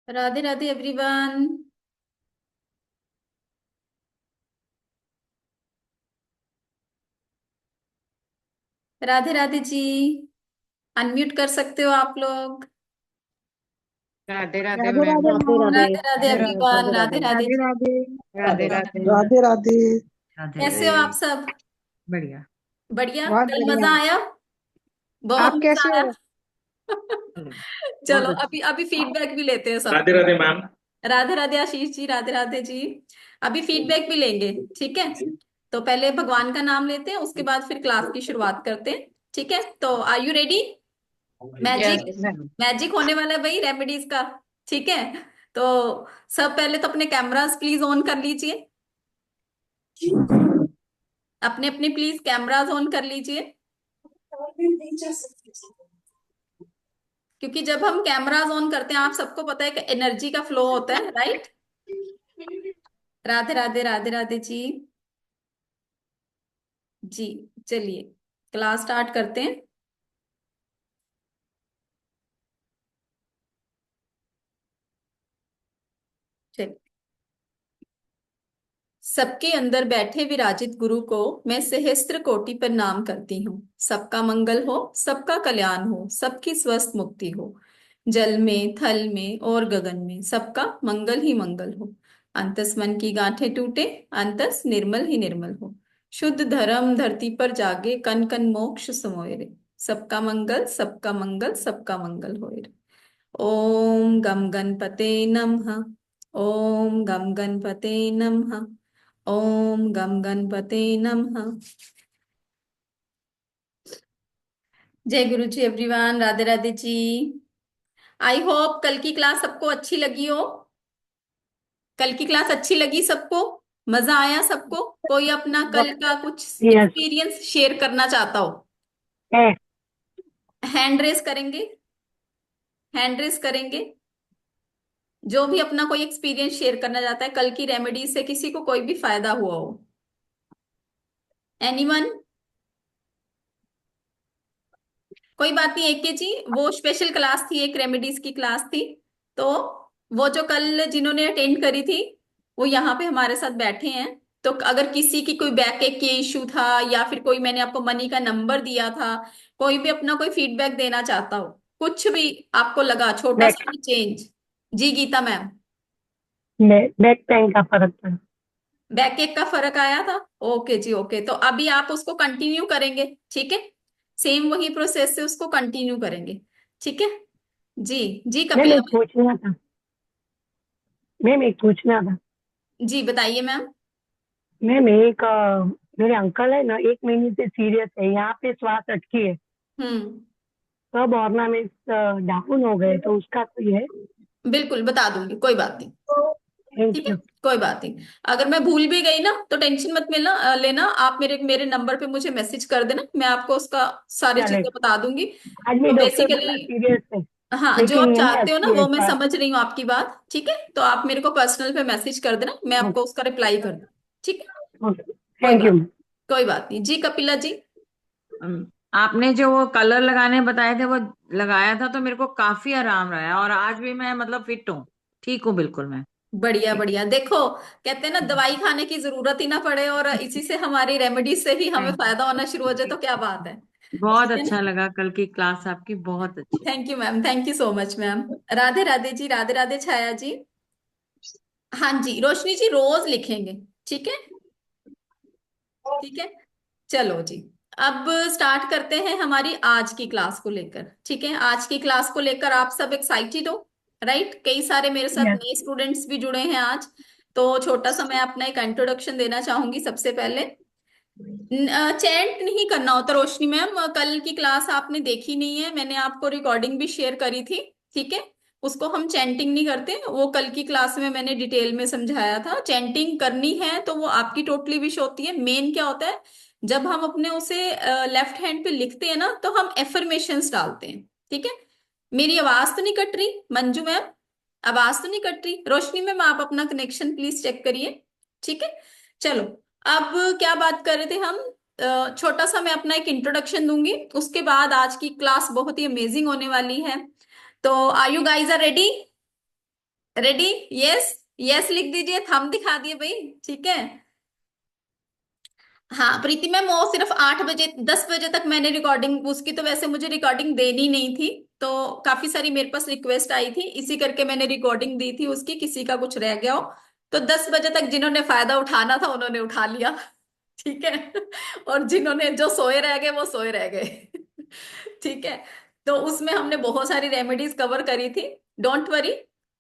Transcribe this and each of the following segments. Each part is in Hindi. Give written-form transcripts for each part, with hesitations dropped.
राधे राधे एवरीवन। राधे राधे जी। अनम्यूट कर सकते हो आप लोग। Radhe Radhe Radhe ma'am. Radhe Radhe ma'am. Radhe. Radhe Radhe Radhe Radhe everyone. Radhe Radhe Radhe. Radhe Radhe ji. Radhe. Radhe Radhe Radhe. Radhe Radhe. Radhe कैसे राधे। हो आप सब? बढ़िया। बढ़िया। बहुत कल बढ़िया। मजा आया। बहुत आप मजा कैसे आया। हो? चलो बहुत अच्छी। अभी अभी फीडबैक भी लेते हैं राधे सबका। राधे मैम। राधे राधे आशीष जी। राधे राधे जी। अभी फीडबैक भी लेंगे। ठीक है। तो पहले भगवान का नाम लेते हैं, उसके बाद फिर क्लास की शुरुआत करते हैं। ठीक है, तो are you ready? Magic. Yes. Ma'am. Magic होने वाला है भाई, रेमेडीज का। ठीक है। तो सब पहले तो अपने कैमरास प्लीज ऑन कर लीजिए। अपने अपने प्लीज कैमरास ऑन कर लीजिए। क्योंकि जब हम कैमरास ऑन करते हैं, आप सबको पता है कि एनर्जी का फ्लो होता है, राइट? राधे राधे। राधे राधे जी। जी। चलिए क्लास स्टार्ट करते हैं। चलिए। सबके अंदर बैठे विराजित गुरु को मैं सहस्त्र कोटि प्रणाम करती हूँ। सबका मंगल हो, सबका कल्याण हो, सबकी स्वस्थ मुक्ति हो। जल में, थल में और गगन में सबका मंगल ही मंगल हो। अंतस मन की गांठें टूटे, अंतस निर्मल ही निर्मल हो। शुद्ध धर्म धरती पर जागे, कन कन मोक्ष समोए रे। सबका मंगल, सबका मंगल, सबका मंगल होए रे। ओम गम गणपते नमः। ओम गम गणपते नमः। ओम गम गणपते नमः। जय गुरु जी everyone. Radhe Radhe ji. I hope कल की क्लास सबको अच्छी लगी हो। कल की क्लास अच्छी लगी सबको? मजा आया सबको? कोई अपना कल का कुछ यस। एक्सपीरियंस शेयर करना चाहता हो? है। हैंड रेस करेंगे। हैंड रेस करेंगे। जो भी अपना कोई एक्सपीरियंस शेयर करना चाहता है, कल की रेमेडी से किसी को कोई भी फायदा हुआ हो। एनीवन? कोई बात नहीं, एक के जी। वो स्पेशल क्लास थी, एक रेमेडीज की क्लास थी। तो वो जो कल जिन्होंने अटेंड करी थी, वो यहाँ पे हमारे साथ बैठे हैं। तो अगर किसी की कोई बैक एक के इश्यू था, या फिर कोई मैंने आपको मनी का नंबर दिया था, कोई भी अपना कोई फीडबैक देना चाहता हो, कुछ भी आपको लगा छोटा बैक। सा भी चेंज। जी गीता मैम। बैक पेन का फर्क था। बैक एक का फर्क आया था। ओके जी, ओके। तो अभी आप उसको कंटिन्यू करेंगे। ठीक है। सेम वही प्रोसेस से उसको कंटिन्यू करेंगे। ठीक है। जी। जी मैम कपिला एक पूछना था। मैम एक पूछना था। मैम। जी बताइए मैम। मैम एक मेरे अंकल है ना, 1 महीने से सीरियस है, यहाँ पे श्वास अटकी है। हम्म। सब ऑर्नामेंट्स डाउन हो गए, तो उसका कोई है? बिल्कुल बता दूंगी, कोई बात नहीं। थैंक ठीक है। यू। कोई बात नहीं। अगर मैं भूल भी गई ना तो टेंशन मत लेना। आप मेरे मेरे नंबर पे मुझे मैसेज कर देना, मैं आपको उसका सारी चीजें चलेगा। बता दूंगी। आज भी तो डॉक्टर बोला बेसिकली, सीरियस है, हाँ, जो लेकिन आप ये नहीं चाहते हो ना अटकी है वो मैं श्वास। समझ रही हूँ आपकी बात। ठीक है, तो आप मेरे को पर्सनल पे मैसेज कर देना, मैं आपको उसका रिप्लाई कर दूँ। ठीक है। ओके। कोई थैंक यू। बात कोई बात नहीं। जी कपिला जी। आपने जो वो कलर लगाने बताए थे वो लगाया था तो मेरे को काफी आराम रहा है, और आज भी मैं मतलब फिट हूँ। ठीक हूँ बिल्कुल मैं। बढ़िया बढ़िया। देखो, कहते हैं ना दवाई खाने की जरूरत ही ना पड़े, और इसी से हमारी रेमेडी से ही हमें थैंक फायदा होना शुरू हो जाए, तो क्या बात है। बहुत ठीक है अच्छा ना। लगा, कल की क्लास आपकी बहुत अच्छी। Thank you ma'am, thank you so much ma'am. Radhe Radhe ji. Radhe Radhe Chhaya ji. हाँ जी, रोशनी जी रोज लिखेंगे। ठीक है। ठीक है। चलो जी। अब स्टार्ट करते हैं हमारी आज की क्लास को लेकर। ठीक है, आज की क्लास को लेकर आप सब एक्साइटेड हो? राइट। कई सारे मेरे साथ यस। नए स्टूडेंट्स भी जुड़े हैं आज। तो छोटा सा मैं अपना एक इंट्रोडक्शन देना चाहूंगी सबसे पहले। चैंट नहीं करना होता रोशनी मैम, कल की क्लास आपने देखी नहीं है, मैंने आपको रिकॉर्डिंग भी शेयर करी थी। ठीक है। उसको हम चैंटिंग नहीं करते, वो कल की क्लास में मैंने डिटेल में समझाया था। चैंटिंग करनी है तो वो आपकी टोटली विश होती है। मेन क्या होता है, जब हम अपने उसे लेफ्ट हैंड पे लिखते हैं ना, तो हम एफर्मेशंस डालते हैं। ठीक है। मेरी आवाज तो नहीं कट रही मंजू मैम? आवाज तो नहीं कट रही? रोशनी मैम आप अपना कनेक्शन प्लीज चेक करिए। ठीक है। चलो। अब क्या बात कर रहे थे हम? छोटा सा मैं अपना एक इंट्रोडक्शन दूंगी, उसके बाद आज की क्लास बहुत ही अमेजिंग होने वाली है। तो are you guys are ready? Ready? Yes, yes लिख दीजिए, थंब दिखा दिए भाई। ठीक है। हाँ प्रीति मैम, वो सिर्फ 8 बजे 10 बजे तक मैंने रिकॉर्डिंग उसकी, तो वैसे मुझे रिकॉर्डिंग देनी नहीं थी, तो काफी सारी मेरे पास रिक्वेस्ट आई थी, इसी करके मैंने रिकॉर्डिंग दी थी उसकी, किसी का कुछ रह गया हो तो 10 बजे तक जिन्होंने फायदा उठाना था उन्होंने उठा लिया। ठीक है। और जिन्होंने जो सोए रह गए वो सोए रह गए। ठीक है। तो उसमें हमने बहुत सारी रेमेडीज कवर करी थी। डोंट वरी,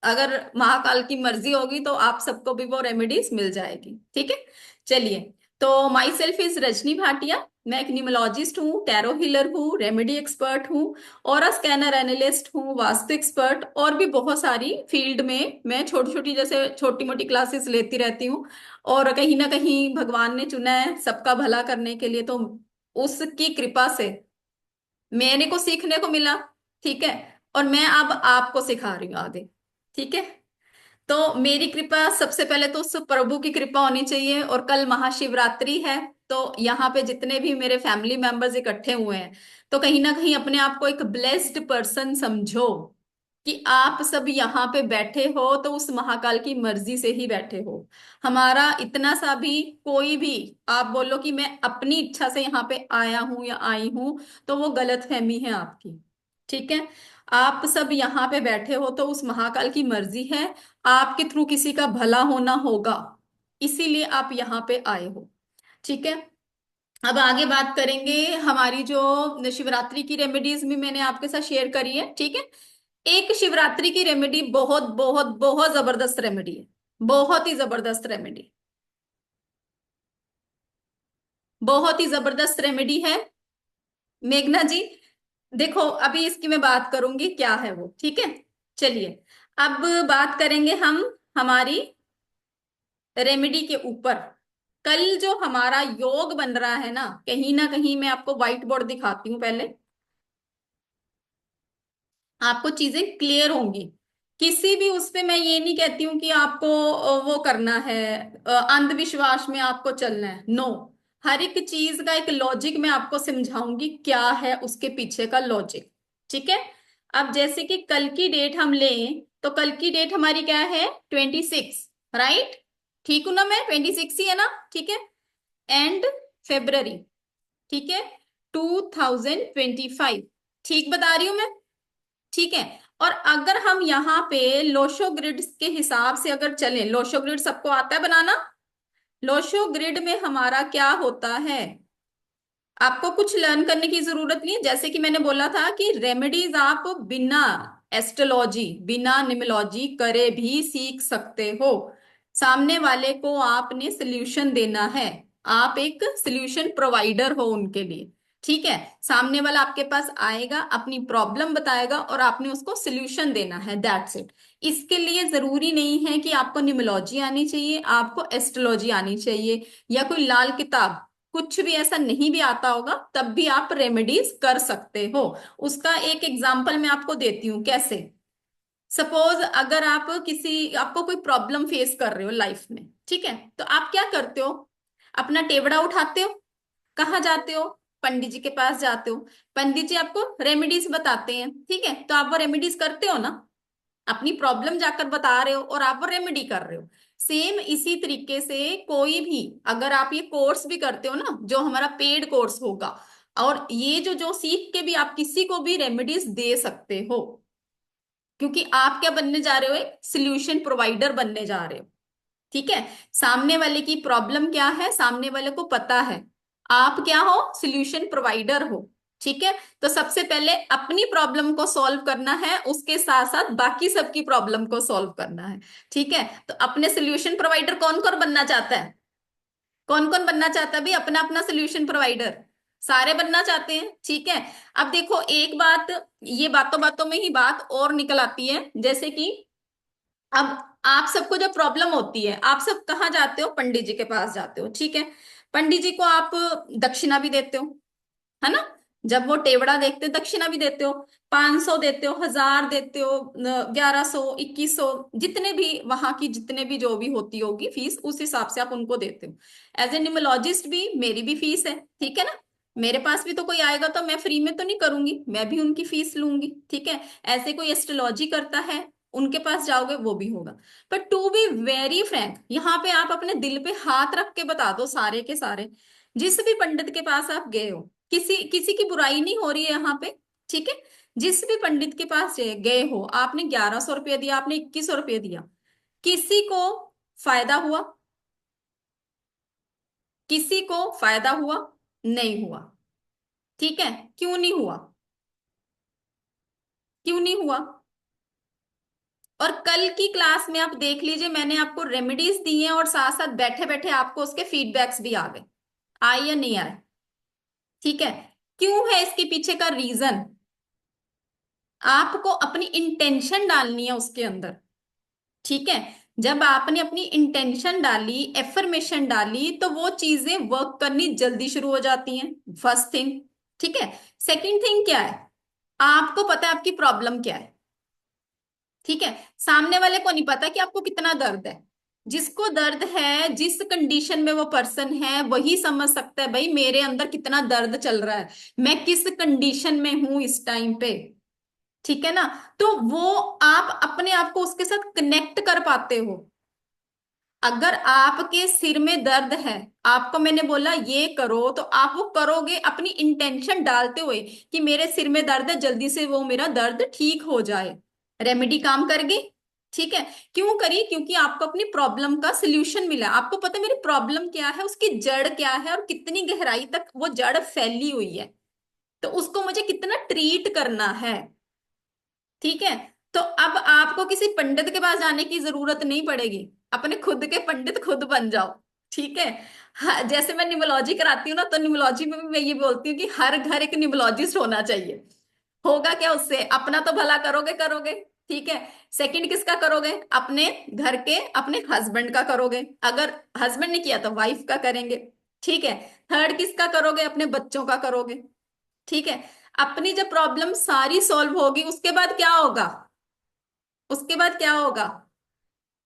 अगर महाकाल की मर्जी होगी तो आप सबको भी वो रेमेडीज मिल जाएगी। ठीक है। चलिए, तो my self is Rajni Bhatia. मैं एक न्यूमरोलॉजिस्ट हूँ, टैरो हीलर हूँ, रेमेडी एक्सपर्ट हूँ, और स्कैनर एनालिस्ट हूँ, वास्तु एक्सपर्ट, और भी बहुत सारी फील्ड में मैं छोटी छोटी जैसे छोटी मोटी क्लासेस लेती रहती हूँ। और कहीं ना कहीं भगवान ने चुना है सबका भला करने के लिए, तो उसकी कृपा से मेरे को सीखने को मिला। ठीक है। और मैं अब आपको सिखा रही हूँ आगे। ठीक है। तो मेरी कृपा सबसे पहले तो उस प्रभु की कृपा होनी चाहिए, और कल महाशिवरात्रि है, तो यहाँ पे जितने भी मेरे फैमिली मेंबर्स इकट्ठे हुए हैं, तो कहीं ना कहीं अपने आप को एक ब्लेस्ड पर्सन समझो कि आप सब यहाँ पे बैठे हो तो उस महाकाल की मर्जी से ही बैठे हो। हमारा इतना सा भी कोई भी आप बोलो कि मैं अपनी इच्छा से यहाँ पे आया हूं या आई हूं, तो वो गलत फहमी है आपकी। ठीक है। आप सब यहाँ पे बैठे हो तो उस महाकाल की मर्जी है, आपके थ्रू किसी का भला होना होगा, इसीलिए आप यहाँ पे आए हो। ठीक है। अब आगे बात करेंगे हमारी जो शिवरात्रि की रेमेडीज भी मैंने आपके साथ शेयर करी है। ठीक है। एक शिवरात्रि की रेमेडी बहुत बहुत बहुत जबरदस्त रेमेडी है, बहुत ही जबरदस्त रेमेडी, बहुत ही जबरदस्त रेमेडी है। मेघना जी, देखो अभी इसकी मैं बात करूंगी क्या है वो। ठीक है। चलिए, अब बात करेंगे हम हमारी रेमेडी के ऊपर। कल जो हमारा योग बन रहा है ना कहीं मैं आपको व्हाइट बोर्ड दिखाती हूँ पहले, आपको चीजें क्लियर होंगी। किसी भी उस पे मैं ये नहीं कहती हूँ कि आपको वो करना है, अंधविश्वास में आपको चलना है, नो। हर एक चीज का एक लॉजिक मैं आपको समझाऊंगी, क्या है उसके पीछे का लॉजिक। ठीक है। अब जैसे कि कल की डेट हम लें, तो कल की डेट हमारी क्या है? 26, राइट? ठीक हूं ना मैं? 26 ही है ना? ठीक है। And February. ठीक है। 2025। ठीक बता रही हूं मैं? ठीक है। और अगर हम यहाँ पे लोशो ग्रिड के हिसाब से अगर चलें, लोशो ग्रिड सबको आता है बनाना? लोशो ग्रिड में हमारा क्या होता है, आपको कुछ लर्न करने की जरूरत नहीं है। जैसे कि मैंने बोला था कि रेमेडीज आप बिना एस्ट्रोलॉजी बिना निमोलॉजी करे भी सीख सकते हो। सामने वाले को आपने सोल्यूशन देना है, आप एक सोल्यूशन प्रोवाइडर हो उनके लिए। ठीक है। सामने वाला आपके पास आएगा, अपनी प्रॉब्लम बताएगा, और आपने उसको सोल्यूशन देना है, दैट्स इट। इसके लिए जरूरी नहीं है कि आपको निमोलॉजी आनी चाहिए, आपको एस्ट्रोलॉजी आनी चाहिए, या कोई लाल किताब, कुछ भी ऐसा नहीं भी आता होगा तब भी आप रेमेडीज कर सकते हो। उसका एक एग्जांपल मैं आपको देती हूँ कैसे। सपोज अगर आप किसी आपको कोई प्रॉब्लम फेस कर रहे हो लाइफ में, ठीक है, तो आप क्या करते हो? अपना टेबड़ा उठाते हो, कहाँ जाते हो? पंडित जी के पास जाते हो। पंडित जी आपको रेमेडीज बताते हैं, ठीक है, तो आप वो रेमेडीज करते हो ना, अपनी प्रॉब्लम जाकर बता रहे हो और आप वो रेमेडी कर रहे हो। सेम इसी तरीके से कोई भी अगर आप ये कोर्स भी करते हो ना, जो हमारा पेड कोर्स होगा, और ये जो जो सीख के भी आप किसी को भी रेमेडीज दे सकते हो, क्योंकि आप क्या बनने जा रहे हो? एक सोल्यूशन प्रोवाइडर बनने जा रहे हो। ठीक है। सामने वाले की प्रॉब्लम क्या है, सामने वाले को पता है, आप क्या हो? सोल्यूशन प्रोवाइडर हो। ठीक है। तो सबसे पहले अपनी प्रॉब्लम को सॉल्व करना है, उसके साथ साथ बाकी सबकी प्रॉब्लम को सॉल्व करना है। ठीक है। तो अपने सोल्यूशन प्रोवाइडर कौन कौन बनना चाहता है? कौन कौन बनना चाहता है भाई अपना अपना सोल्यूशन प्रोवाइडर? सारे बनना चाहते हैं। ठीक है। अब देखो एक बात, ये बातों बातों में ही बात और निकल आती है, जैसे कि अब आप सबको जब प्रॉब्लम होती है, आप सब कहाँ जाते हो? पंडित जी के पास जाते हो। ठीक है। पंडित जी को आप दक्षिणा भी देते हो, है ना? जब वो टेवड़ा देखते हो दक्षिणा भी देते हो, 500 देते हो, 1000 देते हो, 1100, 2100, जितने भी वहां की जितने भी जो भी होती होगी फीस, उस हिसाब से आप उनको देते हो। एज ए न्यूमोलॉजिस्ट भी मेरी भी फीस है, ठीक है ना? मेरे पास भी तो कोई आएगा तो मैं फ्री में तो नहीं करूंगी, मैं भी उनकी फीस लूंगी। ठीक है। ऐसे कोई एस्ट्रोलॉजी करता है, उनके पास जाओगे वो भी होगा। पर टू बी वेरी फ्रैंक, यहाँ पे आप अपने दिल पे हाथ रख के बता दो सारे के सारे, जिस भी पंडित के पास आप गए हो, किसी किसी की बुराई नहीं हो रही है यहाँ पे, ठीक है, जिस भी पंडित के पास गए हो, आपने 1100 रुपया दिया, आपने 2100 रुपया दिया, किसी को फायदा हुआ? किसी को फायदा हुआ? नहीं हुआ। ठीक है, क्यों नहीं हुआ? क्यों नहीं हुआ? और कल की क्लास में आप देख लीजिए, मैंने आपको रेमेडीज दी हैं और साथ साथ बैठे बैठे आपको उसके फीडबैक्स भी आ गए, आए या नहीं आए? ठीक है, क्यों है इसके पीछे का रीजन? आपको अपनी इंटेंशन डालनी है उसके अंदर, ठीक है। जब आपने अपनी इंटेंशन डाली, एफर्मेशन डाली, तो वो चीजें वर्क करनी जल्दी शुरू हो जाती हैं, फर्स्ट थिंग। ठीक है, सेकंड थिंग क्या है, आपको पता है आपकी प्रॉब्लम क्या है, ठीक है। सामने वाले को नहीं पता कि आपको कितना दर्द है। जिसको दर्द है, जिस कंडीशन में वो पर्सन है, वही समझ सकता है भाई मेरे अंदर कितना दर्द चल रहा है, मैं किस कंडीशन में हूं इस टाइम पे, ठीक है ना। तो वो आप अपने आप को उसके साथ कनेक्ट कर पाते हो। अगर आपके सिर में दर्द है, आपको मैंने बोला ये करो, तो आप वो करोगे अपनी इंटेंशन डालते हुए कि मेरे सिर में दर्द है, जल्दी से वो मेरा दर्द ठीक हो जाए, रेमेडी काम कर गई। ठीक है, क्यों करी? क्योंकि आपको अपनी प्रॉब्लम का सोल्यूशन मिला, आपको पता है मेरी प्रॉब्लम क्या है, उसकी जड़ क्या है, और कितनी गहराई तक वो जड़ फैली हुई है, तो उसको मुझे कितना ट्रीट करना है। ठीक है, तो अब आपको किसी पंडित के पास जाने की जरूरत नहीं पड़ेगी, अपने खुद के पंडित खुद बन जाओ। ठीक है, हाँ, जैसे मैं न्यूमोलॉजी कराती हूँ ना, तो न्यूमोलॉजी में भी मैं ये बोलती हूँ कि हर घर एक न्यूमोलॉजिस्ट होना चाहिए। होगा क्या उससे? अपना तो भला करोगे करोगे, ठीक है। सेकंड किसका करोगे? अपने घर के, अपने हस्बैंड का करोगे, अगर हस्बैंड ने किया तो वाइफ का करेंगे। ठीक है, थर्ड किसका करोगे? अपने बच्चों का करोगे। ठीक है, अपनी जब प्रॉब्लम सारी सॉल्व होगी, उसके बाद क्या होगा? उसके बाद क्या होगा?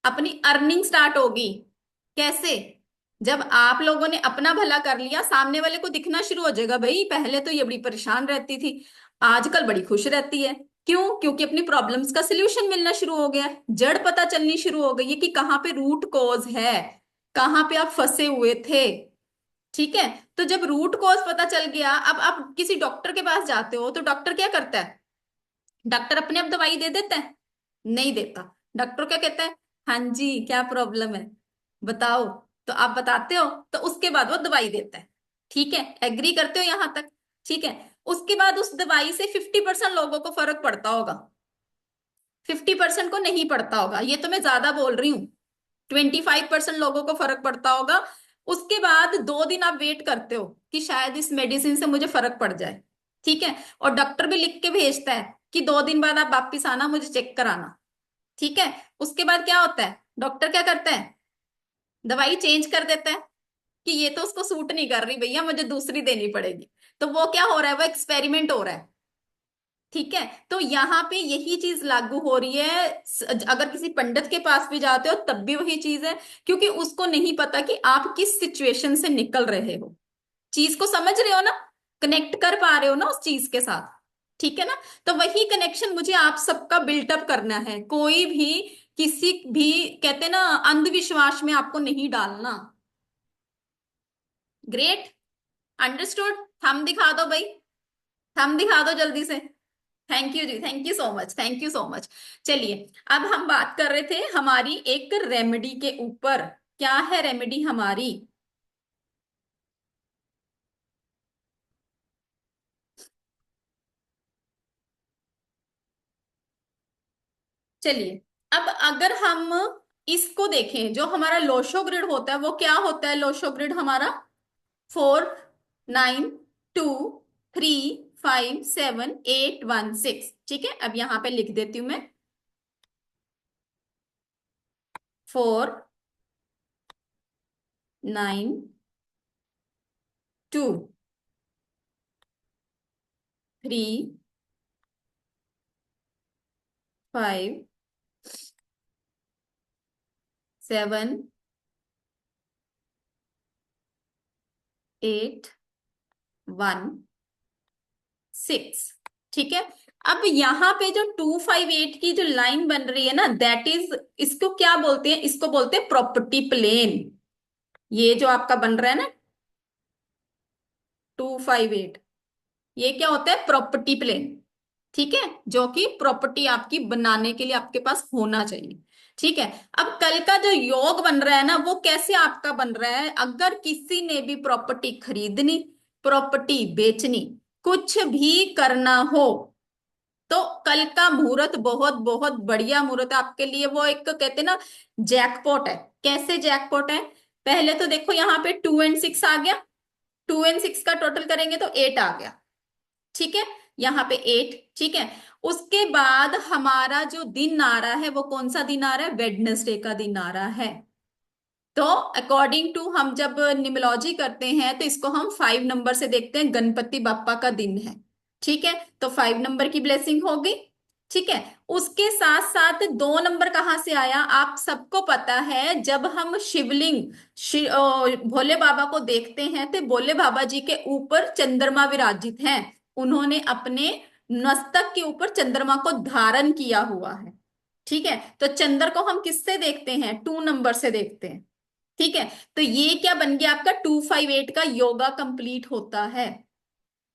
अपनी अर्निंग स्टार्ट होगी। कैसे? जब आप लोगों ने अपना भला कर लिया, सामने वाले को दिखना शुरू हो जाएगा, भाई पहले तो ये बड़ी परेशान रहती थी, आजकल बड़ी खुश रहती है। क्यों? क्योंकि अपनी प्रॉब्लम्स का सलूशन मिलना शुरू हो गया है, जड़ पता चलनी शुरू हो गई है कि कहाँ पे रूट कॉज है, कहाँ पे आप फंसे हुए थे। ठीक है, तो जब रूट कॉज पता चल गया, अब आप किसी डॉक्टर के पास जाते हो, तो डॉक्टर क्या करता है? डॉक्टर अपने आप दवाई दे देता है? नहीं देता। डॉक्टर क्या कहता है? हाँ जी, क्या प्रॉब्लम है बताओ। तो आप बताते हो, तो उसके बाद वो दवाई देता है। ठीक है, एग्री करते हो यहां तक? ठीक है, उसके बाद उस दवाई से 50% लोगों को फर्क पड़ता होगा, 50% को नहीं पड़ता होगा, ये तो मैं ज्यादा बोल रही हूँ। 25% लोगों को फर्क पड़ता होगा। उसके बाद 2 दिन आप वेट करते हो कि शायद इस मेडिसिन से मुझे फर्क पड़ जाए। ठीक है, और डॉक्टर भी लिख के भेजता है कि 2 दिन बाद आप वापिस आना, मुझे चेक कराना। ठीक है, उसके बाद क्या होता है? डॉक्टर क्या करता है? दवाई चेंज कर देता है कि ये तो उसको सूट नहीं कर रही भैया, मुझे दूसरी देनी पड़ेगी। तो वो क्या हो रहा है? वो एक्सपेरिमेंट हो रहा है। ठीक है, तो यहाँ पे यही चीज लागू हो रही है। अगर किसी पंडित के पास भी जाते हो तब भी वही चीज है, क्योंकि उसको नहीं पता कि आप किस सिचुएशन से निकल रहे हो। चीज को समझ रहे हो ना? कनेक्ट कर पा रहे हो ना उस चीज के साथ? ठीक है ना। तो वही कनेक्शन मुझे आप सबका बिल्टअप करना है, कोई भी किसी भी, कहते ना, अंधविश्वास में आपको नहीं डालना। Great, understood. थंब दिखा दो भाई, थंब दिखा दो जल्दी से। थैंक यू जी, thank you so much, thank you so much. चलिए, अब हम बात कर रहे थे हमारी एक रेमेडी के ऊपर। क्या है रेमेडी हमारी? चलिए, अब अगर हम इसको देखें, जो हमारा लोशो ग्रिड होता है, वो क्या होता है? लोशो ग्रिड हमारा 4, 9, 2, 3, 5, 7, 8, 1, 6। ठीक है, अब यहां पे लिख देती हूं मैं, 4, 9, 2, 3, 5, 7, 8, 1, 6। ठीक है, अब यहाँ पे जो 258 की जो लाइन बन रही है ना, दैट इज, इसको क्या बोलते हैं, इसको बोलते हैं प्रॉपर्टी प्लेन। ये जो आपका बन रहा है ना 258, ये क्या होता है, प्रॉपर्टी प्लेन। ठीक है, जो कि प्रॉपर्टी आपकी बनाने के लिए आपके पास होना चाहिए। ठीक है। अब कल का जो योग बन रहा है ना, वो कैसे आपका बन रहा है, अगर किसी ने भी प्रॉपर्टी खरीदनी, प्रॉपर्टी बेचनी, कुछ भी करना हो, तो कल का मुहूर्त बहुत बहुत बढ़िया मुहूर्त है आपके लिए। वो एक कहते हैं ना जैकपॉट है। कैसे जैकपॉट है, पहले तो देखो यहाँ पे 2 और 6 आ गया, 2 और 6 का टोटल करेंगे तो 8 आ गया। ठीक है, यहाँ पे 8। ठीक है, उसके बाद हमारा जो दिन आ रहा है वो कौन सा दिन आ रहा है, वेडनेसडे का दिन आ रहा है। तो अकॉर्डिंग टू हम जब न्यूमरोलॉजी करते हैं तो इसको हम 5 नंबर से देखते हैं, गणपति बप्पा का दिन है। ठीक है, तो 5 नंबर की ब्लेसिंग होगी। ठीक है, उसके साथ साथ 2 नंबर कहाँ से आया, आप सबको पता है, जब हम शिवलिंग भोले बाबा को देखते हैं तो भोले बाबा जी के ऊपर चंद्रमा विराजित हैं। उन्होंने अपने मस्तक के ऊपर चंद्रमा को धारण किया हुआ है। ठीक है, तो चंद्र को हम किससे देखते हैं, 2 नंबर से देखते हैं। ठीक है, तो ये क्या बन गया आपका 258 का योगा कंप्लीट होता है।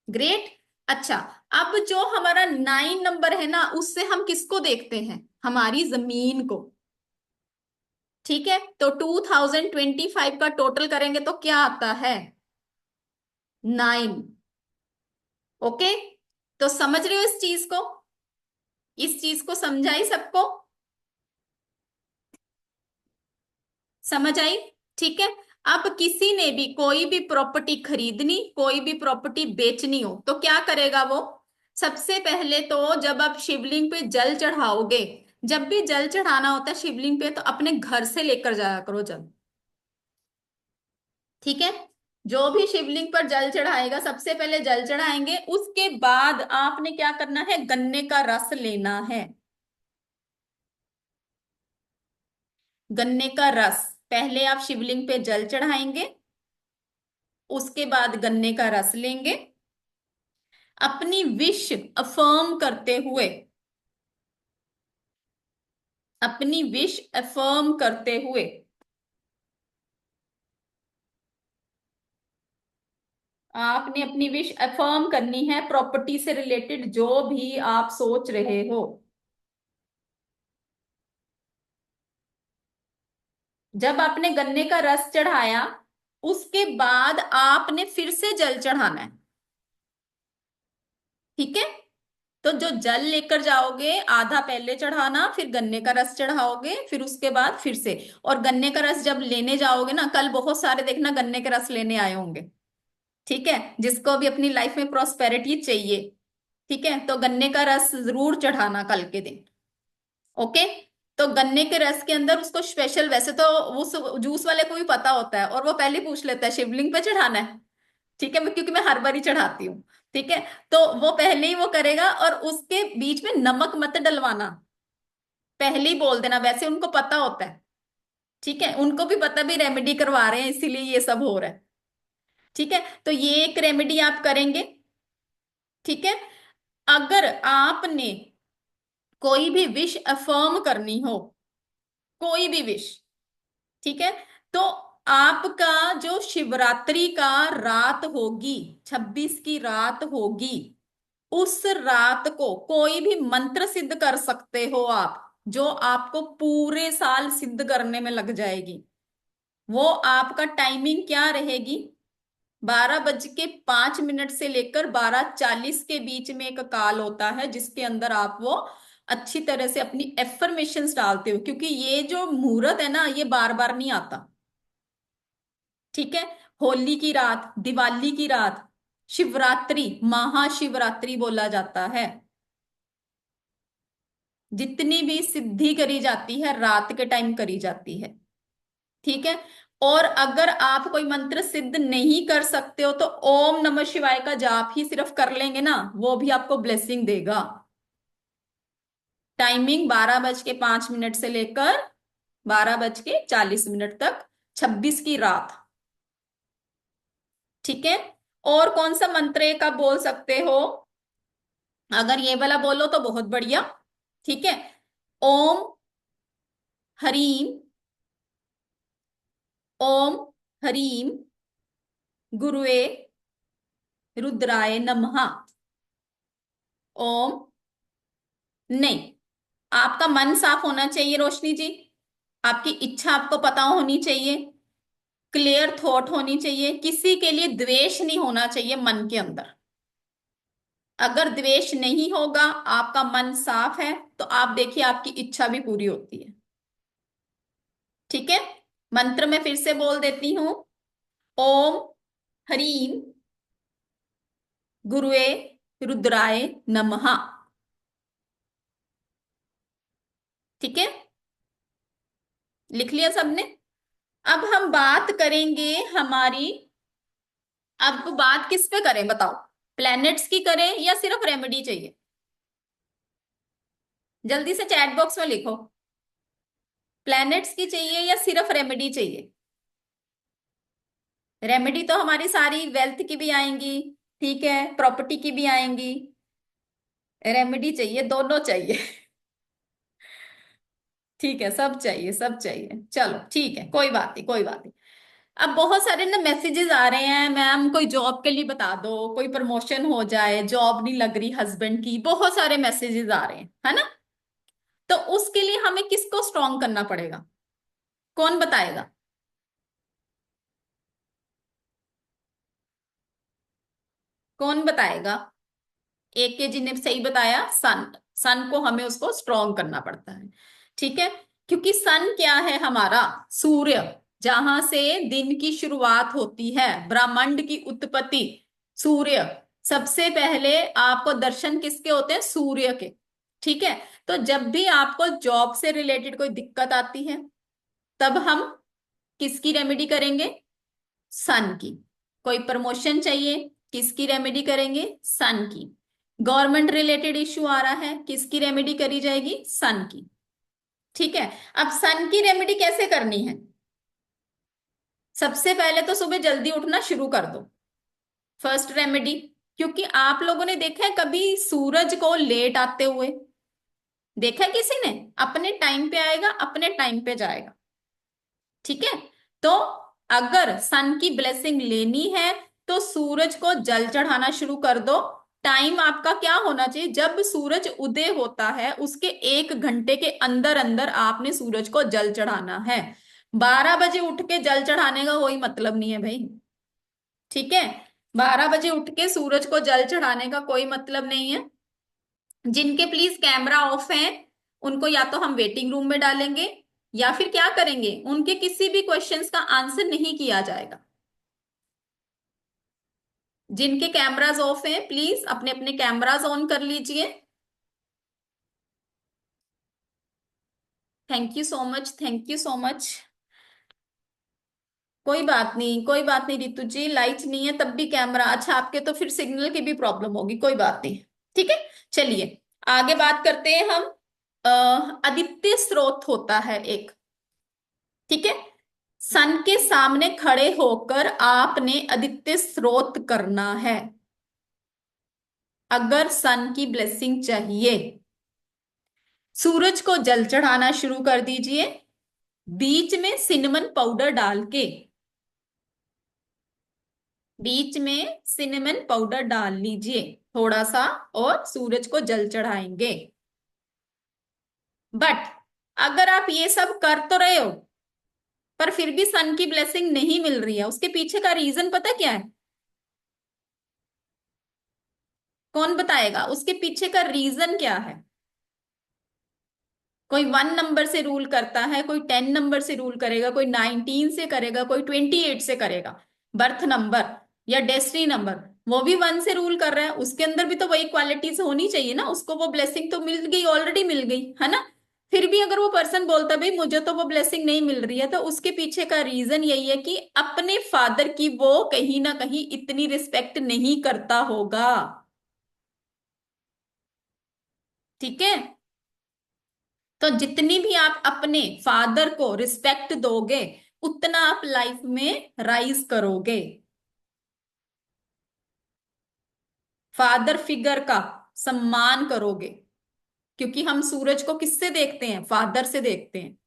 ग्रेट। अच्छा, अब जो हमारा 9 नंबर है ना, उससे हम किसको देखते हैं, हमारी जमीन को। ठीक है, तो 2025 का टोटल करेंगे तो क्या आता है, 9। ओके, तो समझ रहे हो इस चीज को, इस चीज को समझाई सबको, समझ आई। ठीक है, अब किसी ने भी कोई भी प्रॉपर्टी खरीदनी, कोई भी प्रॉपर्टी बेचनी हो तो क्या करेगा वो, सबसे पहले तो जब आप शिवलिंग पे जल चढ़ाओगे, जब भी जल चढ़ाना होता है शिवलिंग पे तो अपने घर से लेकर जाया करो जल। ठीक है, जो भी शिवलिंग पर जल चढ़ाएगा सबसे पहले जल चढ़ाएंगे, उसके बाद आपने क्या करना है, गन्ने का रस लेना है। गन्ने का रस, पहले आप शिवलिंग पे जल चढ़ाएंगे, उसके बाद गन्ने का रस लेंगे, अपनी विश अफर्म करते हुए, अपनी विश अफर्म करते हुए आपने अपनी विश अफर्म करनी है, प्रॉपर्टी से रिलेटेड जो भी आप सोच रहे हो। जब आपने गन्ने का रस चढ़ाया, उसके बाद आपने फिर से जल चढ़ाना है। ठीक है, तो जो जल लेकर जाओगे, आधा पहले चढ़ाना, फिर गन्ने का रस चढ़ाओगे, फिर उसके बाद फिर से। और गन्ने का रस जब लेने जाओगे ना, कल बहुत सारे देखना गन्ने के रस लेने आए होंगे। ठीक है, जिसको भी अपनी लाइफ में प्रॉस्पेरिटी चाहिए। ठीक है, तो गन्ने का रस जरूर चढ़ाना कल के दिन। ओके, तो गन्ने के रस के अंदर उसको स्पेशल, वैसे तो उस जूस वाले को भी पता होता है और वो पहले पूछ लेता है शिवलिंग पे चढ़ाना है। ठीक है, क्योंकि मैं हर बार ही चढ़ाती हूँ। ठीक है, तो वो पहले ही वो करेगा, और उसके बीच में नमक मत डलवाना, पहले ही बोल देना, वैसे उनको पता होता है। ठीक है, उनको भी पता भी रेमेडी करवा रहे हैं इसीलिए ये सब हो रहा है। ठीक है, तो ये एक रेमेडी आप करेंगे। ठीक है, अगर आपने कोई भी विश अफर्म करनी हो, कोई भी विश, ठीक है, तो आपका जो शिवरात्रि का रात होगी, 26 की रात होगी, उस रात को कोई भी मंत्र सिद्ध कर सकते हो आप, जो आपको पूरे साल सिद्ध करने में लग जाएगी। वो आपका टाइमिंग क्या रहेगी, 12:05 से लेकर 12:40 के बीच में एक काल होता है, जिसके अंदर आप वो अच्छी तरह से अपनी एफर्मेशंस डालते हो, क्योंकि ये जो मुहूर्त है ना, ये बार बार नहीं आता। ठीक है, होली की रात, दिवाली की रात, शिवरात्रि, महाशिवरात्रि बोला जाता है, जितनी भी सिद्धि करी जाती है रात के टाइम करी जाती है। ठीक है, और अगर आप कोई मंत्र सिद्ध नहीं कर सकते हो तो ओम नमः शिवाय का जाप ही सिर्फ कर लेंगे ना, वो भी आपको ब्लेसिंग देगा। टाइमिंग 12:05 से लेकर 12:40 तक, 26 की रात। ठीक है, और कौन सा मंत्र एक आप बोल सकते हो, अगर ये वाला बोलो तो बहुत बढ़िया। ठीक है। ओम हरीम, ओम हरीम गुरुए रुद्राय नमः। ओम, नहीं, आपका मन साफ होना चाहिए रोशनी जी। आपकी इच्छा आपको पता होनी चाहिए, क्लियर थॉट होनी चाहिए, किसी के लिए द्वेष नहीं होना चाहिए मन के अंदर। अगर द्वेष नहीं होगा, आपका मन साफ है, तो आप देखिए आपकी इच्छा भी पूरी होती है। ठीक है। मंत्र में फिर से बोल देती हूं। ओम ह्रीम गुरुए रुद्राय नमः। ठीक है, लिख लिया सबने। अब हम बात करेंगे हमारी, अब बात किस पे करें बताओ, प्लैनेट्स की करें या सिर्फ रेमेडी चाहिए? जल्दी से चैट बॉक्स में लिखो, प्लैनेट्स की चाहिए या सिर्फ रेमेडी चाहिए? रेमेडी तो हमारी सारी वेल्थ की भी आएंगी, ठीक है, प्रॉपर्टी की भी आएंगी। रेमेडी चाहिए, दोनों चाहिए। ठीक है, सब चाहिए, सब चाहिए, चलो ठीक है, कोई बात नहीं, कोई बात नहीं। अब बहुत सारे ना मैसेजेस आ रहे हैं, मैम कोई जॉब के लिए बता दो, कोई प्रमोशन हो जाए, जॉब नहीं लग रही हस्बैंड की, बहुत सारे मैसेजेस आ रहे हैं, है ना? तो उसके लिए हमें किसको स्ट्रॉन्ग करना पड़ेगा? कौन बताएगा? कौन बताएगा? एक के जी ने सही बताया, सन। सन को हमें उसको स्ट्रॉन्ग करना पड़ता है। ठीक है, क्योंकि सन क्या है हमारा? सूर्य, जहां से दिन की शुरुआत होती है, ब्रह्मांड की उत्पत्ति सूर्य। सबसे पहले आपको दर्शन किसके होते हैं? सूर्य के। ठीक है, तो जब भी आपको जॉब से रिलेटेड कोई दिक्कत आती है, तब हम किसकी रेमेडी करेंगे? सन की। कोई प्रमोशन चाहिए, किसकी रेमेडी करेंगे? सन की। गवर्नमेंट रिलेटेड इश्यू आ रहा है, किसकी रेमेडी करी जाएगी? सन की। ठीक है, अब सन की रेमेडी कैसे करनी है? सबसे पहले तो सुबह जल्दी उठना शुरू कर दो, फर्स्ट रेमेडी। क्योंकि आप लोगों ने देखा है कभी सूरज को लेट आते हुए? देखा है किसी ने? अपने टाइम पे आएगा, अपने टाइम पे जाएगा। ठीक है, तो अगर सन की ब्लेसिंग लेनी है, तो सूरज को जल चढ़ाना शुरू कर दो। टाइम आपका क्या होना चाहिए? जब सूरज उदय होता है उसके 1 घंटे के अंदर अंदर आपने सूरज को जल चढ़ाना है। 12 बजे उठ के जल चढ़ाने का कोई मतलब नहीं है भाई। ठीक है, 12 बजे उठ के सूरज को जल चढ़ाने का कोई मतलब नहीं है। जिनके प्लीज कैमरा ऑफ है, उनको या तो हम वेटिंग रूम में डालेंगे, या फिर क्या करेंगे, उनके किसी भी क्वेश्चंस का आंसर नहीं किया जाएगा। जिनके कैमराज ऑफ हैं प्लीज अपने अपने कैमराज ऑन कर लीजिए। Thank you so much, thank you so much. कोई बात नहीं, कोई बात नहीं रितु जी, लाइट नहीं है तब भी कैमरा, अच्छा आपके तो फिर सिग्नल की भी प्रॉब्लम होगी, कोई बात नहीं। ठीक है, चलिए आगे बात करते हैं हम। आदित्य स्रोत होता है एक, ठीक है, सन के सामने खड़े होकर आपने आदित्य स्रोत करना है। अगर सन की ब्लेसिंग चाहिए, सूरज को जल चढ़ाना शुरू कर दीजिए, बीच में सिनेमन पाउडर डाल के, बीच में सिनेमन पाउडर डाल लीजिए थोड़ा सा, और सूरज को जल चढ़ाएंगे। बट अगर आप ये सब कर तो रहे हो, पर फिर भी सन की ब्लेसिंग नहीं मिल रही है, उसके पीछे का रीजन पता क्या है? कौन बताएगा उसके पीछे का रीजन क्या है? कोई 1 नंबर से रूल करता है, कोई 10 नंबर से रूल करेगा, कोई 19 से करेगा, कोई 28 से करेगा। बर्थ नंबर या डेस्टिनी नंबर, वो भी 1 से रूल कर रहा है, उसके अंदर भी तो वही क्वालिटीज होनी चाहिए ना, उसको वो ब्लेसिंग तो मिल गई, ऑलरेडी मिल गई है ना। फिर भी अगर वो पर्सन बोलता भाई मुझे तो वो ब्लेसिंग नहीं मिल रही है, तो उसके पीछे का रीजन यही है कि अपने फादर की वो कहीं ना कहीं इतनी रिस्पेक्ट नहीं करता होगा। ठीक है, तो जितनी भी आप अपने फादर को रिस्पेक्ट दोगे, उतना आप लाइफ में राइज करोगे। फादर फिगर का सम्मान करोगे, क्योंकि हम सूरज को किससे देखते हैं? फादर से देखते हैं।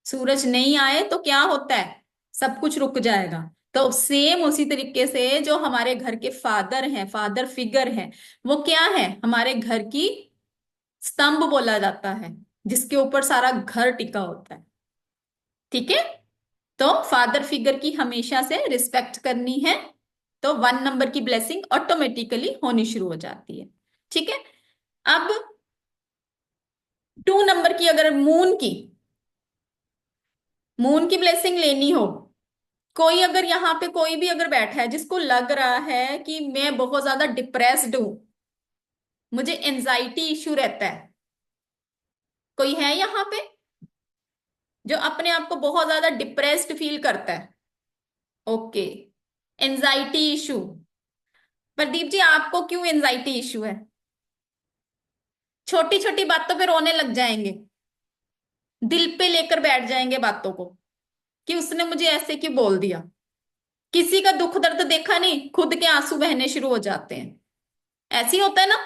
सूरज नहीं आए तो क्या होता है? सब कुछ रुक जाएगा। तो सेम उसी तरीके से जो हमारे घर के फादर हैं, फादर फिगर हैं, वो क्या है? हमारे घर की स्तंभ बोला जाता है, जिसके ऊपर सारा घर टिका होता है। ठीक है? तो फादर फिगर की हमेशा से रिस्पेक्ट करनी है, तो 1 नंबर की ब्लेसिंग ऑटोमेटिकली होनी शुरू हो जाती है। ठीक है? अब 2 नंबर की, अगर मून की ब्लेसिंग लेनी हो, कोई अगर यहाँ पे कोई भी अगर बैठा है जिसको लग रहा है कि मैं बहुत ज्यादा डिप्रेस्ड हूं, मुझे एंजाइटी इश्यू रहता है, कोई है यहाँ पे जो अपने आप को बहुत ज्यादा डिप्रेस्ड फील करता है? Okay, anxiety issue. Pradeep ji, आपको क्यों एंजाइटी इशू है? छोटी छोटी बातों पे रोने लग जाएंगे, दिल पे लेकर बैठ जाएंगे बातों को, कि उसने मुझे ऐसे क्यों बोल दिया। किसी का दुख दर्द देखा नहीं, खुद के आंसू बहने शुरू हो जाते हैं। ऐसे ही होता है ना?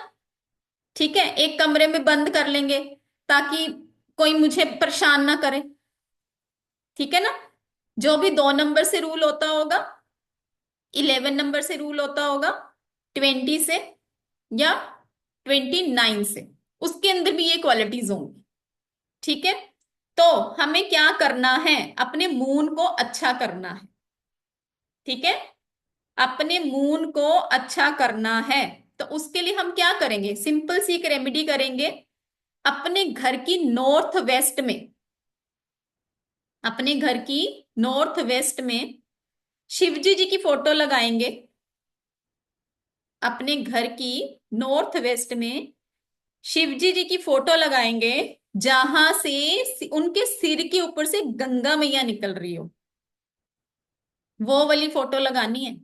ठीक है, एक कमरे में बंद कर लेंगे ताकि कोई मुझे परेशान ना करे। ठीक है ना? जो भी 2 नंबर से रूल होता होगा, 11 नंबर से रूल होता होगा, 20 से या 29 से, उसके अंदर भी ये क्वालिटीज होंगी। ठीक है? तो हमें क्या करना है? अपने मून को अच्छा करना है। ठीक है? अपने मून को अच्छा करना है, तो उसके लिए हम क्या करेंगे? सिंपल सी एक रेमेडी करेंगे। अपने घर की नॉर्थ वेस्ट में, अपने घर की नॉर्थ वेस्ट में शिवजी जी की फोटो लगाएंगे। अपने घर की नॉर्थ वेस्ट में शिवजी जी की फोटो लगाएंगे, जहां से उनके सिर के ऊपर से गंगा मैया निकल रही हो, वो वाली फोटो लगानी है।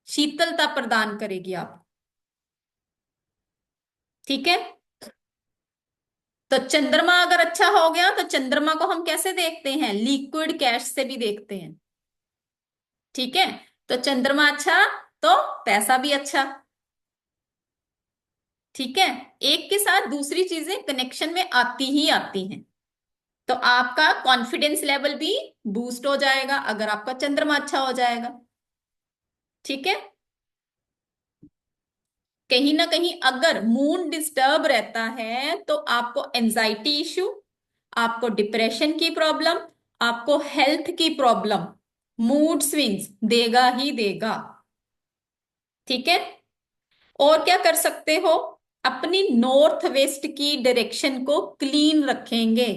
शीतलता प्रदान करेगी आप। ठीक है? तो चंद्रमा अगर अच्छा हो गया, तो चंद्रमा को हम कैसे देखते हैं? लिक्विड कैश से भी देखते हैं। ठीक है? तो चंद्रमा अच्छा, तो पैसा भी अच्छा। ठीक है? एक के साथ दूसरी चीजें कनेक्शन में आती ही आती हैं। तो आपका कॉन्फिडेंस लेवल भी बूस्ट हो जाएगा अगर आपका चंद्रमा अच्छा हो जाएगा। ठीक है? कहीं ना कहीं अगर मून डिस्टर्ब रहता है, तो आपको एंजाइटी इश्यू, आपको डिप्रेशन की प्रॉब्लम, आपको हेल्थ की प्रॉब्लम, मूड स्विंग्स देगा ही देगा। ठीक है? और क्या कर सकते हो? अपनी नॉर्थ वेस्ट की डायरेक्शन को क्लीन रखेंगे।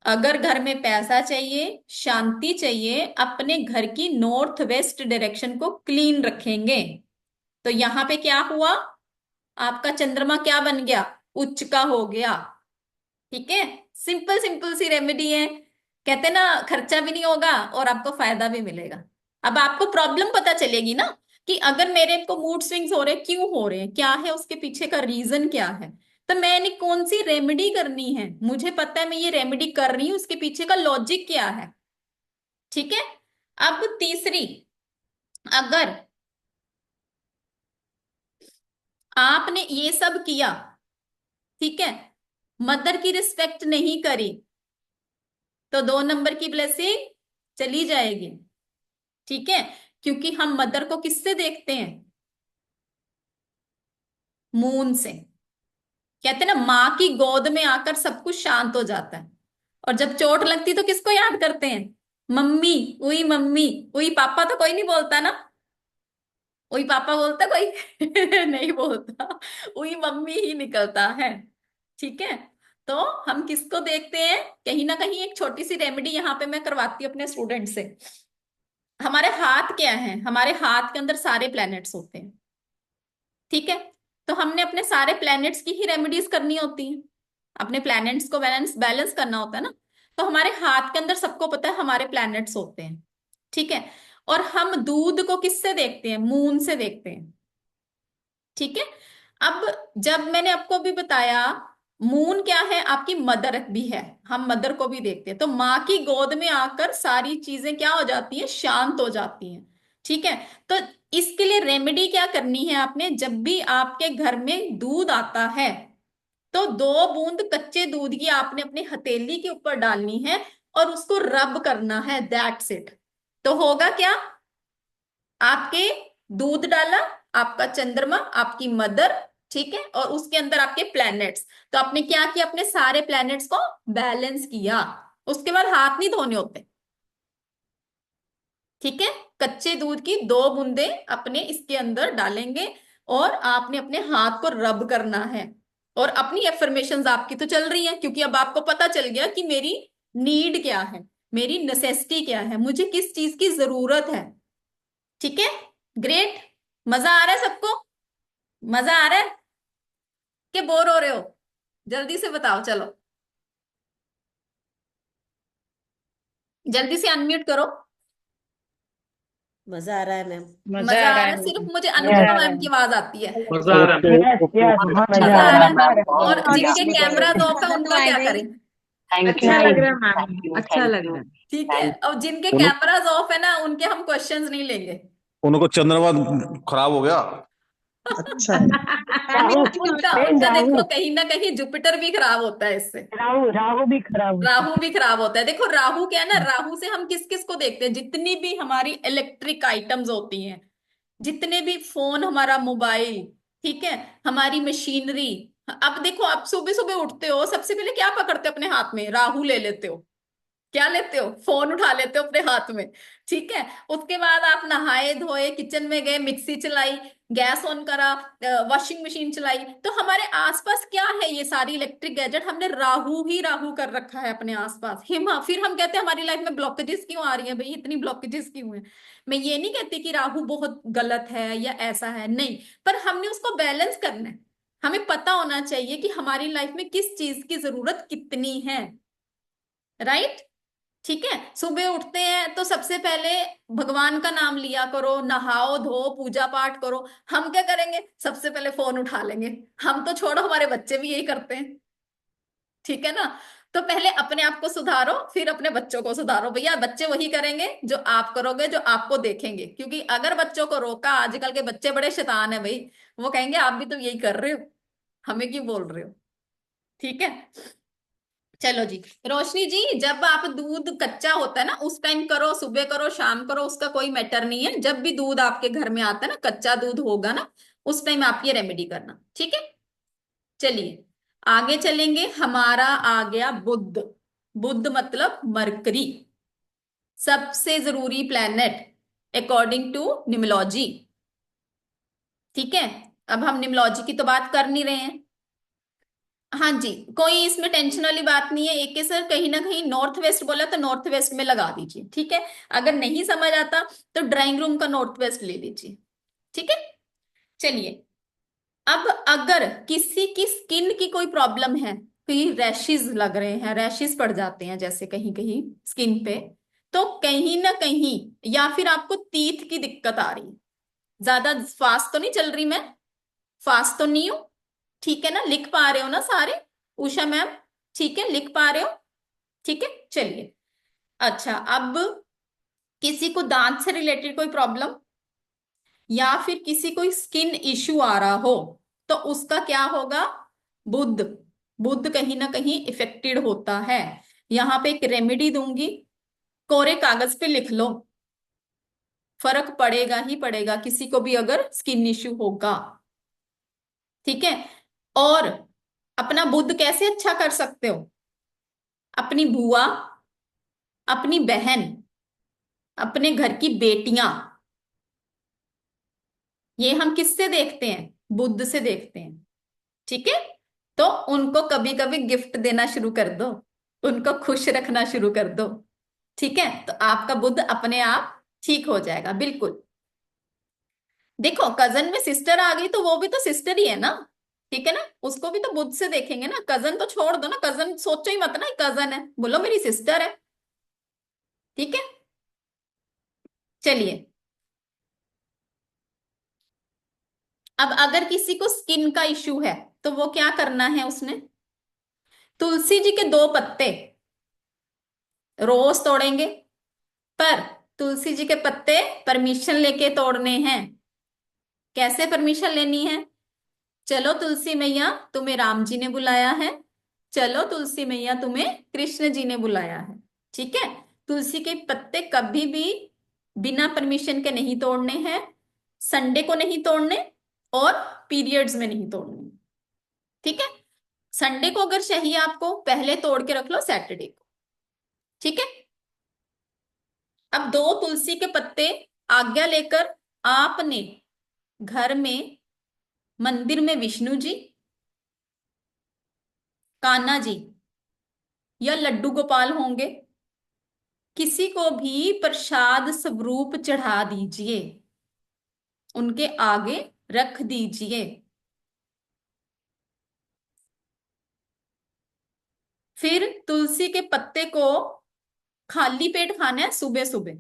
अगर घर में पैसा चाहिए, शांति चाहिए, अपने घर की नॉर्थ वेस्ट डायरेक्शन को क्लीन रखेंगे। तो यहां पे क्या हुआ? आपका चंद्रमा क्या बन गया? उच्च का हो गया। ठीक है? सिंपल सिंपल सी रेमेडी है। कहते ना, खर्चा भी नहीं होगा और आपको फायदा भी मिलेगा। अब आपको प्रॉब्लम पता चलेगी ना, कि अगर मेरे को मूड स्विंग्स हो रहे हैं, क्यों हो रहे हैं, क्या है उसके पीछे का रीजन, क्या है। तो मैंने कौन सी रेमेडी करनी है, मुझे पता है मैं ये रेमेडी कर रही हूं, उसके पीछे का लॉजिक क्या है। ठीक है? अब तीसरी, अगर आपने ये सब किया, ठीक है, मदर की रिस्पेक्ट नहीं करी, तो 2 नंबर की ब्लेसिंग चली जाएगी। ठीक है? क्योंकि हम मदर को किससे देखते हैं? मून से। कहते हैं ना, माँ की गोद में आकर सब कुछ शांत हो जाता है। और जब चोट लगती तो किसको याद करते हैं? मम्मी। उई मम्मी। उई पापा तो कोई नहीं बोलता ना। उई पापा बोलता कोई? नहीं बोलता। उई मम्मी ही निकलता है। ठीक है? तो हम किसको देखते हैं? कहीं ना कहीं एक छोटी सी रेमेडी यहाँ पे मैं करवाती हूँ अपने स्टूडेंट से। हमारे हाथ क्या है? हमारे हाथ के अंदर सारे प्लैनेट्स होते हैं। ठीक है? तो हमने अपने सारे प्लैनेट्स की ही रेमेडीज करनी होती है। अपने प्लैनेट्स को बैलेंस बैलेंस करना होता है ना। तो हमारे हाथ के अंदर सबको पता है हमारे प्लैनेट्स होते हैं। ठीक है? और हम दूध को किससे देखते हैं? मून से देखते हैं। ठीक है? अब जब मैंने आपको भी बताया, मून क्या है? आपकी मदर भी है, हम मदर को भी देखते हैं। तो माँ की गोद में आकर सारी चीजें क्या हो जाती हैं? शांत हो जाती हैं। ठीक है? तो इसके लिए रेमेडी क्या करनी है आपने, जब भी आपके घर में दूध आता है तो 2 बूंद कच्चे दूध की आपने अपनी हथेली के ऊपर डालनी है और उसको रब करना है, दैट्स इट। तो होगा क्या, आपके दूध डाला, आपका चंद्रमा, आपकी मदर, ठीक है, और उसके अंदर आपके प्लैनेट्स। तो आपने क्या किया, अपने सारे प्लैनेट्स को बैलेंस किया। उसके बाद हाथ नहीं धोने होते, ठीक है। कच्चे दूध की 2 बूंदे अपने इसके अंदर डालेंगे और आपने अपने हाथ को रब करना है। और अपनी एफर्मेशंस आपकी तो चल रही हैं, क्योंकि अब आपको पता चल गया कि मेरी नीड क्या है, मेरी नेसेसिटी क्या है, मुझे किस चीज की जरूरत है। ठीक है, ग्रेट। मजा आ रहा है सबको? मजा आ रहा है कि बोर हो रहे हो? जल्दी से बताओ, चलो जल्दी से अनम्यूट करो। मजा आ रहा है मैम। मजा मजा आ आ रहा रहा है है, सिर्फ मैम, मुझे मजा अनुपमा आ रहा मैम की है। आवाज आती है। मजा आ रहा है मैम। यस यस बहुत मजा मजा अच्छा आ आ लग रहा रहा है रहा है। है मैम, और बहुत जिनके अच्छी लग रही कैमराज है। ऑफ है मजा तो उनका क्या आएगा ही। करें? थैंक यू अच्छा लग रहा है थैंक मैम, यू अच्छा थैंक लग रहा यू है। ठीक है, थैंक अब जिनके उन, कैमराज ऑफ है ना, उनके हम क्वेश्चंस नहीं लेंगे। उनको चंद्रमा खराब हो गया। अच्छा। राहु नहीं, उनका नहीं उनका राहु देखो, कहीं ना कहीं जुपिटर भी खराब होता है इससे। राहु राहु भी खराब होता राहु भी खराब होता है। देखो राहु क्या है ना, है। राहु से हम किस किस को देखते हैं, जितनी भी हमारी इलेक्ट्रिक आइटम्स होती हैं, जितने भी फोन, हमारा मोबाइल, ठीक है, हमारी मशीनरी। अब देखो, आप सुबह सुबह उठते हो, सबसे पहले क्या पकड़ते हो अपने हाथ में? राहु ले लेते हो। क्या लेते हो? फोन उठा लेते हो अपने हाथ में, ठीक है। उसके बाद आप नहाए धोए, किचन में गए, मिक्सी चलाई, गैस ऑन करा, वॉशिंग मशीन चलाई। तो हमारे आसपास क्या है, ये सारी इलेक्ट्रिक गैजेट हमने राहु ही राहु कर रखा है अपने आसपास। फिर हम कहते हैं हमारी लाइफ में ब्लॉकेजेस क्यों आ रही है, भाई इतनी ब्लॉकेजेस क्यों है। मैं ये नहीं कहती कि राहु बहुत गलत है या ऐसा है, नहीं, पर हमने उसको बैलेंस करना है। हमें पता होना चाहिए कि हमारी लाइफ में किस चीज की जरूरत कितनी है, राइट। ठीक है, सुबह उठते हैं तो सबसे पहले भगवान का नाम लिया करो, नहाओ धो, पूजा पाठ करो। हम क्या करेंगे, सबसे पहले फोन उठा लेंगे। हम तो छोड़ो, हमारे बच्चे भी यही करते हैं, ठीक है ना। तो पहले अपने आप को सुधारो, फिर अपने बच्चों को सुधारो। भैया बच्चे वही करेंगे जो आप करोगे, जो आपको देखेंगे। क्योंकि अगर बच्चों को रोका, आजकल के बच्चे बड़े शैतान है भाई, वो कहेंगे आप भी तो यही कर रहे हो, हमें क्यों बोल रहे हो। ठीक है, चलो जी। रोशनी जी, जब आप दूध कच्चा होता है ना उस टाइम करो, सुबह करो शाम करो, उसका कोई मैटर नहीं है। जब भी दूध आपके घर में आता है ना, कच्चा दूध होगा ना, उस टाइम आप ये रेमेडी करना, ठीक है। चलिए आगे चलेंगे। हमारा आ गया बुध। बुध मतलब मरकरी, सबसे जरूरी प्लेनेट अकॉर्डिंग टू न्यूमोलॉजी। ठीक है, अब हम न्यूमोलॉजी की तो बात कर नहीं रहे हैं। हाँ जी, कोई इसमें टेंशन वाली बात नहीं है। एक के सर कहीं ना कहीं नॉर्थ वेस्ट बोला तो नॉर्थ वेस्ट में लगा दीजिए, ठीक है। अगर नहीं समझ आता तो ड्राइंग रूम का नॉर्थ वेस्ट ले लीजिए, ठीक है। चलिए, अब अगर किसी की स्किन की कोई प्रॉब्लम है, कहीं रैशेस लग रहे हैं, रैशेस पड़ जाते हैं जैसे कहीं कहीं स्किन पे, तो कहीं ना कहीं, या फिर आपको तीत की दिक्कत आ रही है, ज्यादा फास्ट तो नहीं चल रही मैं, फास्ट तो नहीं हूं, ठीक है ना, लिख पा रहे हो ना सारे? उषा मैम, ठीक है, लिख पा रहे हो? ठीक है, चलिए। अच्छा, अब किसी को दांत से रिलेटेड कोई प्रॉब्लम, या फिर किसी कोई स्किन इश्यू आ रहा हो, तो उसका क्या होगा? बुध, बुध कहीं ना कहीं इफेक्टेड होता है। यहां पे एक रेमेडी दूंगी, कोरे कागज पे लिख लो, फर्क पड़ेगा ही पड़ेगा किसी को भी अगर स्किन इश्यू होगा, ठीक है। और अपना बुध कैसे अच्छा कर सकते हो? अपनी बुआ, अपनी बहन, अपने घर की बेटियां, ये हम किससे देखते हैं? बुध से देखते हैं, ठीक है। तो उनको कभी कभी गिफ्ट देना शुरू कर दो, उनको खुश रखना शुरू कर दो, ठीक है। तो आपका बुध अपने आप ठीक हो जाएगा, बिल्कुल। देखो कजन में सिस्टर आ गई तो वो भी तो सिस्टर ही है ना, ठीक है ना, उसको भी तो बुध से देखेंगे ना। कजन तो छोड़ दो ना, कजन सोचो ही मत ना कजन है, बोलो मेरी सिस्टर है, ठीक है। चलिए, अब अगर किसी को स्किन का इश्यू है तो वो क्या करना है उसने? तुलसी जी के 2 पत्ते रोज तोड़ेंगे, पर तुलसी जी के पत्ते परमिशन लेके तोड़ने हैं। कैसे परमिशन लेनी है? चलो तुलसी मैया, तुम्हें राम जी ने बुलाया है। चलो तुलसी मैया, तुम्हें कृष्ण जी ने बुलाया है। ठीक है। तुलसी के पत्ते कभी भी बिना परमिशन के नहीं तोड़ने हैं। संडे को नहीं तोड़ने और पीरियड्स में नहीं तोड़ने। ठीक है। संडे को अगर चाहिए आपको, पहले तोड़ के रख लो सैटरडे को। ठीक है। अब 2 तुलसी के पत्ते आज्ञा लेकर आपने घर में, मंदिर में विष्णु जी, कान्हा जी या लड्डू गोपाल होंगे, किसी को भी प्रसाद स्वरूप चढ़ा दीजिए, उनके आगे रख दीजिए। फिर तुलसी के पत्ते को खाली पेट खाना है सुबह सुबह।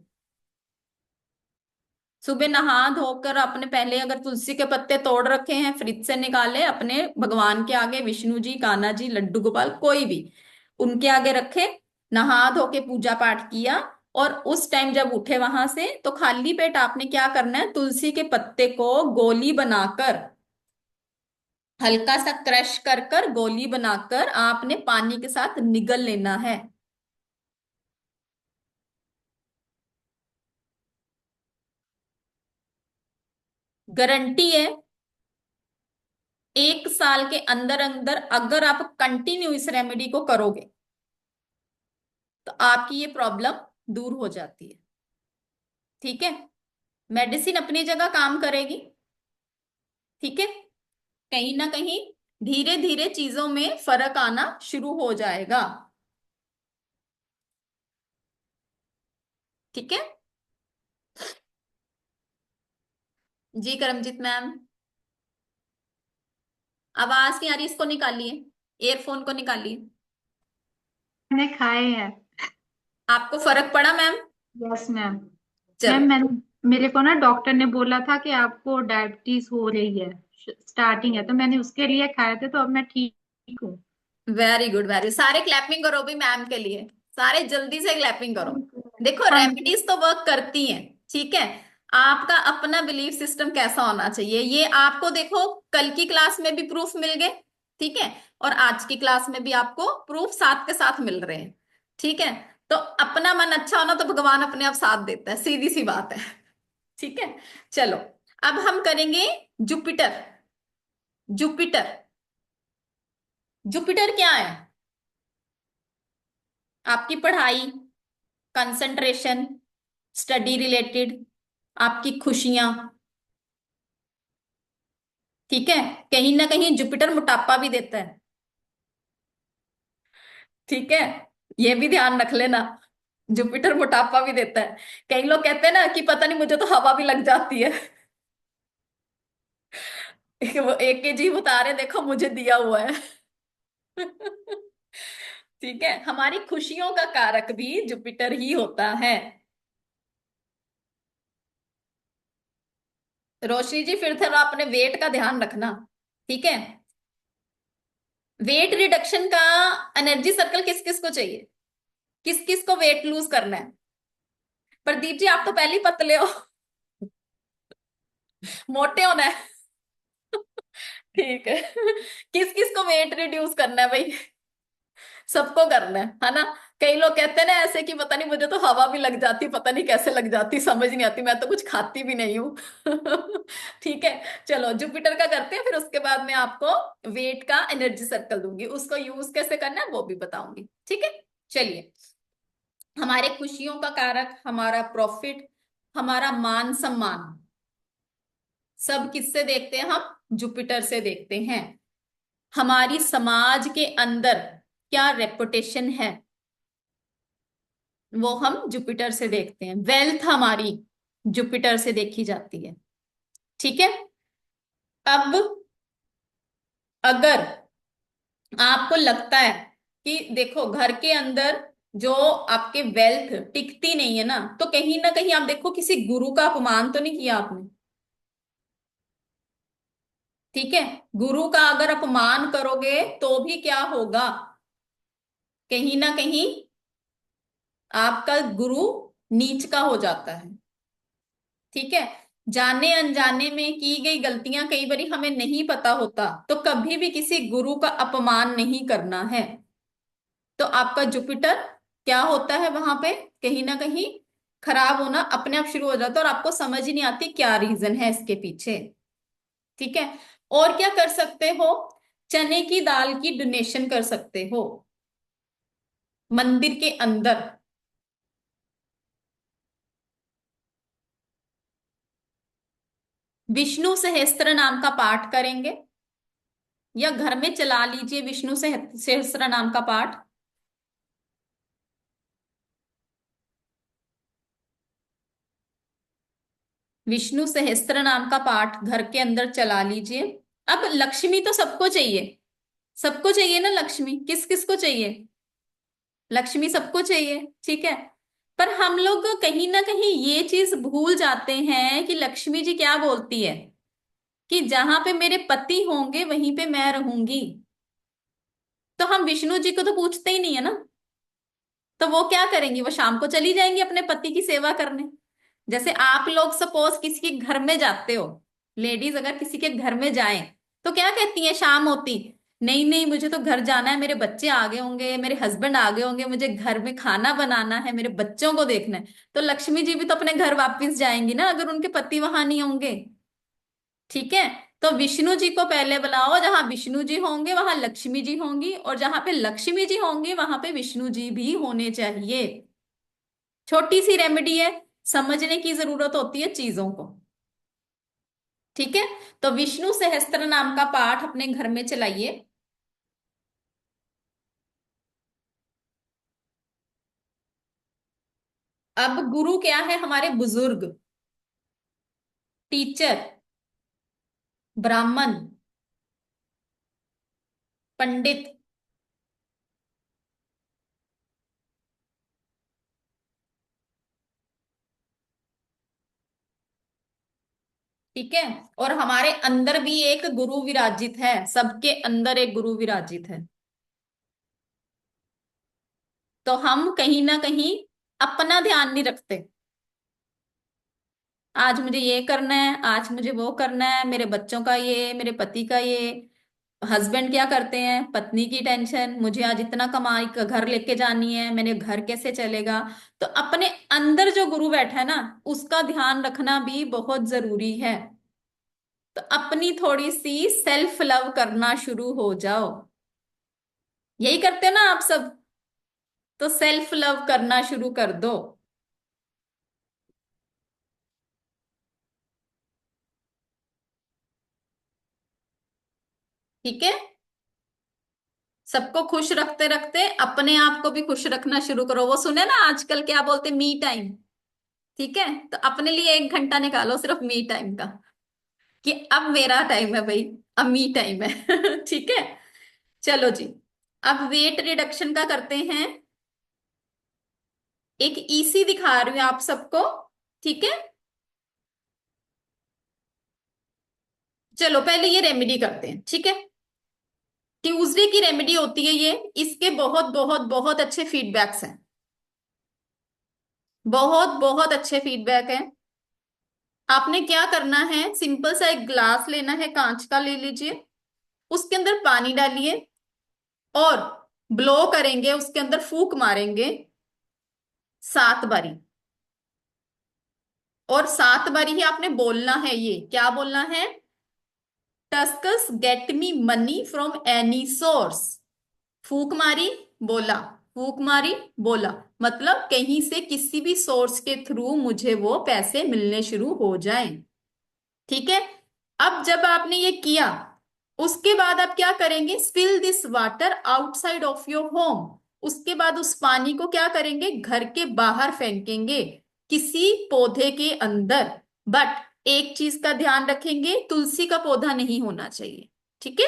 सुबह नहा धोकर अपने, पहले अगर तुलसी के पत्ते तोड़ रखे हैं फ्रिज से निकाले, अपने भगवान के आगे, विष्णु जी, कान्हा जी, लड्डू गोपाल, कोई भी, उनके आगे रखे, नहा धो के पूजा पाठ किया, और उस टाइम जब उठे वहां से तो खाली पेट आपने क्या करना है, तुलसी के पत्ते को गोली बनाकर, हल्का सा क्रश कर कर गोली बनाकर आपने पानी के साथ निगल लेना है। गारंटी है 1 साल के अंदर अंदर अगर आप कंटिन्यू इस रेमेडी को करोगे तो आपकी ये प्रॉब्लम दूर हो जाती है। ठीक है। मेडिसिन अपनी जगह काम करेगी। ठीक है। कहीं ना कहीं धीरे धीरे चीजों में फर्क आना शुरू हो जाएगा। ठीक है जी। करमजीत मैम, आवाज नहीं आ रही, इसको निकालिए, एयरफोन को निकालिए। मैंने खाए हैं। आपको फर्क पड़ा मैम? Yes ma'am. मैम चलो, मैंने, मेरे को ना डॉक्टर ने बोला था कि आपको डायबिटीज हो रही है, स्टार्टिंग है, तो मैंने उसके लिए खाए थे, तो अब मैं ठीक हूँ। वेरी गुड, वेरी, सारे क्लैपिंग करो भी मैम के लिए, सारे जल्दी से क्लैपिंग करो। देखो थैंक यू। रेमेडीज तो वर्क करती हैं। ठीक है। आपका अपना बिलीफ सिस्टम कैसा होना चाहिए, ये आपको देखो कल की क्लास में भी प्रूफ मिल गए। ठीक है। और आज की क्लास में भी आपको प्रूफ साथ के साथ मिल रहे हैं। ठीक है। तो अपना मन अच्छा होना तो भगवान अपने आप साथ देता है, सीधी सी बात है। ठीक है। चलो, अब हम करेंगे जुपिटर। जुपिटर, जुपिटर क्या है? आपकी पढ़ाई, कंसंट्रेशन, स्टडी रिलेटेड, आपकी खुशियां। ठीक है। कहीं ना कहीं जुपिटर मोटापा भी देता है। ठीक है। ये भी ध्यान रख लेना, जुपिटर मोटापा भी देता है। कई लोग कहते हैं ना कि पता नहीं मुझे तो हवा भी लग जाती है। वो 1 kg बता रहे, देखो मुझे दिया हुआ है। ठीक है। हमारी खुशियों का कारक भी जुपिटर ही होता है। रोशनी जी, फिर थोड़ा अपने वेट का ध्यान रखना। ठीक है। वेट रिडक्शन का एनर्जी सर्कल किस किस को चाहिए? किस किस को वेट लूज करना है? प्रदीप जी, आप तो पहले ही पतले हो। मोटे होना है। ठीक है। किस किस को वेट रिड्यूस करना है भाई? सबको करना है ना? कई लोग कहते हैं ना ऐसे कि पता नहीं मुझे तो हवा भी लग जाती, पता नहीं कैसे लग जाती, समझ नहीं आती, मैं तो कुछ खाती भी नहीं हूँ। ठीक है। चलो जुपिटर का करते हैं, फिर उसके बाद मैं आपको वेट का एनर्जी सर्कल दूंगी, उसको यूज कैसे करना है वो भी बताऊंगी। ठीक है। चलिए, हमारे खुशियों का कारक, हमारा प्रॉफिट, हमारा मान सम्मान, सब किससे देखते हैं हम? जुपिटर से देखते हैं। हमारी समाज के अंदर क्या रेपुटेशन है, वो हम जुपिटर से देखते हैं। वेल्थ हमारी जुपिटर से देखी जाती है। ठीक है। अब अगर आपको लगता है कि देखो घर के अंदर जो आपके वेल्थ टिकती नहीं है ना, तो कहीं ना कहीं आप देखो किसी गुरु का अपमान तो नहीं किया आपने। ठीक है। गुरु का अगर अपमान करोगे तो भी क्या होगा, कहीं ना कहीं आपका गुरु नीच का हो जाता है। ठीक है। जाने अनजाने में की गई गलतियां कई बार हमें नहीं पता होता, तो कभी भी किसी गुरु का अपमान नहीं करना है। तो आपका जुपिटर क्या होता है वहां पे, कहीं ना कहीं खराब होना अपने आप शुरू हो जाता है, और आपको समझ ही नहीं आती क्या रीजन है इसके पीछे। ठीक है। और क्या कर सकते हो, चने की दाल की डोनेशन कर सकते हो मंदिर के अंदर। विष्णु सहस्त्र नाम का पाठ करेंगे, या घर में चला लीजिए विष्णु सहस्त्र नाम का पाठ। विष्णु सहस्त्र नाम का पाठ घर के अंदर चला लीजिए। अब लक्ष्मी तो सबको चाहिए, सबको चाहिए ना लक्ष्मी, किस किस को चाहिए, लक्ष्मी सबको चाहिए, ठीक है। पर हम लोग कहीं ना कहीं ये चीज भूल जाते हैं कि लक्ष्मी जी क्या बोलती है, कि जहां पे मेरे पति होंगे वहीं पे मैं रहूंगी। तो हम विष्णु जी को तो पूछते ही नहीं है ना, तो वो क्या करेंगी, वो शाम को चली जाएंगी अपने पति की सेवा करने। जैसे आप लोग सपोज किसी के घर में जाते हो, लेडीज अगर किसी के घर में जाएं, तो क्या कहती है शाम होती, नहीं नहीं मुझे तो घर जाना है, मेरे बच्चे आ गए होंगे, मेरे हस्बैंड आ गए होंगे, मुझे घर में खाना बनाना है, मेरे बच्चों को देखना है। तो लक्ष्मी जी भी तो अपने घर वापस जाएंगी ना, अगर उनके पति वहां नहीं होंगे। ठीक है। तो विष्णु जी को पहले बुलाओ, जहां विष्णु जी होंगे वहां लक्ष्मी जी होंगी, और जहां पे लक्ष्मी जी होंगे वहां पे विष्णु जी भी होने चाहिए। छोटी सी रेमेडी है, समझने की जरूरत होती है चीजों को। ठीक है। तो विष्णु सहस्त्र नाम का पाठ अपने घर में चलाइए। अब गुरु क्या है, हमारे बुजुर्ग, टीचर, ब्राह्मण, पंडित। ठीक है। और हमारे अंदर भी एक गुरु विराजित है, सबके अंदर एक गुरु विराजित है। तो हम कहीं ना कहीं अपना ध्यान नहीं रखते, आज मुझे ये करना है, आज मुझे वो करना है, मेरे बच्चों का ये, मेरे पति का ये। हस्बैंड क्या करते हैं, पत्नी की टेंशन, मुझे आज इतना कमाई का घर लेके जानी है, मेरे घर कैसे चलेगा। तो अपने अंदर जो गुरु बैठा है ना, उसका ध्यान रखना भी बहुत जरूरी है। तो अपनी थोड़ी सी सेल्फ लव करना शुरू हो जाओ। यही करते हो ना आप सब, तो सेल्फ लव करना शुरू कर दो। ठीक है। सबको खुश रखते रखते अपने आप को भी खुश रखना शुरू करो। वो सुने ना आजकल क्या बोलते, मी टाइम। ठीक है। तो अपने लिए 1 घंटा निकालो सिर्फ मी टाइम का, कि अब मेरा टाइम है भाई, अब मी टाइम है। ठीक है। चलो जी, अब वेट रिडक्शन का करते हैं। एक ईसी दिखा रही हूं आप सबको। ठीक है। चलो पहले ये रेमेडी करते हैं, ठीक है। ट्यूसडे की रेमेडी होती है ये, इसके बहुत बहुत बहुत अच्छे फीडबैक्स हैं, बहुत बहुत अच्छे फीडबैक हैं। आपने क्या करना है, सिंपल सा एक ग्लास लेना है, कांच का ले लीजिए, उसके अंदर पानी डालिए और ब्लो करेंगे, उसके अंदर फूंक मारेंगे 7 बारी। और 7 बारी ही आपने बोलना है, ये क्या बोलना है, tasks get me money from any source. फूक मारी, बोला, फूक मारी, बोला, मतलब कहीं से किसी भी सोर्स के थ्रू मुझे वो पैसे मिलने शुरू हो जाएं। ठीक है। अब जब आपने ये किया, उसके बाद आप क्या करेंगे, spill this water outside of your home. उसके बाद उस पानी को क्या करेंगे, घर के बाहर फेंकेंगे, किसी पौधे के अंदर। बट एक चीज का ध्यान रखेंगे, तुलसी का पौधा नहीं होना चाहिए। ठीक है।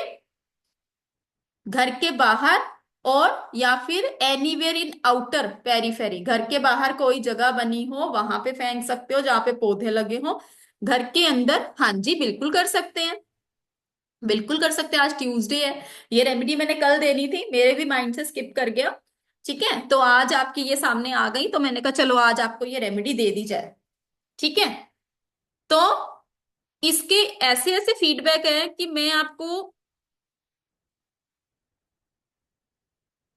घर के बाहर, और या फिर एनीवेयर इन आउटर पेरीफेरी, घर के बाहर कोई जगह बनी हो वहां पे फेंक सकते हो जहां पे पौधे लगे हो। घर के अंदर, हाँ जी बिल्कुल कर सकते हैं, बिल्कुल कर सकते हैं। आज ट्यूसडे है, ये रेमेडी मैंने कल देनी थी, मेरे भी माइंड से स्किप कर गया। ठीक है। तो आज आपकी ये सामने आ गई, तो मैंने कहा चलो आज आपको ये रेमेडी दे दी जाए। ठीक है। तो इसके ऐसे ऐसे फीडबैक है कि मैं आपको,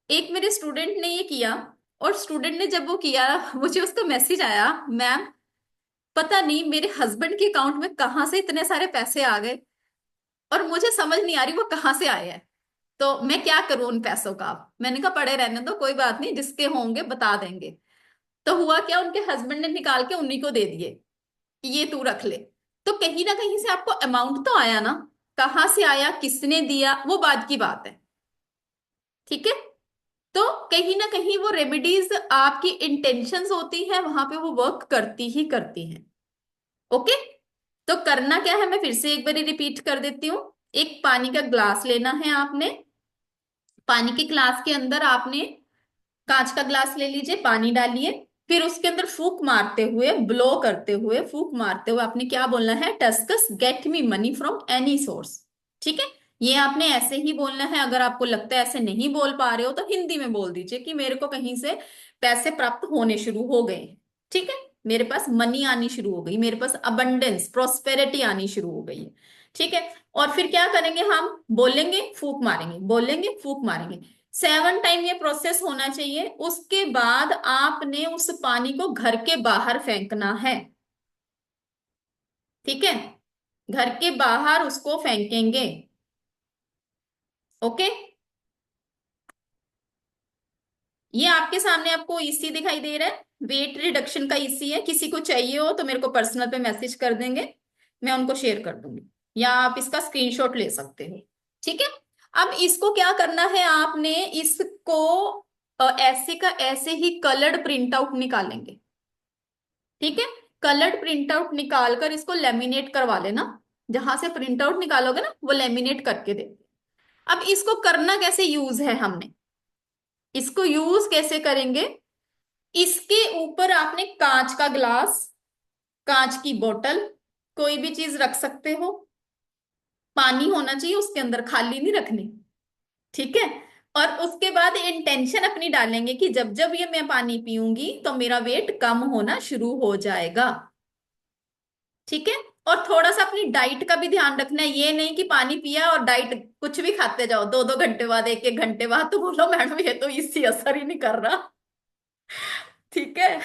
एक मेरे स्टूडेंट ने ये किया, और स्टूडेंट ने जब वो किया, मुझे उसका मैसेज आया, मैम पता नहीं मेरे हस्बैंड के अकाउंट में कहाँ से इतने सारे पैसे आ गए, और मुझे समझ नहीं आ रही वो कहाँ से आए हैं, तो मैं क्या करूं उन पैसों का। मैंने कहा पड़े रहने दो, कोई बात नहीं, जिसके होंगे बता देंगे। तो हुआ क्या, उनके हस्बैंड ने निकाल के उन्हीं को दे दिए कि ये तू रख ले। तो कहीं ना कहीं से आपको अमाउंट तो आया ना, कहाँ से आया, किसने दिया, वो बाद की बात है। ठीक है, तो कहीं ना कहीं वो रेमेडीज आपकी इंटेंशंस होती है वहां पे वो वर्क करती ही करती हैं। ओके, तो करना क्या है, मैं फिर से एक बार रिपीट कर देती हूँ। एक पानी का ग्लास लेना है आपने, पानी के ग्लास के अंदर आपने, कांच का ग्लास ले लीजिए, पानी डालिए, फिर उसके अंदर फूक मारते हुए, ब्लो करते हुए, फूक मारते हुए आपने क्या बोलना है, tasks get me money from any source. ठीक है, ये आपने ऐसे ही बोलना है। अगर आपको लगता है ऐसे नहीं बोल पा रहे हो तो हिंदी में बोल दीजिए कि मेरे को कहीं से पैसे प्राप्त होने शुरू हो गए हैं। ठीक है, मेरे पास मनी आनी शुरू हो गई, मेरे पास अबंडेंस प्रोस्पेरिटी आनी शुरू हो गई है। ठीक है, और फिर क्या करेंगे, हम बोलेंगे फूक मारेंगे, बोलेंगे फूक मारेंगे, 7 टाइम ये प्रोसेस होना चाहिए। उसके बाद आपने उस पानी को घर के बाहर फेंकना है। ठीक है, घर के बाहर उसको फेंकेंगे। ओके, ये आपके सामने आपको ईसी दिखाई दे रहा है, वेट रिडक्शन का ईसी है। किसी को चाहिए हो तो मेरे को पर्सनल पे मैसेज कर देंगे, मैं उनको शेयर कर दूंगी, या आप इसका स्क्रीनशॉट ले सकते हो। ठीक है, अब इसको क्या करना है, आपने इसको ऐसे का ऐसे ही कलर्ड प्रिंट आउट निकालेंगे। ठीक है, कलर्ड प्रिंट आउट निकाल कर इसको लेमिनेट करवा लेना, जहां से प्रिंट आउट निकालोगे ना वो लेमिनेट करके दे। अब इसको करना कैसे यूज है, हमने इसको यूज कैसे करेंगे, इसके ऊपर आपने कांच का ग्लास, कांच की बोतल, कोई भी चीज रख सकते हो, पानी होना चाहिए उसके अंदर, खाली नहीं रखनी। ठीक है, और उसके बाद इंटेंशन अपनी डालेंगे कि जब जब ये मैं पानी पीऊंगी तो मेरा वेट कम होना शुरू हो जाएगा। ठीक है, और थोड़ा सा अपनी डाइट का भी ध्यान रखना है, ये नहीं कि पानी पिया और डाइट कुछ भी खाते जाओ, 2-2 घंटे बाद, 1-1 घंटे बाद, तो बोलो मैडम ये तो इससे असर ही नहीं कर रहा। ठीक है,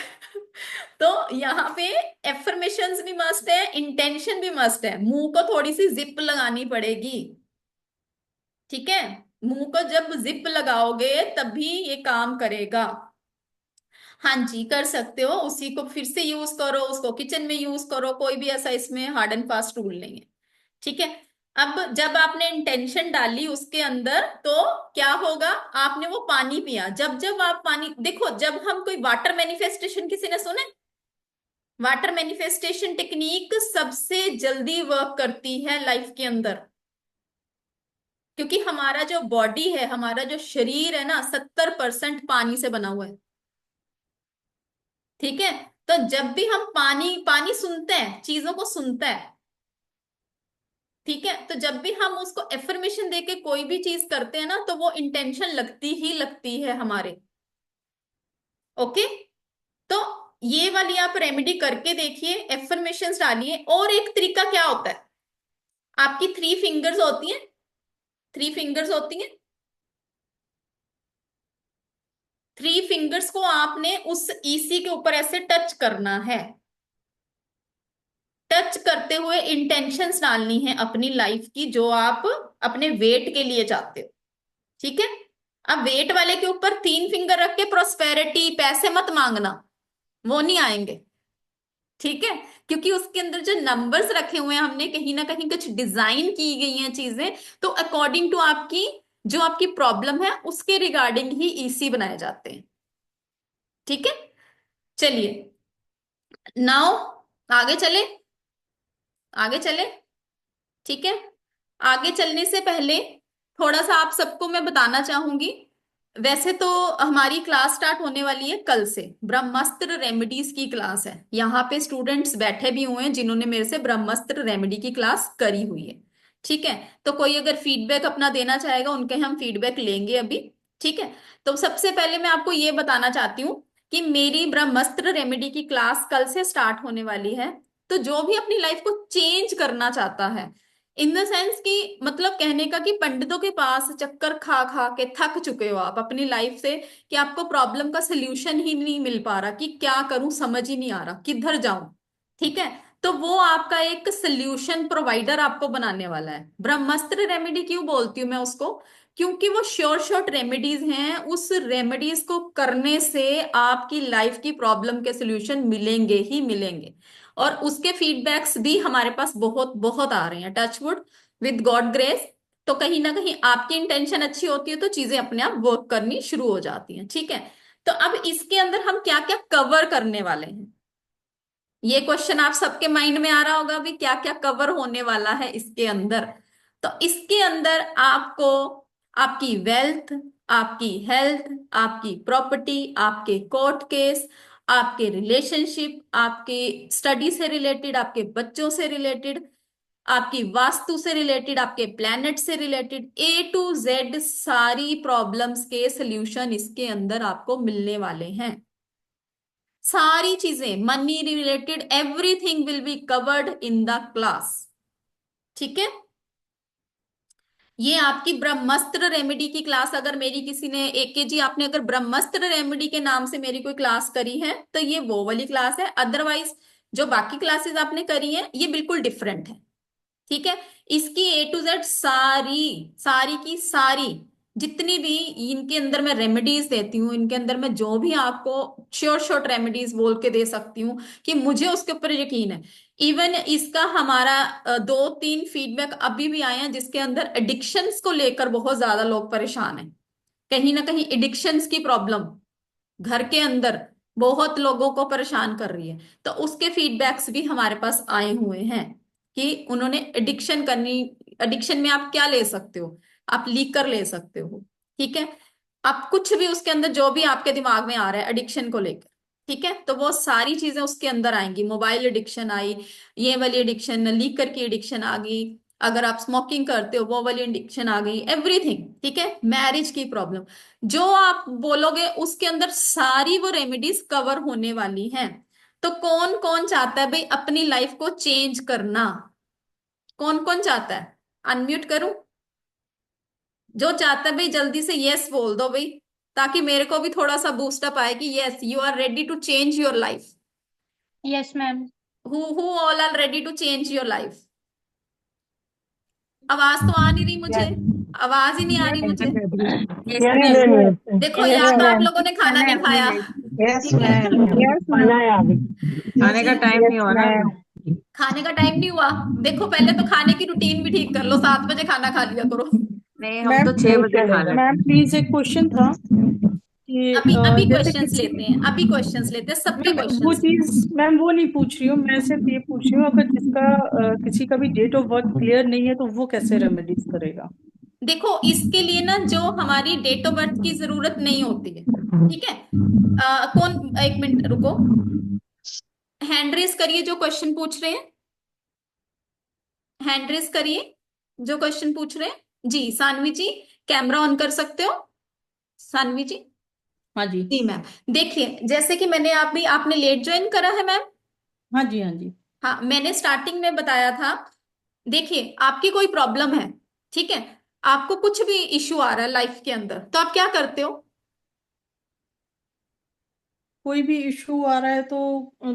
तो यहाँ पे एफर्मेशंस भी मस्ट है, इंटेंशन भी मस्ट है, मुंह को थोड़ी सी जिप लगानी पड़ेगी। ठीक है, मुंह को जब जिप लगाओगे तभी ये काम करेगा। हाँ जी, कर सकते हो, उसी को फिर से यूज करो, उसको किचन में यूज करो, कोई भी ऐसा इसमें हार्ड एंड फास्ट रूल नहीं है। ठीक है, अब जब आपने इंटेंशन डाली उसके अंदर तो क्या होगा, आपने वो पानी पिया, जब जब आप पानी देखो, जब हम कोई वाटर मैनिफेस्टेशन, किसी ने सुने, वाटर मैनिफेस्टेशन टेक्निक सबसे जल्दी वर्क करती है लाइफ के अंदर, क्योंकि हमारा जो बॉडी है, हमारा जो शरीर है ना, 70% पानी से बना हुआ है। ठीक है, तो जब भी हम पानी पानी सुनते हैं, चीजों को सुनता है। ठीक है, तो जब भी हम उसको एफर्मेशन देके कोई भी चीज करते हैं ना, तो वो इंटेंशन लगती ही लगती है हमारे। ओके, तो ये वाली आप रेमेडी करके देखिए, एफर्मेशंस डालिए। और एक तरीका क्या होता है, आपकी 3 फिंगर्स होती हैं, 3 फिंगर्स होती हैं, 3 फिंगर्स को आपने उस ईसी के ऊपर ऐसे टच करना है। टच करते हुए इंटेंशंस डालनी है अपनी लाइफ की, जो आप अपने वेट के लिए चाहते हो। ठीक है, अब वेट वाले के ऊपर 3 फिंगर रख के प्रोस्पेरिटी, पैसे मत मांगना, वो नहीं आएंगे। ठीक है, क्योंकि उसके अंदर जो नंबर्स रखे हुए हैं, हमने कहीं ना कहीं कुछ डिजाइन की गई हैं चीजें, तो अकॉर्डिंग टू आपकी जो आपकी प्रॉब्लम है उसके रिगार्डिंग ही ईसी बनाए जाते हैं। ठीक है, चलिए नाउ आगे चले, आगे चले। ठीक है, आगे चलने से पहले थोड़ा सा आप सबको मैं बताना चाहूंगी, वैसे तो हमारी क्लास स्टार्ट होने वाली है कल से, ब्रह्मास्त्र रेमेडीज की क्लास है। यहाँ पे स्टूडेंट्स बैठे भी हुए हैं जिन्होंने मेरे से ब्रह्मास्त्र रेमेडी की क्लास करी हुई है। ठीक है, तो कोई अगर फीडबैक अपना देना चाहेगा, उनके हम फीडबैक लेंगे अभी। ठीक है, तो सबसे पहले मैं आपको ये बताना चाहती हूँ कि मेरी ब्रह्मास्त्र रेमेडी की क्लास कल से स्टार्ट होने वाली है। तो जो भी अपनी लाइफ को चेंज करना चाहता है, इन द सेंस कि मतलब कहने का कि पंडितों के पास चक्कर खा खा के थक चुके हो आप अपनी लाइफ से, कि आपको प्रॉब्लम का सोल्यूशन ही नहीं मिल पा रहा, कि क्या करूं समझ ही नहीं आ रहा किधर जाऊं, ठीक है, तो वो आपका एक सोल्यूशन प्रोवाइडर आपको बनाने वाला है। ब्रह्मास्त्र रेमेडी क्यों बोलती हूँ मैं उसको, क्योंकि वो श्योर शॉर्ट रेमेडीज हैं, उस रेमेडीज को करने से आपकी लाइफ की प्रॉब्लम के सोल्यूशन मिलेंगे ही मिलेंगे। और उसके फीडबैक्स भी हमारे पास बहुत बहुत आ रहे हैं, टचवुड, विद गॉड ग्रेस। तो कहीं ना कहीं आपकी इंटेंशन अच्छी होती है तो चीजें अपने आप वर्क करनी शुरू हो जाती हैं, ठीक है। तो अब इसके अंदर हम क्या क्या कवर करने वाले हैं, ये क्वेश्चन आप सबके माइंड में आ रहा होगा भी क्या क्या कवर होने वाला है इसके अंदर। तो इसके अंदर आपको आपकी वेल्थ, आपकी हेल्थ, आपकी प्रॉपर्टी, आपके कोर्ट केस, आपके रिलेशनशिप, आपके स्टडी से रिलेटेड, आपके बच्चों से रिलेटेड, आपकी वास्तु से रिलेटेड, आपके प्लैनेट से रिलेटेड, A to Z सारी प्रॉब्लम्स के सॉल्यूशन इसके अंदर आपको मिलने वाले हैं। सारी चीजें money related, everything will be covered in the class, ठीक है। ये आपकी ब्रह्मास्त्र रेमेडी की क्लास, अगर मेरी किसी ने AKG आपने अगर ब्रह्मास्त्र रेमेडी के नाम से मेरी कोई क्लास करी है तो ये वो वाली क्लास है। अदरवाइज जो बाकी क्लासेस आपने करी है ये बिल्कुल डिफरेंट है, ठीक है। इसकी A to Z सारी सारी की सारी जितनी भी इनके अंदर मैं रेमेडीज देती हूँ, इनके अंदर मैं जो भी आपको श्योर शॉर्ट रेमेडीज बोल के दे सकती हूँ कि मुझे उसके ऊपर यकीन है। इवन इसका हमारा 2-3 फीडबैक अभी भी आए हैं जिसके अंदर एडिक्शंस को लेकर बहुत ज्यादा लोग परेशान हैं, कहीं ना कहीं एडिक्शंस की प्रॉब्लम घर के अंदर बहुत लोगों को परेशान कर रही है। तो उसके फीडबैक्स भी हमारे पास आए हुए हैं कि उन्होंने एडिक्शन करनी, एडिक्शन में आप क्या ले सकते हो, आप लीकर ले सकते हो, ठीक है। आप कुछ भी उसके अंदर जो भी आपके दिमाग में आ रहा है एडिक्शन को लेकर, ठीक है, तो वो सारी चीजें उसके अंदर आएंगी। मोबाइल एडिक्शन आई, ये वाली एडिक्शन, लीकर की एडिक्शन आ गई, अगर आप स्मोकिंग करते हो वो वाली एडिक्शन आ गई, एवरीथिंग, ठीक है। मैरिज की प्रॉब्लम जो आप बोलोगे उसके अंदर सारी वो रेमेडीज कवर होने वाली हैं। तो कौन कौन चाहता है भाई अपनी लाइफ को चेंज करना, कौन कौन चाहता है, अनम्यूट करूं। जो चाहता है भाई जल्दी से यस बोल दो भाई, ताकि मेरे को भी थोड़ा सा बूस्टअप आए कि yes you are ready to change your life. Yes ma'am. Who all are ready to change your life. आवाज तो आ नहीं रही मुझे, आवाज ही नहीं आ रही मुझे। Yes yes ma'am, ma'am, yes देखो यस या तो आप मैम, लोगों ने खाना नहीं अपनी खाया, लाइफ यस ठीक है, मैम, यस खाना मैम। है अभी। खाने का टाइम नहीं यस हुआ ना मैम। अभी। खाने का टाइम नहीं हुआ। देखो पहले तो खाने की रूटीन भी ठीक कर लो, 7 बजे खाना खा लिया करो। नहीं, हम मैम तो 6 बजे खा चलेगा। लेते मैम हैं। प्लीज एक क्वेश्चन था कि अभी अभी जैसे क्वेश्चंस किसी लेते हैं, अभी क्वेश्चंस लेते हैं, सबके मैम वो क्वेश्चंस। चीज मैम वो नहीं पूछ रही हूँ, मैं सिर्फ ये पूछ रही हूँ अगर जिसका किसी का भी डेट ऑफ बर्थ क्लियर नहीं है तो वो कैसे रेमेडीज करेगा। देखो इसके लिए ना जो हमारी डेट ऑफ बर्थ की जरूरत नहीं होती है, ठीक है। कौन, एक मिनट रुको, हैंड रेस करिए जो क्वेश्चन पूछ रहे हैं, हैंड रेस करिए जो क्वेश्चन पूछ रहे हैं जी। सानवी जी कैमरा ऑन कर सकते हो, सानवी जी। हाँ जी। जी मैम, देखिए जैसे कि मैंने आप भी, आपने लेट ज्वाइन करा है मैम। हाँ जी। हाँ जी। हाँ मैंने स्टार्टिंग में बताया था। देखिए आपकी कोई प्रॉब्लम है, ठीक है, आपको कुछ भी इश्यू आ रहा है लाइफ के अंदर, तो आप क्या करते हो। कोई भी इशू आ रहा है तो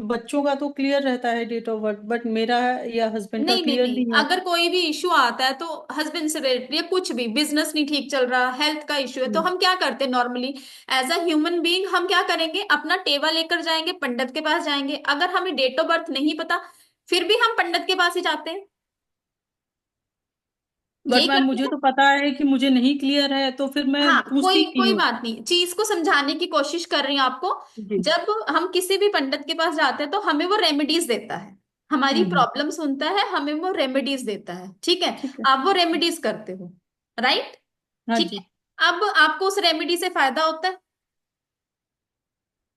बच्चों का तो क्लियर रहता है डेट ऑफ बर्थ, बट मेरा या हस्बैंड का नहीं नहीं क्लियर नहीं, नहीं है। अगर कोई भी इश्यू आता है तो हस्बैंड से रिलेटेड या कुछ भी, बिजनेस नहीं ठीक चल रहा, हेल्थ का इश्यू है, तो हम्म, हम क्या करते हैं normally as a human being, हम क्या करेंगे, अपना टेबल लेकर जाएंगे, पंडित के पास जाएंगे। अगर हमें डेट ऑफ बर्थ नहीं पता फिर भी हम पंडित के पास ही जाते हैं, बट यही मैम करते मुझे हैं। तो पता है कि मुझे नहीं क्लियर है तो फिर मैं हाँ कोई पूछती कोई क्यों हूँ। बात नहीं, चीज को समझाने की कोशिश कर रही हूँ आपको। जी। जब हम किसी भी पंडित के पास जाते हैं तो हमें वो रेमेडीज देता है, हमारी हम्म। प्रॉब्लम सुनता है, हमें वो रेमेडीज देता है, ठीक है। ठीक है। आप वो रेमेडीज करते हो, राइट, हाँ ठीक जी। है। अब आपको उस रेमेडी से फायदा होता है,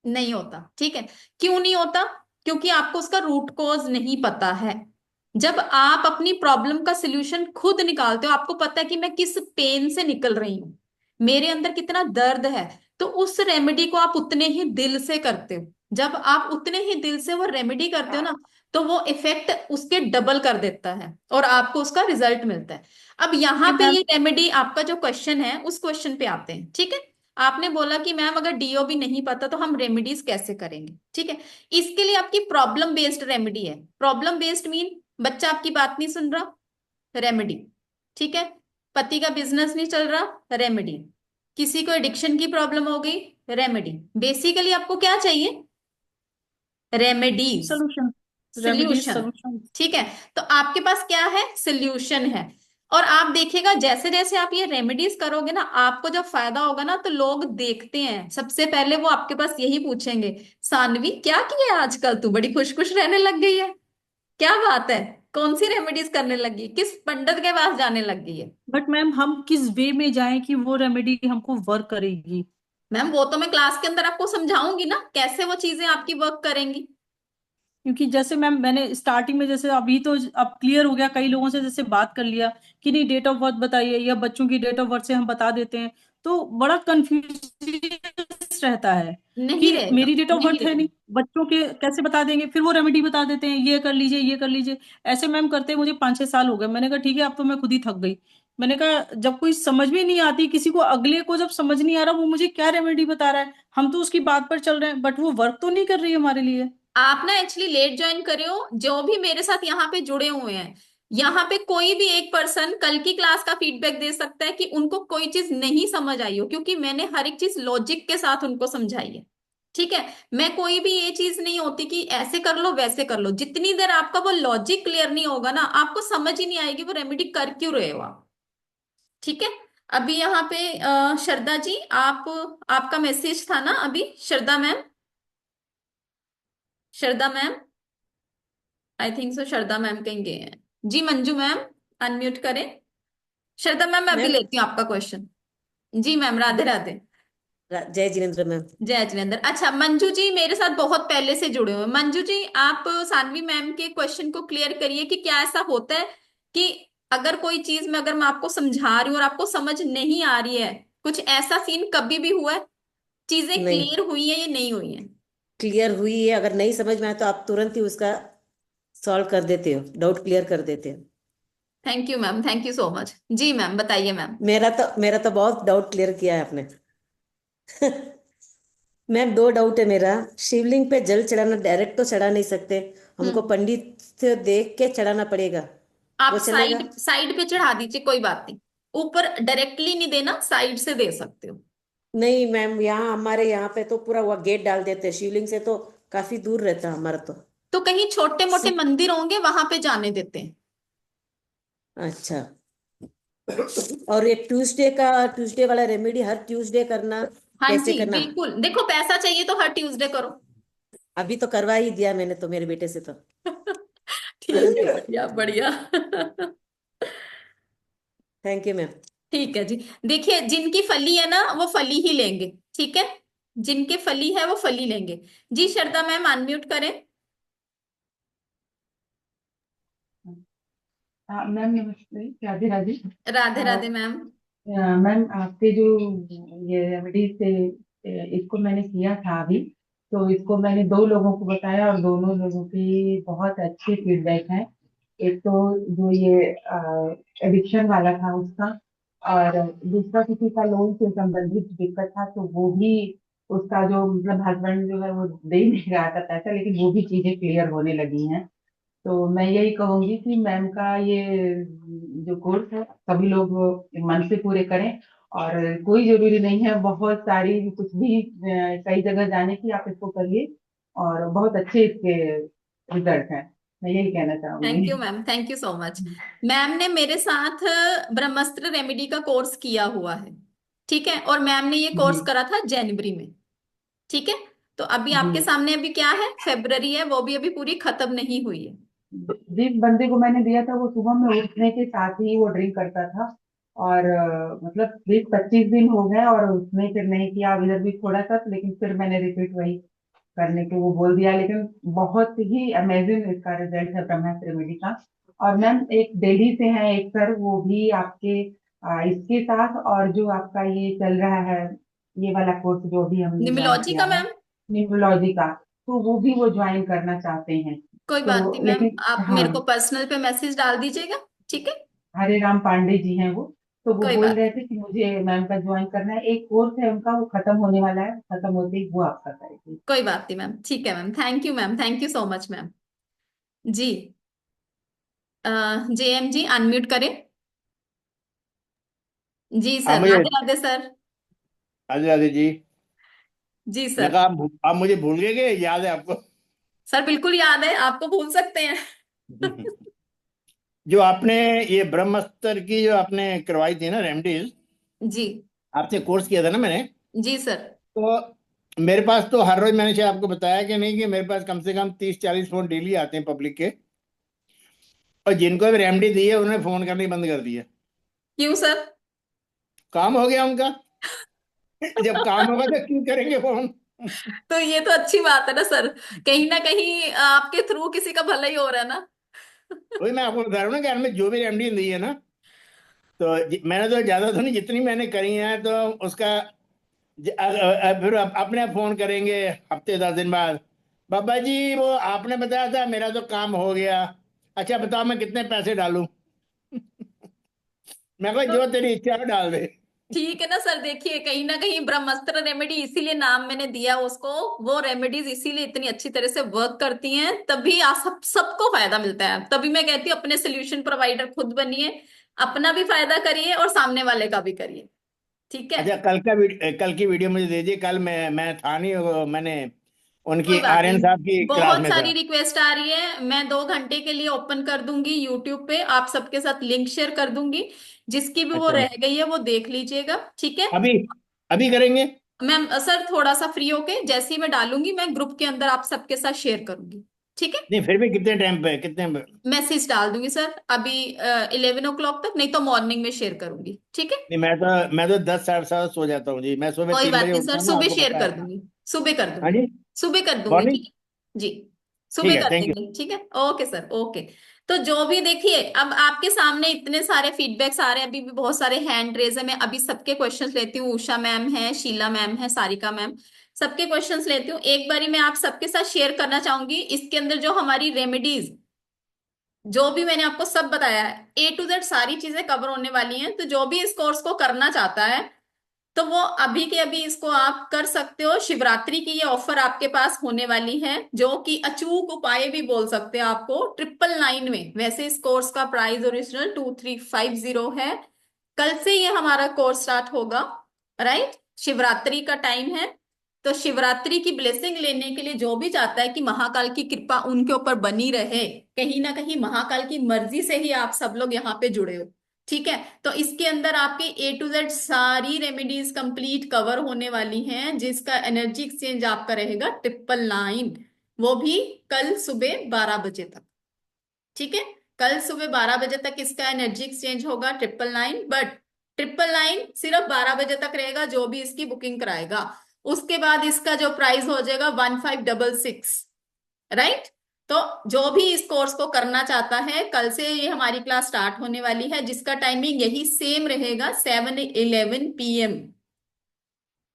नहीं होता, ठीक है। क्यों नहीं होता, क्योंकि आपको उसका रूट कॉज नहीं पता है। जब आप अपनी प्रॉब्लम का सिल्यूशन खुद निकालते हो, आपको पता है कि मैं किस पेन से निकल रही हूं, मेरे अंदर कितना दर्द है, तो उस रेमेडी को आप उतने ही दिल से करते हो, जब आप उतने ही दिल से वो रेमेडी करते हो ना, तो वो इफेक्ट उसके डबल कर देता है और आपको उसका रिजल्ट मिलता है। अब यहाँ कि पे मैम ये रेमेडी, आपका जो क्वेश्चन है उस क्वेश्चन पे आते हैं, ठीक है। आपने बोला कि मैम अगर डीओ भी नहीं पता तो हम रेमेडीज कैसे करेंगे, ठीक है। इसके लिए आपकी प्रॉब्लम बेस्ड रेमेडी है। प्रॉब्लम बेस्ड मीन बच्चा आपकी बात नहीं सुन रहा, रेमेडी, ठीक है। पति का बिजनेस नहीं चल रहा, रेमेडी। किसी को एडिक्शन की प्रॉब्लम हो गई, रेमेडी। बेसिकली आपको क्या चाहिए, remedies, solution, remedies solution, solution. ठीक है। तो आपके पास क्या है, सॉल्यूशन है। और आप देखिएगा जैसे जैसे आप ये रेमेडीज करोगे ना, आपको जब फायदा होगा ना, तो लोग देखते हैं सबसे पहले वो आपके पास यही पूछेंगे, सानवी क्या किया है आजकल, तू बड़ी खुश खुश रहने लग गई है, क्या बात है, कौन सी रेमेडीज करने लगी, किस पंडित के पास जाने लग गई है। बट मैम हम किस वे में जाएं कि वो रेमेडी हमको वर्क करेगी? मैम वो तो मैं क्लास के अंदर आपको समझाऊंगी ना, कैसे वो चीजें आपकी वर्क करेंगी। क्योंकि जैसे मैम मैंने स्टार्टिंग में, जैसे अभी तो अब क्लियर हो गया, कई लोगों से जैसे बात कर लिया कि नहीं डेट ऑफ बर्थ बताइए, या बच्चों की डेट ऑफ बर्थ से हम बता देते हैं, तो बड़ा कंफ्यूज रहता है नहीं कि रहेगा, मेरी डेट ऑफ नहीं बर्थ है रहेगा। नहीं, बच्चों के कैसे बता देंगे, फिर वो रेमेडी बता देते हैं, ये कर लीजिए ये कर लीजिए। ऐसे मैम करते मुझे 5-6 साल हो गए। मैंने कहा ठीक है, अब तो मैं खुद ही थक गई। मैंने कहा जब कोई समझ में नहीं आती किसी को, अगले को जब समझ नहीं आ रहा वो मुझे क्या रेमेडी बता रहा है, हम तो उसकी बात पर चल रहे हैं बट वो वर्क तो नहीं कर रही है हमारे लिए। आप ना एक्चुअली लेट ज्वाइन करे हो, जो भी मेरे साथ यहाँ पे जुड़े हुए हैं, यहाँ पे कोई भी एक पर्सन कल की क्लास का फीडबैक दे सकता है कि उनको कोई चीज नहीं समझ आई हो, क्योंकि मैंने हर एक चीज लॉजिक के साथ उनको समझाई है, ठीक है। मैं कोई भी ये चीज नहीं होती कि ऐसे कर लो वैसे कर लो, जितनी देर आपका वो लॉजिक क्लियर नहीं होगा ना, आपको समझ ही नहीं आएगी वो रेमेडी कर क्यों रहे हो आप, ठीक है। अभी यहाँ पे श्रद्धा जी, आपका मैसेज था ना अभी, Shraddha ma'am, Shraddha ma'am, I think so Shraddha ma'am कहीं गए हैं। जी मंजू मैम, अनम्यूट करें। श्रद्धा मैम मैं अभी मैम, लेती हूँ आपका क्वेश्चन। जी मैम, राधे राधे। जय जिनेन्द्र मैम। जय जिनेन्द्र। अच्छा मंजू जी मेरे साथ बहुत पहले से जुड़े हुए हैं। मंजू जी आप सानवी मैम के क्वेश्चन को क्लियर करिए कि क्या ऐसा होता है कि अगर कोई चीज में, अगर मैं आपको समझा रही हूँ और आपको समझ नहीं आ रही है, कुछ ऐसा सीन कभी भी हुआ है, चीजें नहीं, क्लियर हुई है या नहीं हुई है। क्लियर हुई है। अगर नहीं समझ में आए तो आप तुरंत ही उसका सॉल्व कर देते हो, डाउट क्लियर कर देते हो। Thank you ma'am, thank you so much. जी मैम बताइए मैम। मेरा तो बहुत डाउट क्लियर किया है आपने। मैम, दो डाउट है मेरा। शिवलिंग पे जल चढ़ाना डायरेक्ट तो चढ़ा नहीं सकते, हमको हम्म। पंडित से देख के चढ़ाना पड़ेगा, आप वो चलेगा? साइड साइड पे चढ़ा दीजिए, कोई बात नहीं। ऊपर डायरेक्टली नहीं देना, साइड से दे सकते हो। नहीं मैम, यहाँ हमारे यहाँ पे तो पूरा हुआ गेट डाल देते हैं, शिवलिंग से तो काफी दूर रहता है हमारा तो। तो कहीं छोटे मोटे सी- मंदिर होंगे वहां पे जाने देते हैं। अच्छा। और ये ट्यूसडे वाला रेमेडी हर ट्यूसडे करना, हाँ कैसे जी करना? बिल्कुल, देखो पैसा चाहिए तो हर ट्यूसडे करो। अभी तो करवा ही दिया मैंने तो मेरे बेटे से तो। ठीक है, बढ़िया बढ़िया। Thank you ma'am. ठीक है जी। देखिए जिनकी फली है ना वो फली ही लेंगे, ठीक है। जिनके फली है वो फली लेंगे। जी श्रद्धा मैम अनम्यूट करें। मैम नमस्ते, राधे राधे। राधे अ, राधे मैम। मैम आपके जो ये रेमेडी से इसको मैंने किया था अभी, तो इसको मैंने 2 लोगों को बताया और दोनों लोगों की बहुत अच्छी फीडबैक है। एक तो जो ये एडिक्शन वाला था उसका, और दूसरा किसी का लोन से संबंधित दिक्कत था, तो वो भी उसका जो मतलब हस्बैंड जो है वो दे ही नहीं रहा था पैसा, लेकिन वो भी चीजें क्लियर होने लगी हैं। तो मैं यही कहूंगी कि मैम का ये जो कोर्स है सभी लोग मन से पूरे करें, और कोई जरूरी नहीं है बहुत सारी कुछ भी कई जगह जाने की, आप इसको करिए और बहुत अच्छे इसके रिजल्ट हैं। मैं यही कहना थैंक चाहूंगी। You ma'am, thank you so much. Ma'am ने मेरे साथ ब्रह्मास्त्र रेमेडी का कोर्स किया हुआ है, ठीक है। और मैम ने ये कोर्स जी करा था जनवरी में, ठीक है। तो अभी जी। आपके सामने अभी क्या है, फेब्रवरी है, वो भी अभी पूरी खत्म नहीं हुई है। जिस बंदे को मैंने दिया था वो सुबह में उठने के साथ ही वो ड्रिंक करता था, और मतलब 20-25 दिन हो गए और उसने फिर नहीं किया, अब इधर भी थोड़ा सा, लेकिन फिर मैंने रिपीट वही करने को वो बोल दिया। लेकिन बहुत ही अमेजिंग इसका रिजल्ट है ब्रह्मास्त्र रेमेडी का। और मैम एक दिल्ली से है एक सर, वो भी आपके इसके साथ, और जो आपका ये चल रहा है ये वाला कोर्स जो भी हमने ज्वाइन निमोलॉजी किया का है मैम। न्यूरोलॉजी का, तो वो भी वो ज्वाइन करना चाहते हैं। कोई बात तो नहीं मैम, लेकिन आप हाँ, मेरे को पर्सनल पे मैसेज डाल दीजिएगा, ठीक है। हरे राम पांडे जी हैं वो, तो वो कोई बोल बात रहे थे कि मुझे मैम का ज्वाइन करना है। एक कोर्स है उनका, वो खत्म होने वाला है, खत्म होते ही वो आपका करेगी। कोई बात नहीं मैम, ठीक है ma'am, thank you ma'am, thank you so much ma'am. जी, जेएम जी अनम्यूट करें। जी आप सर, मुझे राधे राधे सर। राधे राधे जी। जी मैं सर। कहा आप मुझे भूल गए कि याद है आपको? सर बिल्कुल याद है, आपको भूल सकते हैं। जो आपने ये ब्रह्मास्त्र की जो आपने करवाई थी ना रेमडीज, जी। आपसे कोर्स किया था ना मैंने, जी सर। तो मेरे पास तो हर रोज, मैंने शायद आपको बताया कि नहीं, कि मेरे पास कम से कम 30-40 फोन डेली आते हैं पब्लिक के, और जिनको भी रेमडी दी है उन्होंने फोन करने बंद कर दिया। क्यों सर? काम हो गया उनका। जब काम होगा तो क्यों करेंगे फोन? तो ये तो अच्छी बात है ना सर, कहीं ना कहीं आपके थ्रू किसी का भला ही हो रहा है ना। वही मैं आपको बता रहा हूँ ना कि हमें जो भी रेमडी दी है ना, तो मैंने तो ज्यादा तो नहीं, जितनी मैंने करी है तो उसका फिर अपने आप फोन करेंगे हफ्ते 10 दिन बाद, बाबा जी वो आपने बताया था, मेरा तो काम हो गया, अच्छा बताओ मैं कितने पैसे डालूं? मैं कहा तो जो तेरी इच्छा है डाल दे। ठीक है ना सर, देखिए कहीं ना कहीं ब्रह्मास्त्र रेमेडी इसीलिए नाम मैंने दिया उसको, वो रेमेडीज इसीलिए इतनी अच्छी तरह से वर्क करती हैं, तभी आप सबको फायदा मिलता है। तभी मैं कहती हूँ अपने सोल्यूशन प्रोवाइडर खुद बनिए, अपना भी फायदा करिए और सामने वाले का भी करिए, ठीक है। अच्छा, कल की वीडियो मुझे दे दिए। कल मैं था नहीं, मैंने कोई उनकी बात आर्यन नहीं, साहब की क्लास बहुत में सारी था। रिक्वेस्ट आ रही है, मैं 2 घंटे के लिए ओपन कर दूंगी यूट्यूब पे, आप सबके साथ लिंक शेयर कर दूंगी, जिसकी भी वो अच्छा, रह गई है वो देख लीजिएगा, ठीक है। अभी अभी करेंगे? मैम सर थोड़ा सा फ्री होके जैसे ही मैं डालूंगी, मैं ग्रुप के अंदर आप सबके साथ शेयर करूंगी, ठीक है। नहीं, फिर भी कितने टाइम पे, कितने? मैसेज डाल दूंगी सर अभी 11 o'clock तक, नहीं तो मॉर्निंग में शेयर करूंगी, ठीक है। नहीं, मैं तो 10 साढ़े 7 सो जाता हूँ जी। मैं सुबह कोई 3 बजे बात नहीं उठता सर, हूँ ना, सुबह आपको शेयर पता कर है। दूंगी, सुबह कर हाँ दूंगी, जी। सुबह कर दूंगी, मॉर्निंग। ठीक है जी। ठीक सुबह है, कर थैंक यू। देंगे, ठीक है, ओके सर, ओके। तो जो भी देखिए, अब आपके सामने इतने सारे फीडबैक्स आ रहे हैं, अभी भी बहुत सारे हैंड रेज है, मैं अभी सबके क्वेश्चंस लेती हूँ, उषा मैम है, शीला मैम है, सारिका मैम, सबके क्वेश्चंस लेती हूँ एक बारी, मैं आप सबके साथ शेयर करना चाहूंगी इसके अंदर जो हमारी रेमेडीज, जो भी मैंने आपको सब बताया है, A to Z सारी चीजें कवर होने वाली हैं, तो जो भी इस कोर्स को करना चाहता है तो वो अभी के अभी इसको आप कर सकते हो। शिवरात्रि की ये ऑफर आपके पास होने वाली है, जो कि अचूक उपाय भी बोल सकते हैं आपको, 999 में। वैसे इस कोर्स का प्राइस ओरिजिनल 2350 है। कल से ये हमारा कोर्स स्टार्ट होगा, राइट, शिवरात्रि का टाइम है। तो शिवरात्रि की ब्लेसिंग लेने के लिए जो भी चाहता है कि महाकाल की कृपा उनके ऊपर बनी रहे, कहीं ना कहीं महाकाल की मर्जी से ही आप सब लोग यहाँ पे जुड़े हो, ठीक है। तो इसके अंदर आपकी A to Z सारी रेमेडीज कंप्लीट कवर होने वाली हैं, जिसका एनर्जी एक्सचेंज आपका रहेगा 999, वो भी कल सुबह 12 बजे तक, ठीक है। कल सुबह 12 बजे तक इसका एनर्जी एक्सचेंज होगा 999, बट 999 सिर्फ 12 बजे तक रहेगा जो भी इसकी बुकिंग कराएगा। उसके बाद इसका जो प्राइस हो जाएगा 1566, राइट। तो जो भी इस कोर्स को करना चाहता है, कल से ये हमारी क्लास स्टार्ट होने वाली है, जिसका टाइमिंग यही सेम रहेगा 7-11 PM,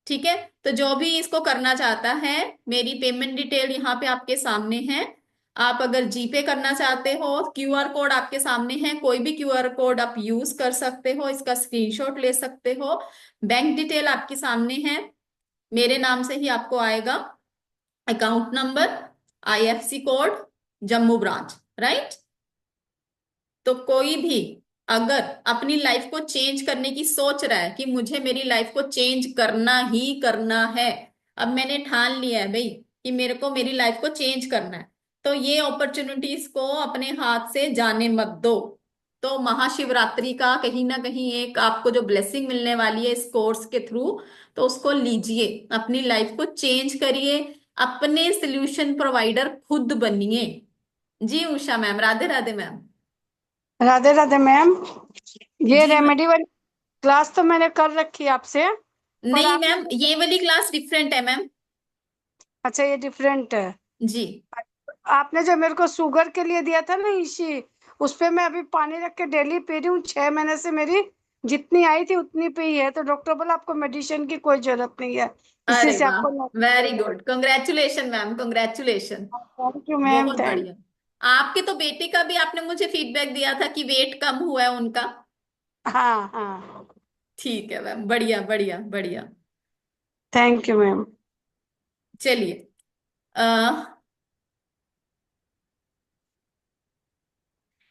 ठीक है। तो जो भी इसको करना चाहता है, मेरी पेमेंट डिटेल यहाँ पे आपके सामने है। आप अगर जीपे करना चाहते हो, QR कोड आपके सामने है, कोई भी QR कोड आप यूज कर सकते हो, इसका स्क्रीनशॉट ले सकते हो। बैंक डिटेल आपके सामने है, मेरे नाम से ही आपको आएगा, account number, IFSC code, Jammu branch, right. तो कोई भी अगर अपनी लाइफ को चेंज करने की सोच रहा है कि मुझे मेरी लाइफ को चेंज करना ही करना है, अब मैंने ठान लिया है भाई कि मेरे को मेरी लाइफ को चेंज करना है, तो ये अपॉर्चुनिटीज को अपने हाथ से जाने मत दो। तो महाशिवरात्रि का कहीं ना कहीं एक आपको जो ब्लेसिंग मिलने वाली है इस कोर्स के थ्रू, तो उसको लीजिए, अपनी लाइफ को चेंज करिए, अपने सोल्यूशन प्रोवाइडर खुद बनिए। जी Usha ma'am, Radhe Radhe ma'am. Radhe Radhe ma'am. ये जी मैम। रेमेडी वाली क्लास तो मैंने कर रखी है आपसे, पर नहीं आपने मैम, ये वाली क्लास डिफरेंट है मैम। अच्छा ये डिफरेंट है। जी। आपने जो मेरे को शुगर के लिए दिया था ना इसी, उस पे मैं अभी पानी रख के डेली पी रही हूँ, 6 महीने से मेरी जितनी आई थी उतनी पे ही है, तो डॉक्टर बोला आपको मेडिसिन की कोई जरूरत नहीं है, इसी अरे से वाह, आपको very normal good, congratulation ma'am, congratulation. Thank you ma'am, बहुत थैंक। बढ़िया। आपके तो बेटे का भी आपने मुझे फीडबैक दिया था कि वेट कम हुआ है उनका। हाँ हाँ, ठीक है मैम, बढ़िया बढ़िया बढ़िया। Thank you ma'am. चलिए,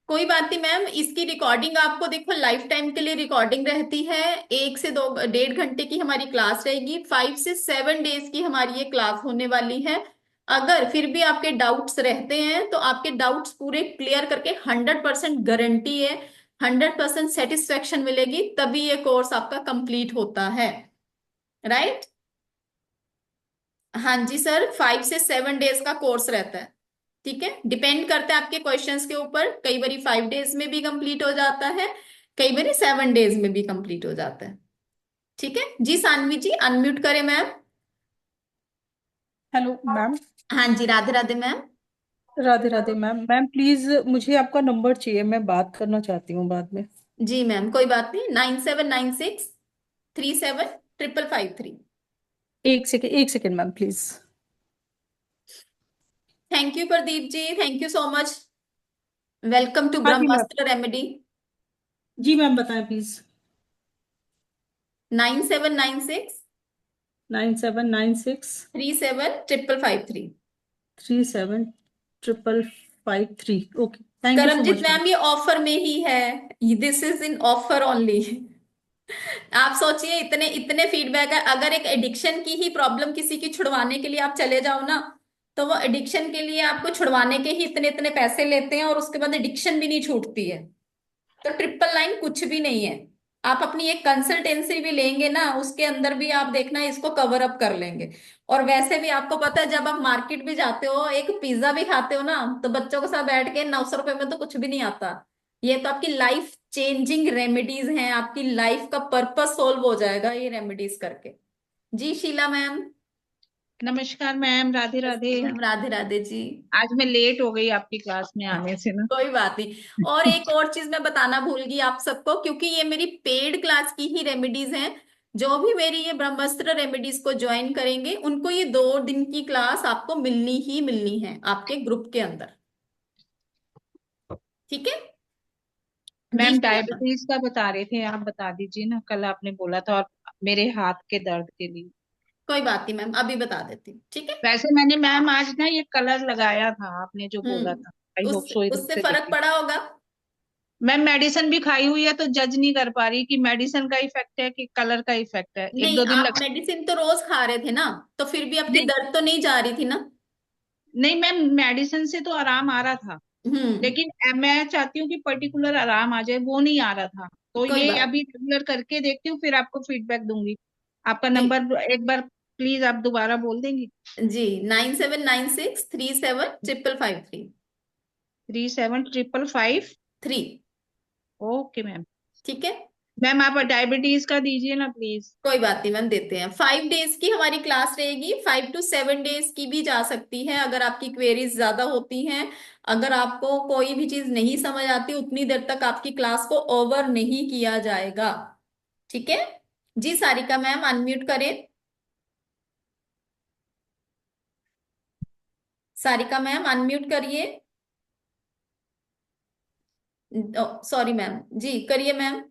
कोई बात नहीं मैम, इसकी रिकॉर्डिंग आपको देखो लाइफ टाइम के लिए रिकॉर्डिंग रहती है। 1 से 2 1.5 घंटे की हमारी क्लास रहेगी, 5 से 7 डेज की हमारी ये क्लास होने वाली है। अगर फिर भी आपके डाउट्स रहते हैं तो आपके डाउट्स पूरे क्लियर करके 100% गारंटी है, 100% सेटिस्फेक्शन मिलेगी, तभी ये कोर्स आपका कंप्लीट होता है। राइट? हाँ जी सर, 5 से 7 डेज का कोर्स रहता है। ठीक है, डिपेंड करता है आपके क्वेश्चंस के ऊपर, कई बार 5 डेज में भी कंप्लीट हो जाता है, कई बार 7 डेज में भी कंप्लीट हो जाता है। ठीक है जी, सानवी जी अनम्यूट करें मैम। Hello ma'am. हाँ जी, Radhe Radhe ma'am. Radhe Radhe ma'am. Ma'am please मुझे आपका नंबर चाहिए, मैं बात करना चाहती हूँ बाद में। जी मैम, कोई बात नहीं, 9796375553। एक second ma'am please. Thank you Pradeep ji, thank you so much. Welcome to हाँ जी मैम। ब्रह्मास्त्र रेमेडी। जी मैम बताएं please. 9796 9796 375553। 375553। Okay, thank you so Karamjit much ma'am. Ma'am, ये ऑफर में ही है, this is in offer only. आप सोचिए, इतने इतने फीडबैक है, अगर एक एडिक्शन की ही प्रॉब्लम किसी की छुड़वाने के लिए आप चले जाओ ना, तो वो एडिक्शन के लिए आपको छुड़वाने के ही इतने इतने पैसे लेते हैं और उसके बाद एडिक्शन भी नहीं छूटती है। तो 999 कुछ भी नहीं है। आप अपनी एक कंसल्टेंसी भी लेंगे ना, उसके अंदर भी आप देखना इसको कवर अप कर लेंगे। और वैसे भी आपको पता है, जब आप मार्केट भी जाते हो, एक पिज्जा भी खाते हो ना, तो बच्चों के साथ बैठ के 900 रुपए में तो कुछ भी नहीं आता। ये तो आपकी लाइफ चेंजिंग रेमेडीज हैं, आपकी लाइफ का पर्पस सोल्व हो जाएगा ये रेमेडीज करके। जी शीला मैम। नमस्कार मैम, राधे राधे। मैम राधे राधे जी। आज मैं लेट हो गई आपकी क्लास में आने से ना। कोई बात नहीं। और एक और चीज मैं बताना भूल गई आप सबको, क्योंकि ये मेरी पेड क्लास की ही रेमेडीज हैं। जो भी मेरी ये ब्रह्मास्त्र रेमेडीज को ज्वाइन करेंगे, उनको ये 2 दिन की क्लास आपको मिलनी ही मिलनी है आपके ग्रुप के अंदर। ठीक है जी मैम शीला मैम। डायबिटीज का बता रहे थे, आप बता दीजिए ना, कल आपने बोला था, और मेरे हाथ के दर्द के लिए। कोई बात नहीं मैम, अभी बता देती हूँ, ठीक है। वैसे मैंने मैम आज ना ये कलर लगाया था, आपने जो बोला था, आई होप उस सो इधर उससे से फर्क देखे। पड़ा होगा। मैम मेडिसिन भी खाई हुई है, तो जज नहीं कर पा रही कि मेडिसिन का इफेक्ट है कि कलर का इफेक्ट है, एक नहीं, दो दिन आप लग। मेडिसिन तो रोज खा रहे थे ना, तो फिर भी आपकी नहीं दर्द तो नहीं जा रही थी ना। नहीं मैम, मेडिसिन से तो आराम आ रहा था, हम्म। लेकिन मैं चाहती हूँ कि पर्टिकुलर आराम आ जाए, वो नहीं आ रहा था। तो कोई ये बात। अभी रेगुलर करके देखती हूँ, फिर आपको फीडबैक दूंगी। आपका जी नंबर एक बार प्लीज आप दोबारा बोल देंगी। जी, 9796375553। 375553। 3। Okay ma'am. ठीक है। मैम आप डायबिटीज का दीजिए ना प्लीज। कोई बात नहीं मैम, देते हैं। 5 डेज की हमारी क्लास रहेगी, 5 to 7 डेज की भी जा सकती है अगर आपकी क्वेरीज ज्यादा होती हैं। अगर आपको कोई भी चीज नहीं समझ आती, उतनी देर तक आपकी क्लास को ओवर नहीं किया जाएगा। ठीक है जी, सारिका मैम अनम्यूट करें। सारिका मैम अनम्यूट करिए। सॉरी मैम, जी करिए मैम।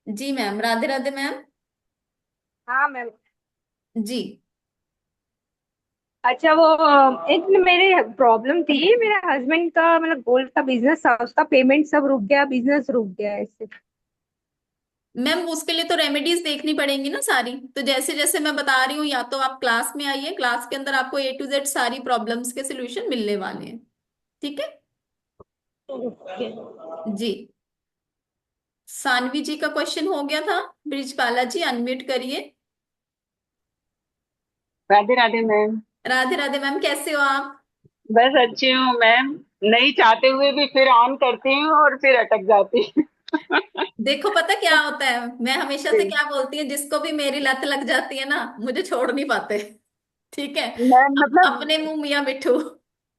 जी मैम, राधे राधे मैम। हाँ मैम। जी अच्छा वो एक न मेरे प्रॉब्लम थी, मेरे हस्बैंड का मतलब गोल्ड का बिजनेस था, उसका पेमेंट सब रुक गया, बिजनेस रुक गया ऐसे। मैम, उसके लिए तो रेमेडीज देखनी पड़ेंगी ना सारी, तो जैसे जैसे मैं बता रही हूँ, या तो आप क्लास में आइए, क्लास के अंदर आपको A to Z सारी प्रॉब्लम्स के सोल्यूशन मिलने वाले हैं। ठीक है ओके। जी। सानवी जी का क्वेश्चन हो गया था। ब्रिजपाला जी अनम्यूट करिए। राधे राधे मैम। राधे राधे मैम, कैसे हो आप? बस अच्छी हूँ मैम। नहीं चाहते हुए भी फिर ऑन करती हूँ और फिर अटक जाती हूँ। देखो पता क्या होता है, मैं हमेशा से जी। क्या बोलती हूँ, जिसको भी मेरी लत लग जाती है ना, मुझे छोड़ नहीं पाते। ठीक है। मैम मतलब अपने मुंह मियां मिठू।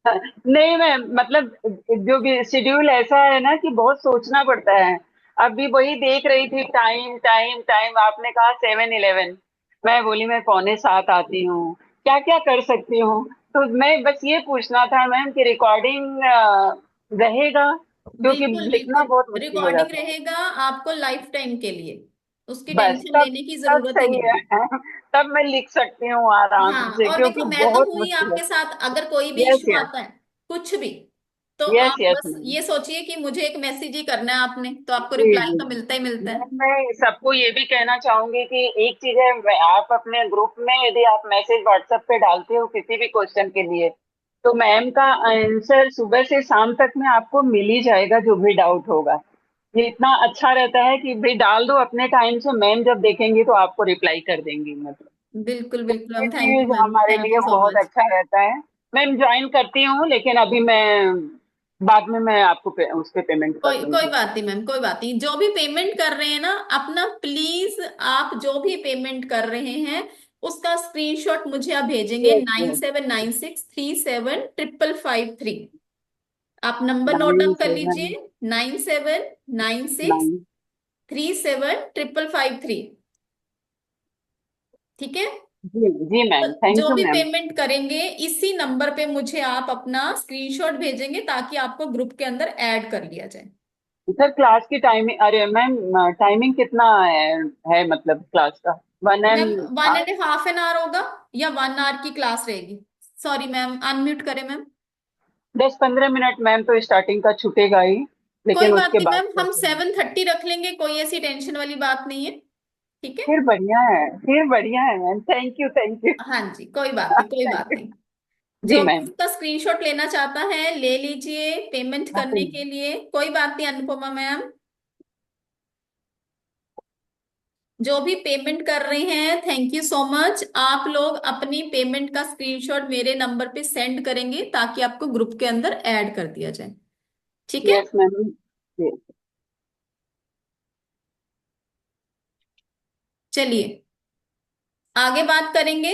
नहीं मैम, मतलब जो भी शेड्यूल ऐसा है ना कि बहुत सोचना पड़ता है। अभी वही देख रही थी, टाइम टाइम टाइम, आपने कहा 7-11, मैं बोली मैं 6:45 आती हूँ, क्या क्या कर सकती हूँ। तो मैं बस ये पूछना था मैम कि रिकॉर्डिंग रहेगा, क्योंकि बिल्कुल लिखना बिल्कुल, बहुत मुश्किल हो रिकॉर्डिंग जाता है। रहेगा आपको लाइफ टाइम के लिए, उसकी बस टेंशन तब लेने की तब जरूरत ही सही नहीं है। है। तब मैं लिख सकती हूँ आराम हाँ, से, और क्योंकि देखो मैं तो बहुत हुई मुश्किल है। आपके साथ, अगर कोई भी यस इश्यू यस। आता है कुछ भी, तो यस आप यस बस मैम। ये सोचिए कि मुझे एक मैसेज ही करना है आपने, तो आपको जी रिप्लाई जी। तो मिलता ही मिलता है। मैं सबको ये भी कहना चाहूंगी कि एक चीज है, आप अपने ग्रुप में यदि आप मैसेज व्हाट्सएप पे डालते हो किसी भी क्वेश्चन के लिए, तो मैम का आंसर सुबह से शाम तक में आपको मिल ही जाएगा, जो भी डाउट होगा। ये इतना अच्छा रहता है कि भाई डाल दो अपने टाइम से, मैम जब देखेंगी तो आपको रिप्लाई कर देंगी, मतलब बिल्कुल तो बिल्कुल ये मैम, थैंक यू चीज मैम, हमारे थैंक लिए यू सो बहुत मच। अच्छा रहता है। मैम ज्वाइन करती हूँ, लेकिन अभी मैं बाद में मैं आपको उस पे पेमेंट कर कोई कोई दूंगी। बात नहीं मैम, कोई बात नहीं, जो भी पेमेंट कर रहे हैं ना अपना, प्लीज आप जो भी पेमेंट कर रहे हैं उसका स्क्रीनशॉट मुझे आप भेजेंगे, yes nine yes. Seven nine six three seven triple five three आप नंबर नोट नाइन डाउन कर सेवन लीजिए, 9796 नाइन। 37 553। ठीक है। जी जी तो मैम, थैंक जो यू भी मैम। पेमेंट करेंगे इसी नंबर पे मुझे आप अपना स्क्रीनशॉट भेजेंगे ताकि आपको ग्रुप के अंदर ऐड कर लिया जाए। सर क्लास की टाइमिंग, अरे मैम टाइमिंग कितना है मतलब क्लास का? One ma'am and 1.5 an hour होगा, या 1 आवर की क्लास रहेगी। सॉरी मैम, अनम्यूट करें मैम। 10-15 मिनट मैम तो स्टार्टिंग का छूटेगा ही, कोई लेकिन बात उसके नहीं बाद मैम, फिर हम 7:30 रख लेंगे, कोई ऐसी टेंशन वाली बात नहीं है। ठीक है। फिर बढ़िया है, फिर बढ़िया है ma'am, thank you thank you. हाँ जी, कोई बात नहीं, कोई थैंक बात यू। नहीं। जी जो भी मैम। इसका स्क्रीनशॉट लेना चाहता है ले लीजिए पेमेंट हाँ, करने के लिए, कोई बात नहीं अनुपमा मैम। जो भी पेमेंट कर रहे हैं थैंक यू सो मच, आप लोग अपनी पेमेंट का स्क्रीनशॉट मेरे नंबर पे सेंड करेंगे ताकि आपको ग्रुप के अंदर ऐड कर दिया जाए। ठीक है। Yes ma'am. चलिए आगे बात करेंगे।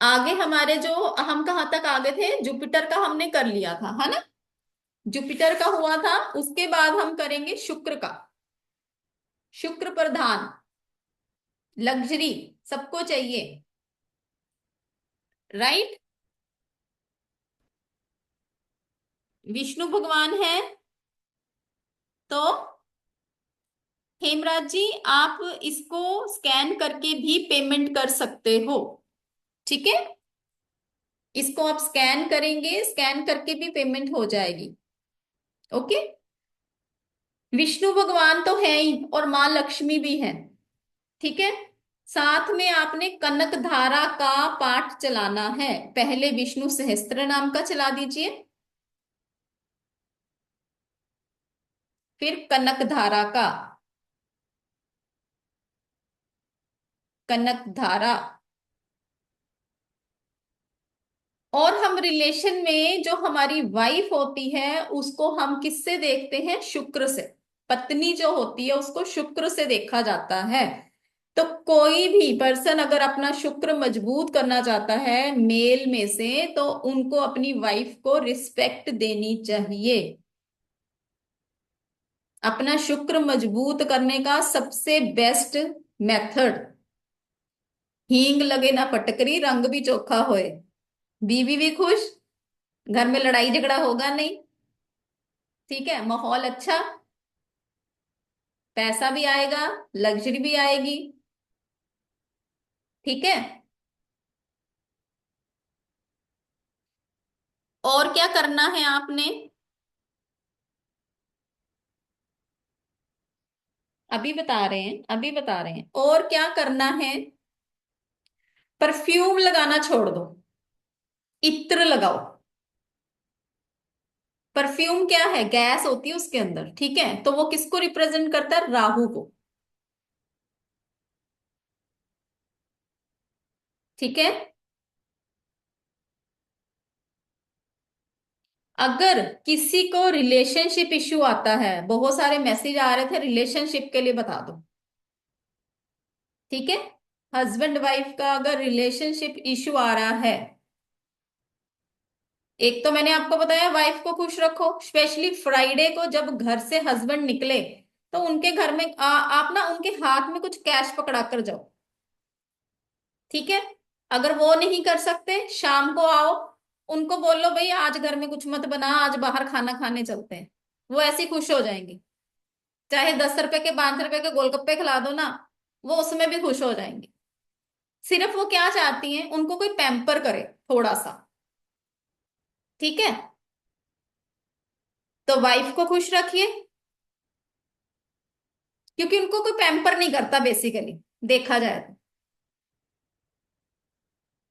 आगे हमारे जो, हम कहाँ तक आगे थे, जुपिटर का हमने कर लिया था है ना, जुपिटर का हुआ था, उसके बाद हम करेंगे शुक्र का। शुक्र प्रधान, लग्जरी सबको चाहिए, राइट। विष्णु भगवान है, तो हेमराज जी आप इसको स्कैन करके भी पेमेंट कर सकते हो। ठीक है, इसको आप स्कैन करेंगे, स्कैन करके भी पेमेंट हो जाएगी। ओके। विष्णु भगवान तो है ही और माँ लक्ष्मी भी है। ठीक है। साथ में आपने कनक धारा का पाठ चलाना है, पहले विष्णु सहस्त्र नाम का चला दीजिए, फिर कनक धारा का, कनक धारा। और हम रिलेशन में जो हमारी वाइफ होती है उसको हम किससे देखते हैं, शुक्र से। पत्नी जो होती है उसको शुक्र से देखा जाता है। तो कोई भी पर्सन अगर अपना शुक्र मजबूत करना चाहता है मेल में से, तो उनको अपनी वाइफ को रिस्पेक्ट देनी चाहिए। अपना शुक्र मजबूत करने का सबसे बेस्ट मेथड, हींग लगे ना फटकरी, रंग भी चोखा होए, बीवी भी खुश, घर में लड़ाई झगड़ा होगा नहीं। ठीक है, माहौल अच्छा, पैसा भी आएगा, लग्जरी भी आएगी। ठीक है। और क्या करना है आपने, अभी बता रहे हैं, अभी बता रहे हैं, और क्या करना है। परफ्यूम लगाना छोड़ दो, इत्र लगाओ। परफ्यूम क्या है, गैस होती है उसके अंदर, ठीक है, तो वो किसको रिप्रेजेंट करता है, राहु को। ठीक है। अगर किसी को रिलेशनशिप इश्यू आता है, बहुत सारे मैसेज आ रहे थे रिलेशनशिप के लिए, बता दो। ठीक है। हस्बैंड वाइफ का अगर रिलेशनशिप इशू आ रहा है, एक तो मैंने आपको बताया वाइफ को खुश रखो, स्पेशली फ्राइडे को जब घर से हस्बैंड निकले तो उनके घर में आप ना उनके हाथ में कुछ कैश पकड़ा कर जाओ, ठीक है। अगर वो नहीं कर सकते, शाम को आओ, उनको बोलो भाई आज घर में कुछ मत बना, आज बाहर खाना खाने चलते हैं। वो ऐसे ही खुश हो जाएंगे। चाहे 10 रुपए के 5 रुपए के गोलगप्पे खिला दो ना, वो उसमें भी खुश हो जाएंगे। सिर्फ वो क्या चाहती हैं, उनको कोई पैम्पर करे थोड़ा सा, ठीक है। तो वाइफ को खुश रखिए, क्योंकि उनको कोई पैम्पर नहीं करता बेसिकली, देखा जाए तो।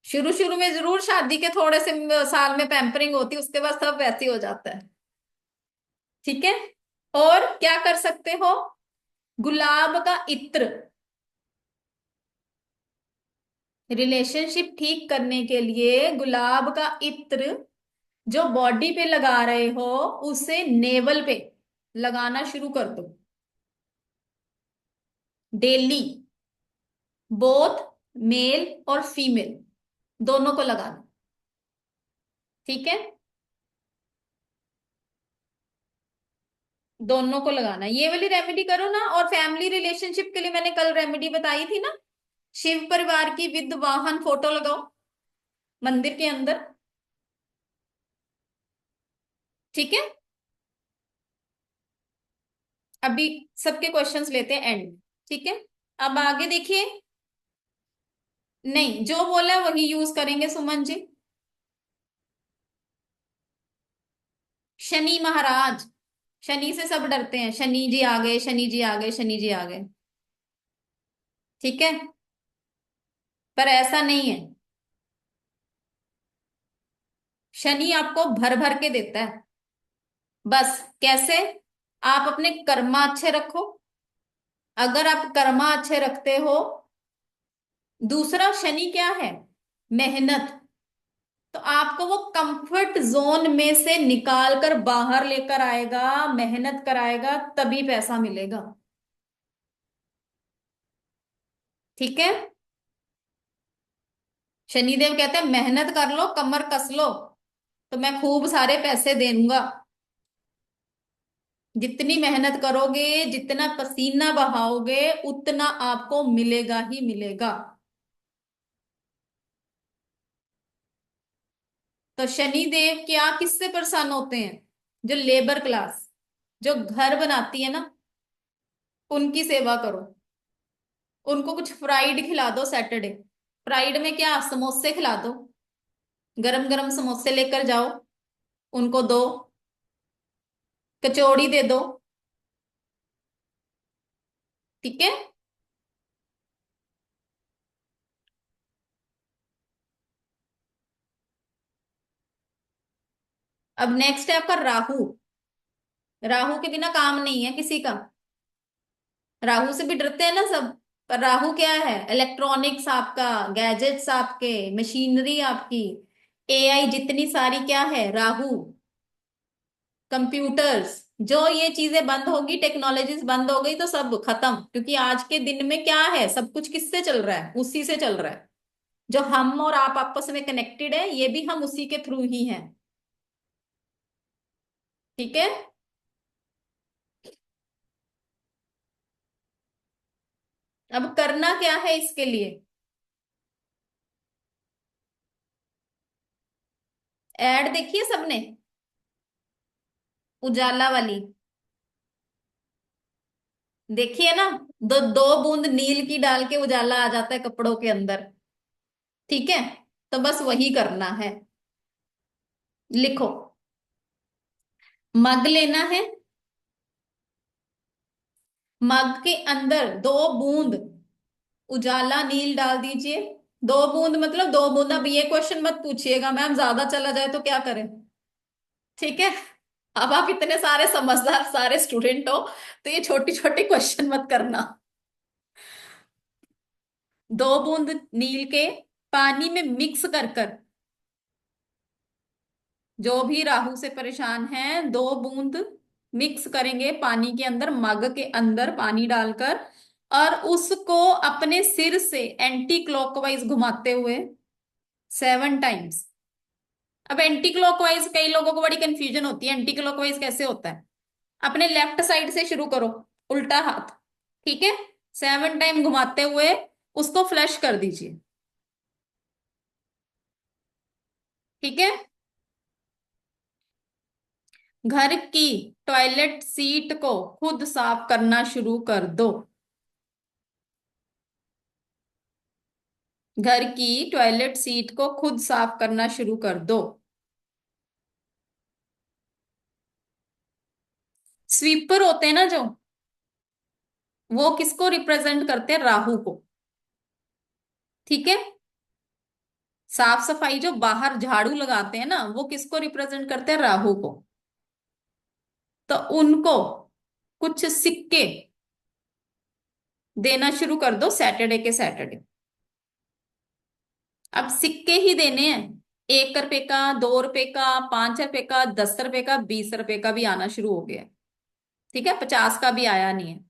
शुरू शुरू में जरूर शादी के थोड़े से साल में पैम्परिंग होती है, उसके बाद सब वैसे ही हो जाता है, ठीक है। और क्या कर सकते हो, गुलाब का इत्र, रिलेशनशिप ठीक करने के लिए गुलाब का इत्र जो बॉडी पे लगा रहे हो उसे नेवल पे लगाना शुरू कर दो डेली, बोथ मेल और फीमेल दोनों को लगाना, ठीक है। दोनों को लगाना, ये वाली रेमेडी करो ना। और फैमिली रिलेशनशिप के लिए मैंने कल रेमेडी बताई थी ना, शिव परिवार की विद वाहन फोटो लगाओ मंदिर के अंदर, ठीक है। अभी सबके क्वेश्चंस लेते हैं एंड, ठीक है। अब आगे देखिए, नहीं जो बोला वही यूज करेंगे सुमन जी। शनि महाराज, शनि से सब डरते हैं, शनि जी आ गए, शनि जी आ गए, शनि जी आ गए, ठीक है। पर ऐसा नहीं है, शनि आपको भर भर के देता है। बस कैसे, आप अपने कर्मा अच्छे रखो। अगर आप कर्मा अच्छे रखते हो, दूसरा शनि क्या है, मेहनत, तो आपको वो कंफर्ट जोन में से निकाल कर बाहर लेकर आएगा, मेहनत कराएगा, तभी पैसा मिलेगा, ठीक है। शनिदेव कहते हैं मेहनत कर लो, कमर कस लो, तो मैं खूब सारे पैसे दे दूंगा। जितनी मेहनत करोगे, जितना पसीना बहाओगे, उतना आपको मिलेगा ही मिलेगा। तो शनि देव क्या किससे परेशान होते हैं, जो लेबर क्लास, जो घर बनाती है ना, उनकी सेवा करो। उनको कुछ फ्राइड खिला दो सैटरडे, फ्राइड में क्या समोसे खिला दो, गरम गरम समोसे लेकर जाओ, उनको दो, कचौड़ी दे दो, ठीक है। अब नेक्स्ट है आपका राहु। राहु के बिना काम नहीं है किसी का, राहु से भी डरते हैं ना सब। पर राहु क्या है, इलेक्ट्रॉनिक्स आपका, गैजेट्स आपके, मशीनरी आपकी, एआई जितनी सारी क्या है, राहु, कंप्यूटर्स, जो ये चीजें बंद होगी, टेक्नोलॉजीज बंद हो गई तो सब खत्म। क्योंकि आज के दिन में क्या है, सब कुछ किससे चल रहा है, उसी से चल रहा है। जो हम और आप आपस में कनेक्टेड है, ये भी हम उसी के थ्रू ही हैं, ठीक है। अब करना क्या है इसके लिए, एड देखिए सबने, उजाला वाली देखिए ना, दो दो बूंद नील की डाल के उजाला आ जाता है कपड़ों के अंदर, ठीक है। तो बस वही करना है, लिखो, मग लेना है, मग के अंदर 2 बूंद उजाला नील डाल दीजिए। 2 बूंद मतलब 2 बूंद। अब ये क्वेश्चन मत पूछिएगा मैम ज्यादा चला जाए तो क्या करें, ठीक है। अब आप इतने सारे समझदार सारे स्टूडेंट हो, तो ये छोटी छोटी क्वेश्चन मत करना। 2 बूंद नील के पानी में मिक्स कर कर, जो भी राहु से परेशान है 2 बूंद मिक्स करेंगे पानी के अंदर, मग के अंदर पानी डालकर, और उसको अपने सिर से एंटी क्लॉकवाइज घुमाते हुए 7 टाइम्स। अब एंटी क्लॉकवाइज कई लोगों को बड़ी कंफ्यूजन होती है, एंटी क्लॉकवाइज कैसे होता है? अपने लेफ्ट साइड से शुरू करो, उल्टा हाथ, ठीक है। 7 टाइम घुमाते हुए उसको फ्लश कर दीजिए, ठीक है। घर की टॉयलेट सीट को खुद साफ करना शुरू कर दो। घर की टॉयलेट सीट को खुद साफ करना शुरू कर दो। स्वीपर होते हैं ना जो, वो किसको रिप्रेजेंट करते हैं? राहु को, ठीक है। साफ सफाई जो बाहर झाड़ू लगाते हैं ना, वो किसको रिप्रेजेंट करते हैं? राहु को। तो उनको कुछ सिक्के देना शुरू कर दो सैटरडे के सैटरडे। अब सिक्के ही देने हैं, 1 रुपए का, 2 रुपए का, 5 रुपए का, 10 रुपए का, 20 रुपए का भी आना शुरू हो गया है, ठीक है। 50 का भी आया नहीं है।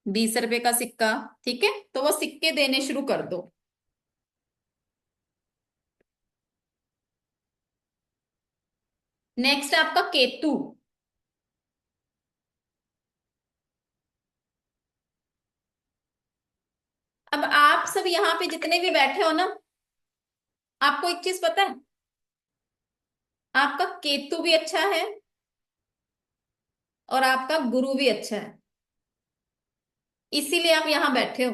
20 रुपए का सिक्का, ठीक है। तो वो सिक्के देने शुरू कर दो। नेक्स्ट आपका केतु। अब आप सब यहाँ पे जितने भी बैठे हो ना, आपको एक चीज पता है, आपका केतु भी अच्छा है और आपका गुरु भी अच्छा है, इसीलिए आप यहां बैठे हो,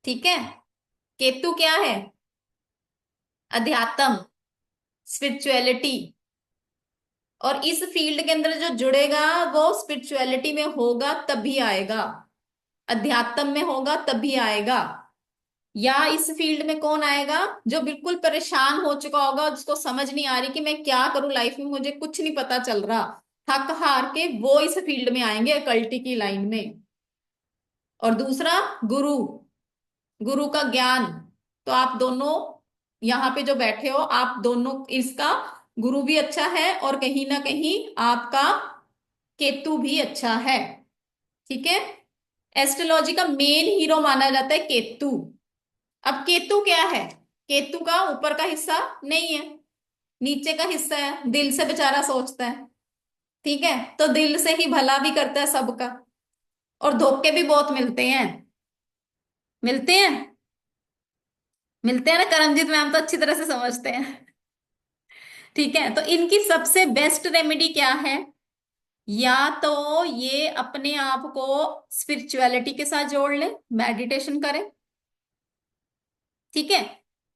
ठीक है। केतु क्या है? अध्यात्म, स्पिरिचुअलिटी। और इस फील्ड के अंदर जो जुड़ेगा वो स्पिरिचुअलिटी में होगा तभी आएगा, अध्यात्म में होगा तभी आएगा। या इस फील्ड में कौन आएगा? जो बिल्कुल परेशान हो चुका होगा, जिसको समझ नहीं आ रही कि मैं क्या करूं लाइफ में, मुझे कुछ नहीं पता चल रहा, थक हार के, वो इस फील्ड में आएंगे, अकल्टी की लाइन में। और दूसरा गुरु, गुरु का ज्ञान। तो आप दोनों यहाँ पे जो बैठे हो, आप दोनों, इसका गुरु भी अच्छा है और कहीं ना कहीं आपका केतु भी अच्छा है, ठीक है। एस्ट्रोलॉजी का मेन हीरो माना जाता है केतु। अब केतु क्या है? केतु का ऊपर का हिस्सा नहीं है, नीचे का हिस्सा है, दिल से बेचारा सोचता है, ठीक है। तो दिल से ही भला भी करता है सबका, और धोखे भी बहुत मिलते हैं, मिलते हैं, मिलते हैं ना। करमजीत मैम तो अच्छी तरह से समझते हैं, ठीक है। तो इनकी सबसे बेस्ट रेमेडी क्या है? या तो ये अपने आप को स्पिरिचुअलिटी के साथ जोड़ ले, मेडिटेशन करें, ठीक है।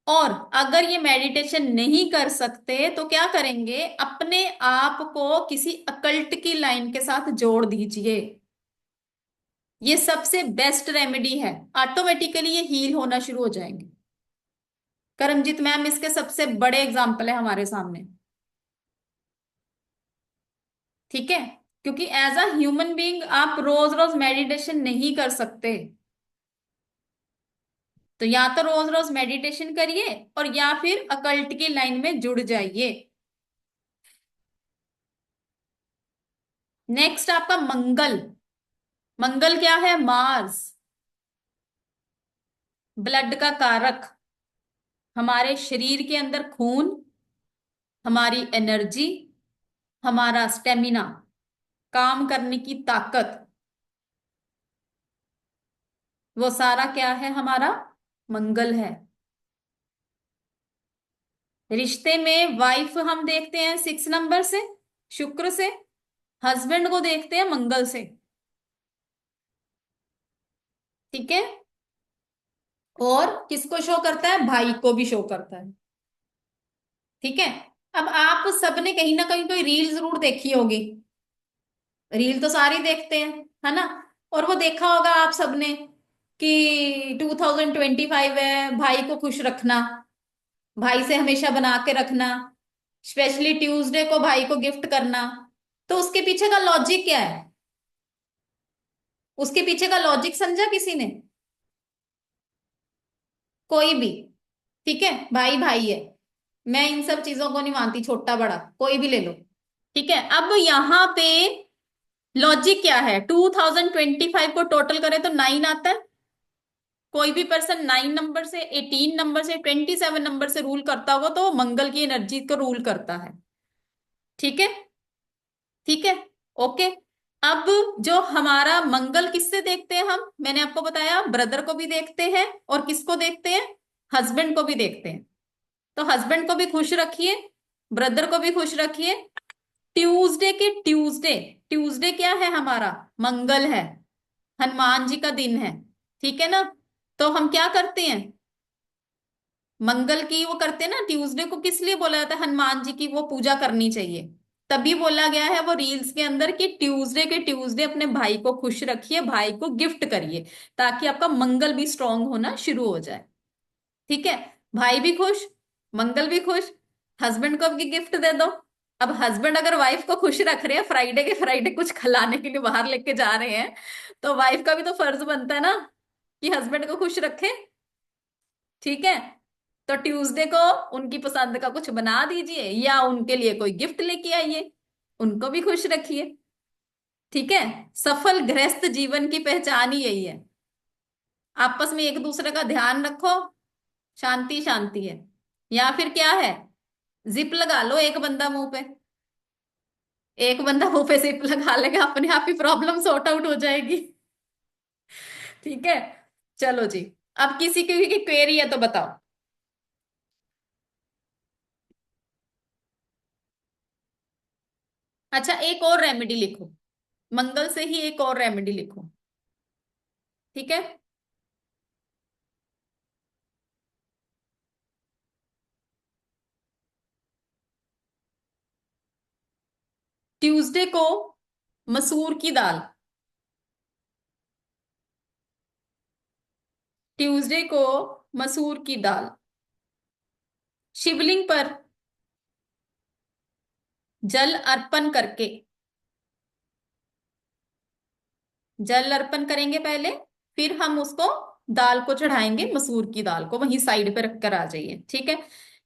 और अगर ये मेडिटेशन नहीं कर सकते तो क्या करेंगे? अपने आप को किसी अकल्ट की लाइन के साथ जोड़ दीजिए। ये सबसे बेस्ट रेमेडी है, ऑटोमेटिकली ये हील होना शुरू हो जाएंगे। करमजीत मैम इसके सबसे बड़े एग्जाम्पल है हमारे सामने, ठीक है। क्योंकि एज अ ह्यूमन बीइंग आप रोज रोज मेडिटेशन नहीं कर सकते, तो या तो रोज रोज मेडिटेशन करिए और या फिर अकल्ट की लाइन में जुड़ जाइए। नेक्स्ट आपका मंगल। मंगल क्या है? मार्स, ब्लड का कारक, हमारे शरीर के अंदर खून, हमारी एनर्जी, हमारा स्टेमिना, काम करने की ताकत, वो सारा क्या है? हमारा मंगल है। रिश्ते में वाइफ हम देखते हैं 6 नंबर से, शुक्र से। हस्बैंड को देखते हैं मंगल से, ठीक है। और किसको शो करता है? भाई को भी शो करता है, ठीक है। अब आप सबने कहीं ना कहीं कोई रील जरूर देखी होगी, रील तो सारी देखते हैं, है ना। और वो देखा होगा आप सबने कि 2025 है, भाई को खुश रखना, भाई से हमेशा बना के रखना, स्पेशली ट्यूसडे को भाई को गिफ्ट करना। तो उसके पीछे का लॉजिक क्या है? उसके पीछे का लॉजिक समझा किसी ने? कोई भी? ठीक है, भाई भाई है, मैं इन सब चीजों को नहीं मानती, छोटा बड़ा कोई भी ले लो, ठीक है, अब यहाँ पे लॉजिक क्या है, 2025 को टोटल करें तो 9 आता है। कोई भी पर्सन 9 नंबर से, 18 नंबर से, 27 नंबर से रूल करता होगा तो वो मंगल की एनर्जी को रूल करता है। ठीक है, ठीक है, ओके। अब जो हमारा मंगल किससे देखते हैं हम, मैंने आपको बताया ब्रदर को भी देखते हैं और किसको देखते हैं, हस्बैंड को भी देखते हैं। तो हस्बैंड को भी खुश रखिए, ब्रदर को भी खुश रखिए। ट्यूसडे के ट्यूसडे, ट्यूसडे क्या है हमारा, मंगल है, हनुमान जी का दिन है। ठीक है ना, तो हम क्या करते हैं, मंगल की वो करते हैं ना, ट्यूसडे को किस लिए बोला जाता है, हनुमान जी की वो पूजा करनी चाहिए। तभी बोला गया है वो रील्स के अंदर कि ट्यूसडे के ट्यूसडे अपने भाई को खुश रखिए, भाई को गिफ्ट करिए, ताकि आपका मंगल भी स्ट्रांग होना शुरू हो जाए। ठीक है, भाई भी खुश, मंगल भी खुश, हस्बैंड को भी गिफ्ट दे दो। अब हस्बैंड अगर वाइफ को खुश रख रहे हैं, फ्राइडे के फ्राइडे कुछ खिलाने के लिए बाहर लेके जा रहे हैं, तो वाइफ का भी तो फर्ज बनता है ना कि हस्बैंड को खुश रखे। ठीक है, तो ट्यूसडे को उनकी पसंद का कुछ बना दीजिए या उनके लिए कोई गिफ्ट लेके आइए, उनको भी खुश रखिए। ठीक है, सफल गृहस्थ जीवन की पहचान ही यही है, आपस में एक दूसरे का ध्यान रखो, शांति शांति है। या फिर क्या है, जिप लगा लो, एक बंदा मुंह पे, एक बंदा मुंह पे जिप लगा लेगा, अपने आप ही प्रॉब्लम सॉर्ट आउट हो जाएगी। ठीक है, चलो जी, अब किसी की क्वेरी है तो बताओ। अच्छा, एक और रेमेडी लिखो, मंगल से ही एक और रेमेडी लिखो। ठीक है, ट्यूसडे को मसूर की दाल, ट्यूसडे को मसूर की दाल शिवलिंग पर जल अर्पण करके, जल अर्पण करेंगे पहले, फिर हम उसको दाल को चढ़ाएंगे, मसूर की दाल को वहीं साइड पे रख कर आ जाइए। ठीक है,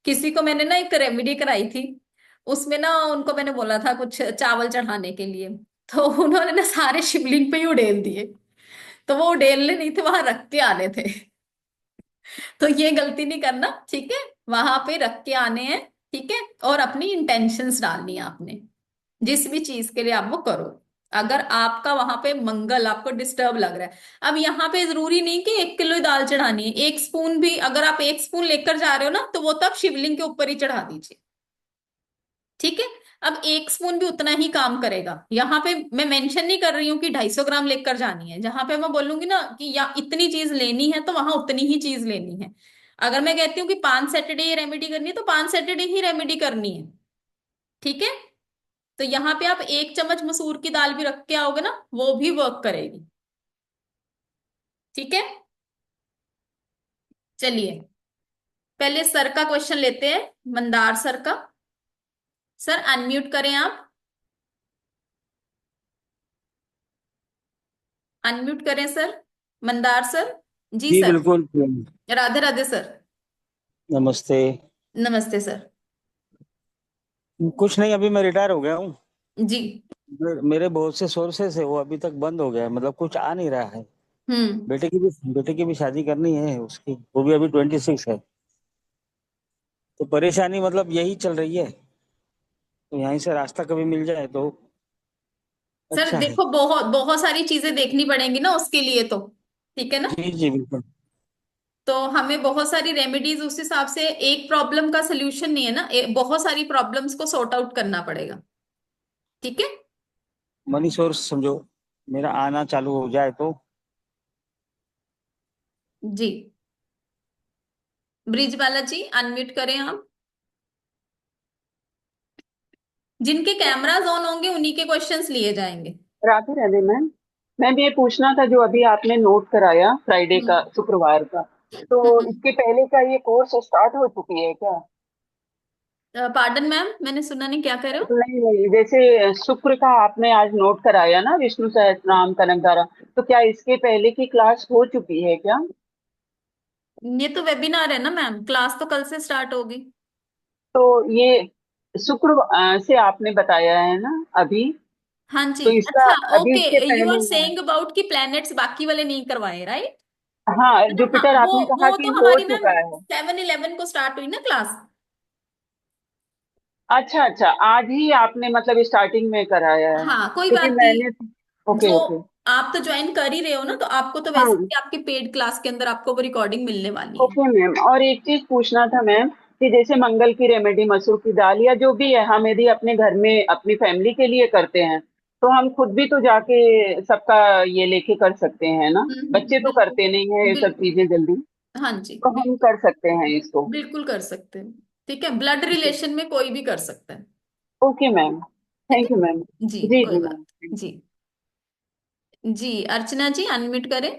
किसी को मैंने ना एक रेमेडी कराई थी, उसमें ना उनको मैंने बोला था कुछ चावल चढ़ाने के लिए, तो उन्होंने ना सारे शिवलिंग पे ही उड़ेल दिए, तो वो उड़ेलने नहीं थे, वहां रख के आने थे। तो ये गलती नहीं करना, ठीक है, वहां पे रख के आने हैं। ठीक है, और अपनी इंटेंशंस डालनी है आपने, जिस भी चीज के लिए आप वो करो। अगर आपका वहां पे मंगल आपको डिस्टर्ब लग रहा है, अब यहाँ पे जरूरी नहीं कि 1 किलो ही दाल चढ़ानी है, 1 स्पून भी, अगर आप 1 स्पून लेकर जा रहे हो ना, तो वो तब शिवलिंग के ऊपर ही चढ़ा दीजिए। ठीक है, अब 1 स्पून भी उतना ही काम करेगा। यहाँ पे मैं मेंशन नहीं कर रही हूँ कि 250 ग्राम लेकर जानी है, जहां पे मैं बोलूंगी ना कि या इतनी चीज लेनी है तो वहां उतनी ही चीज लेनी है। अगर मैं कहती हूँ कि 5 सैटरडे ये रेमेडी करनी है तो 5 सैटरडे ही रेमेडी करनी है। ठीक है, तो यहाँ पे आप 1 चम्मच मसूर की दाल भी रख के आओगे ना, वो भी वर्क करेगी। ठीक है, चलिए पहले सर का क्वेश्चन लेते हैं, मंदार सर का। सर अनम्यूट करें आप, अनम्यूट करें सर, मंदार सर। जी जी सर, बिल्कुल। राधे राधे सर। नमस्ते। नमस्ते सर। कुछ नहीं, अभी मैं रिटायर हो गया हूँ। जी। मेरे बहुत से सोर्सेस है, वो अभी तक बंद हो गया है, मतलब कुछ आ नहीं रहा है। हम्म। बेटे की भी शादी करनी है उसकी, वो भी अभी 26 है। तो परेशानी मतलब यही चल रही है, तो यहीं से रास्ता कभी मिल जाए तो सर अच्छा है। देखो, बहुत बहुत सारी चीजें देखनी पड़ेंगी ना उसके लिए तो, ठीक है ना, जी जी बिल्कुल। तो हमें बहुत सारी रेमेडीज उस हिसाब से, एक प्रॉब्लम का सोल्यूशन नहीं है ना, बहुत सारी प्रॉब्लम्स को सॉर्ट आउट करना पड़ेगा। ठीक है, मनी सोर्स समझो मेरा आना चालू हो जाए तो। जी। ब्रिज बालाजी अनम्यूट करें आप। जिनके कैमराज ऑन होंगे उन्हीं के क्वेश्चंस लिए जाएंगे। राधे राधे मैम। मैम ये पूछना था, जो अभी आपने नोट कराया फ्राइडे का, हम्म। शुक्रवार का, तो हम्म। इसके पहले का ये कोर्स स्टार्ट हो चुकी है क्या? पार्डन मैम, मैंने सुना नहीं, क्या कह रहे हो। नहीं नहीं, जैसे शुक्र का आपने आज नोट कराया ना, विष्णु सहस्त्रनाम कनकधारा, तो क्या इसके पहले की क्लास हो चुकी है क्या? ये तो वेबिनार है ना मैम, क्लास तो कल से स्टार्ट होगी। तो ये शुक्र से आपने बताया है ना अभी, हाँ जी। तो इसका अच्छा, अभी इसके ओके, यू आर पहले सेइंग अबाउट कि प्लैनेट्स बाकी वाले नहीं करवाए, राइट? हाँ है ना? हाँ, जुपिटर आपने कहा वो कि तो हो हमारी मैम चुका है। 7/11 को स्टार्ट हुई ना क्लास। अच्छा अच्छा, आज ही आपने मतलब स्टार्टिंग में कराया है, हाँ, कोई क्योंकि बात मैंने, नहीं। ओके जो ओके, आप तो ज्वाइन कर ही रहे हो ना, तो आपको तो वैसे हाँ भी आपकी पेड क्लास के अंदर आपको वो रिकॉर्डिंग मिलने वाली है। Okay ma'am. और एक चीज पूछना था मैम, कि जैसे मंगल की रेमेडी, मसूर की दाल या जो भी है, हम यदि अपने घर में अपनी फैमिली के लिए करते हैं तो हम खुद भी तो जाके सबका ये लेके कर सकते हैं ना, बच्चे तो बिल्कुल, करते नहीं है ये सब बिल्कुल। चीजें जल्दी, हाँ जी, तो हम कर सकते हैं इसको। बिल्कुल कर सकते हैं। ठीक है, ब्लड जी रिलेशन में कोई भी कर सकता है। ओके मैम, ठीक थैंक है यू मैम। जी, जी कोई जी बात। मैम। जी जी, अर्चना जी अनम्यूट करें।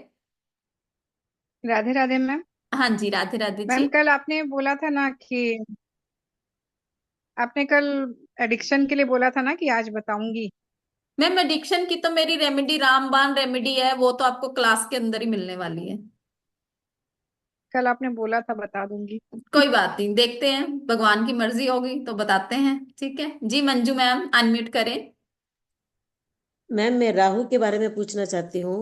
राधे राधे मैम। हाँ जी, राधे राधे मैम जी। कल आपने बोला था ना कि आपने कल एडिक्शन के लिए बोला था ना कि आज बताऊंगी। मैम एडिक्शन की तो मेरी रेमेडी रामबाण रेमेडी है, वो तो आपको क्लास के अंदर ही मिलने वाली है। कल आपने बोला था बता दूंगी। कोई बात नहीं, देखते हैं, भगवान की मर्जी होगी तो बताते हैं। ठीक है जी, मंजू मैम अनम्यूट करें। मैम मैं राहु के बारे में पूछना चाहती हूँ।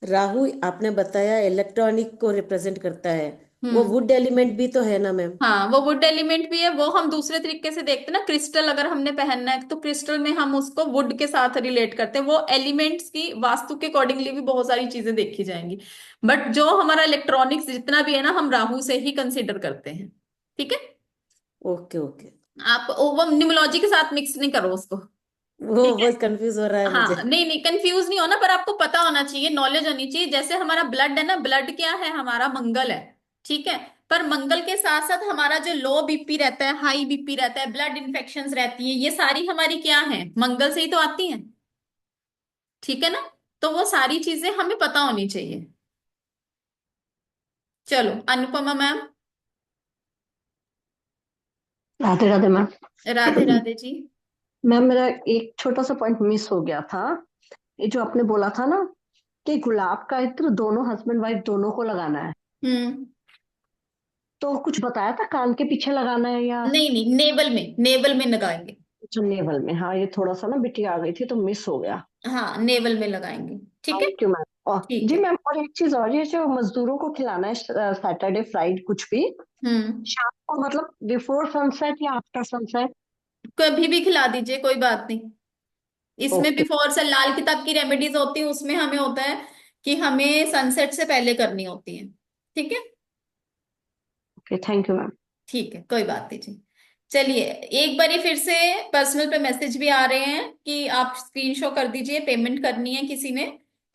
राहु आपने बताया इलेक्ट्रॉनिक को रिप्रेजेंट करता है, वो हम्म। वुड एलिमेंट भी तो है ना मैम? हाँ, वो वुड एलिमेंट भी है, वो हम दूसरे तरीके से देखते हैं ना। क्रिस्टल अगर हमने पहनना है तो क्रिस्टल में हम उसको वुड के साथ रिलेट करते हैं। वो एलिमेंट्स की वास्तु के अकॉर्डिंगली भी बहुत सारी चीजें देखी जाएंगी, बट जो हमारा इलेक्ट्रॉनिक्स जितना भी है ना, हम राहु से ही कंसिडर करते हैं। ठीक है, ओके ओके। आप वो न्यूमोलॉजी के साथ मिक्स नहीं करो उसको। वो ठीक है, बहुत कंफ्यूज हो रहा है मुझे। हाँ, नहीं नहीं, कंफ्यूज नहीं होना, पर आपको पता होना चाहिए, नॉलेज होनी चाहिए। जैसे हमारा ब्लड है ना, ब्लड क्या है, हमारा मंगल है। ठीक है, पर मंगल के साथ साथ हमारा जो लो बीपी रहता है, हाई बीपी रहता है, ब्लड इन्फेक्शंस रहती है, ये सारी हमारी क्या है, मंगल से ही तो आती हैं। ठीक है ना? तो वो सारी चीजें हमें पता होनी चाहिए। चलो, Anupama ma'am. Radhe Radhe ma'am. Radhe Radhe ji. Ma'am मेरा एक छोटा सा पॉइंट मिस हो गया था। ये जो आपने बोला था ना कि गुलाब का इत्र दोनों हस्बैंड वाइफ दोनों को लगाना है, हम्म। तो कुछ बताया था कान के पीछे लगाना है या? नहीं नहीं, नेवल में लगाएंगे। अच्छा नेवल में, हाँ ये थोड़ा सा ना बिटी आ गई थी तो मिस हो गया। हाँ, नेवल में लगाएंगे। ठीक है। Thank you ma'am. और ठीक जी है। मैम, और एक चीज और, ये जो मजदूरों को खिलाना है सैटरडे फ्राइडे कुछ भी, हम्म। शाम को मतलब बिफोर सनसेट या आफ्टर सनसेट? कभी भी खिला दीजिए, कोई बात नहीं। इसमें ओके बिफोर से लाल किताब की रेमेडीज होती है, उसमें हमें होता है कि हमें सनसेट से पहले करनी होती है। ठीक है। Okay, thank you ma'am. ठीक है, कोई बात नहीं जी। चलिए, एक बार फिर से पर्सनल पे मैसेज भी आ रहे हैं कि आप स्क्रीन शॉट कर दीजिए, पेमेंट करनी है किसी ने।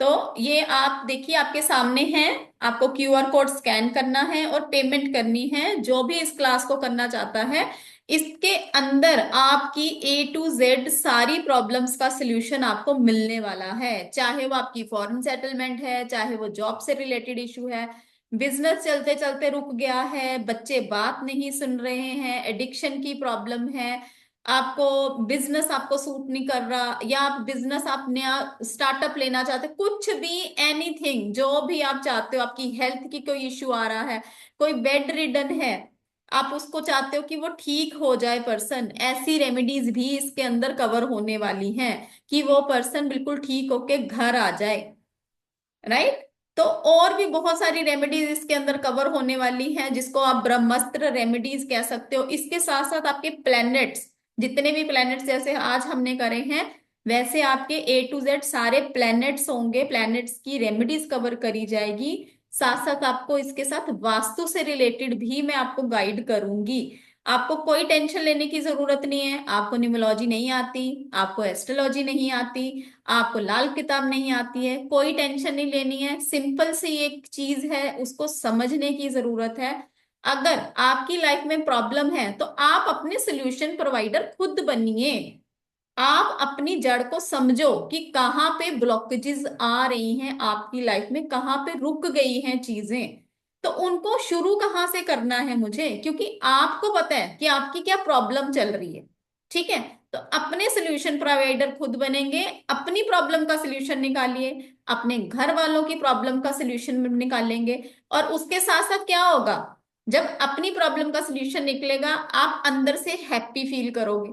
तो ये आप देखिए, आपके सामने है। आपको क्यूआर कोड स्कैन करना है और पेमेंट करनी है। जो भी इस क्लास को करना चाहता है, इसके अंदर आपकी A to Z सारी प्रॉब्लम्स का सलूशन आपको मिलने वाला है। चाहे वो आपकी फॉरेन सेटलमेंट है, चाहे वो जॉब से रिलेटेड इशू है, बिजनेस चलते चलते रुक गया है, बच्चे बात नहीं सुन रहे हैं, एडिक्शन की प्रॉब्लम है, आपको बिजनेस आपको सूट नहीं कर रहा, या आप बिजनेस आप नया स्टार्टअप लेना चाहते, कुछ भी, एनीथिंग जो भी आप चाहते हो, आपकी हेल्थ की कोई इश्यू आ रहा है, कोई बेड रिडन है, आप उसको चाहते हो कि वो ठीक हो जाए पर्सन, ऐसी रेमेडीज भी इसके अंदर कवर होने वाली हैं कि वो पर्सन बिल्कुल ठीक होके घर आ जाए। राइट? तो और भी बहुत सारी रेमेडीज इसके अंदर कवर होने वाली हैं, जिसको आप ब्रह्मास्त्र रेमेडीज कह सकते हो। इसके साथ साथ आपके प्लैनेट्स, जितने भी प्लैनेट्स जैसे आज हमने करे हैं, वैसे आपके A to Z सारे प्लैनेट्स होंगे, प्लैनेट्स की रेमेडीज कवर करी जाएगी। साथ साथ आपको इसके साथ वास्तु से रिलेटेड भी मैं आपको गाइड करूंगी। आपको कोई टेंशन लेने की जरूरत नहीं है। आपको न्यूमोलॉजी नहीं आती, आपको एस्ट्रोलॉजी नहीं आती, आपको लाल किताब नहीं आती है, कोई टेंशन नहीं लेनी है। सिंपल सी एक चीज है, उसको समझने की जरूरत है। अगर आपकी लाइफ में प्रॉब्लम है तो आप अपने सोल्यूशन प्रोवाइडर खुद बनिए। आप अपनी जड़ को समझो कि कहाँ पे ब्लॉकेजेस आ रही हैं आपकी लाइफ में, कहाँ पे रुक गई हैं चीजें। तो उनको शुरू कहाँ से करना है मुझे, क्योंकि आपको पता है कि आपकी क्या प्रॉब्लम चल रही है। ठीक है, तो अपने सोल्यूशन प्रोवाइडर खुद बनेंगे, अपनी प्रॉब्लम का सोल्यूशन निकालिए, अपने घर वालों की प्रॉब्लम का सोल्यूशन निकालेंगे, और उसके साथ साथ क्या होगा, जब अपनी प्रॉब्लम का सोल्यूशन निकलेगा आप अंदर से हैप्पी फील करोगे,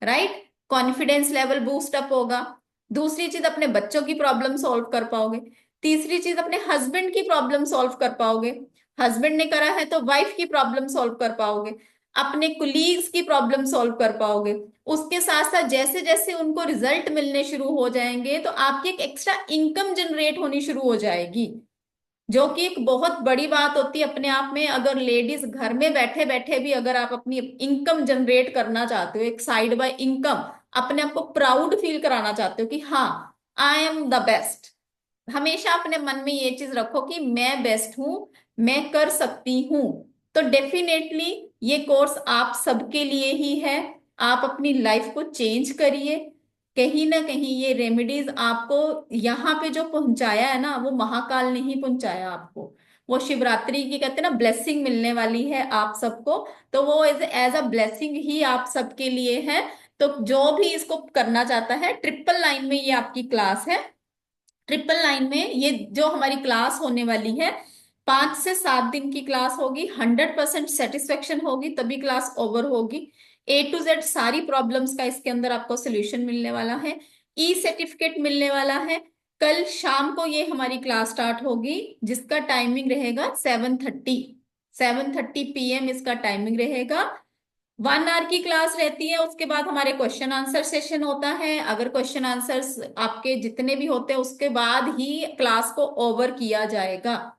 right? Confidence level boost up होगा। दूसरी चीज, अपने बच्चों की प्रॉब्लम सॉल्व कर पाओगे। तीसरी चीज, अपने हस्बैंड की प्रॉब्लम सॉल्व कर पाओगे। हस्बैंड ने करा है तो वाइफ की प्रॉब्लम सॉल्व कर पाओगे। अपने कुलीग्स की प्रॉब्लम सॉल्व कर पाओगे। उसके साथ साथ जैसे जैसे उनको रिजल्ट मिलने शुरू हो जाएंगे तो आपकी एक एक्स्ट्रा इनकम जनरेट होनी शुरू हो जाएगी, जो कि एक बहुत बड़ी बात होती है अपने आप में। अगर लेडीज घर में बैठे बैठे भी अगर आप अपनी इनकम जनरेट करना चाहते हो, एक साइड बाय इनकम, अपने आप को प्राउड फील कराना चाहते हो कि हाँ आई एम द बेस्ट, हमेशा अपने मन में ये चीज रखो कि मैं बेस्ट हूं, मैं कर सकती हूं, तो डेफिनेटली ये कोर्स आप सबके लिए ही है। आप अपनी लाइफ को चेंज करिए। कहीं ना कहीं ये रेमेडीज आपको यहाँ पे जो पहुंचाया है ना, वो महाकाल ने ही पहुंचाया आपको। वो शिवरात्रि की कहते हैं ना ब्लेसिंग मिलने वाली है आप सबको, तो वो एज अ ब्लेसिंग ही आप सबके लिए है। तो जो भी इसको करना चाहता है, 999 में ये आपकी क्लास है। 999 में ये जो हमारी क्लास होने वाली है, 5 से 7 दिन की क्लास होगी। 100% सेटिस्फेक्शन होगी तभी क्लास ओवर होगी। A to Z सारी प्रॉब्लम्स का इसके अंदर आपको सोल्यूशन मिलने वाला है। ई सर्टिफिकेट मिलने वाला है। कल शाम को ये हमारी क्लास स्टार्ट होगी, जिसका टाइमिंग रहेगा 7:30 इसका टाइमिंग रहेगा। 1 आवर की क्लास रहती है। उसके बाद हमारे क्वेश्चन आंसर सेशन होता है। अगर क्वेश्चन आंसर्स आपके जितने भी होते हैं उसके बाद ही क्लास को ओवर किया जाएगा,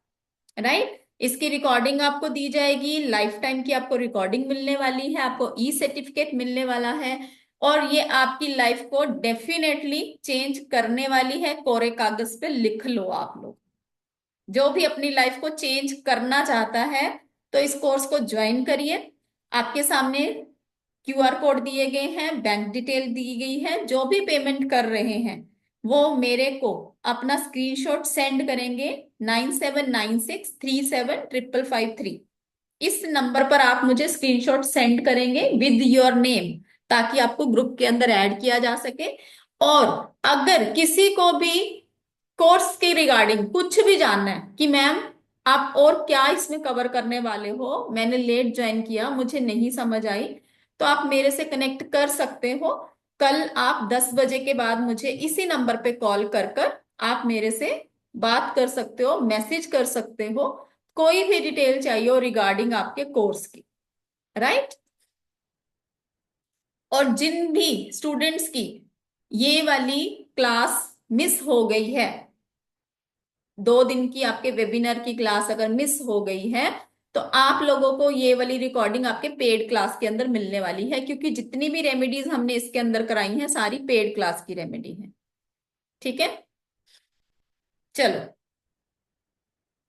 राइट? इसकी रिकॉर्डिंग आपको दी जाएगी, लाइफ टाइम की आपको रिकॉर्डिंग मिलने वाली है, आपको ई सर्टिफिकेट मिलने वाला है। और ये आपकी लाइफ को डेफिनेटली चेंज करने वाली है। कोरे कागज पे लिख लो आप लोग, जो भी अपनी लाइफ को चेंज करना चाहता है तो इस कोर्स को ज्वाइन करिए। आपके सामने QR कोड दिए गए हैं, बैंक डिटेल दी गई है। जो भी पेमेंट कर रहे हैं वो मेरे को अपना स्क्रीनशॉट सेंड करेंगे 9796375553। इस नंबर पर आप मुझे स्क्रीनशॉट सेंड करेंगे विद योर नेम, ताकि आपको ग्रुप के अंदर ऐड किया जा सके। और अगर किसी को भी कोर्स के रिगार्डिंग कुछ भी जानना है कि मैम आप और क्या इसमें कवर करने वाले हो, मैंने लेट ज्वाइन किया, मुझे नहीं समझ आई, तो आप मेरे से कनेक्ट कर सकते हो। कल आप 10 बजे के बाद मुझे इसी नंबर पे कॉल कर कर आप मेरे से बात कर सकते हो, मैसेज कर सकते हो, कोई भी डिटेल चाहिए हो रिगार्डिंग आपके कोर्स की, राइट? और जिन भी स्टूडेंट्स की ये वाली क्लास मिस हो गई है, 2 दिन की आपके वेबिनार की क्लास अगर मिस हो गई है, तो आप लोगों को ये वाली रिकॉर्डिंग आपके पेड क्लास के अंदर मिलने वाली है, क्योंकि जितनी भी रेमेडीज हमने इसके अंदर कराई हैं सारी पेड क्लास की रेमेडी है। ठीक है, चलो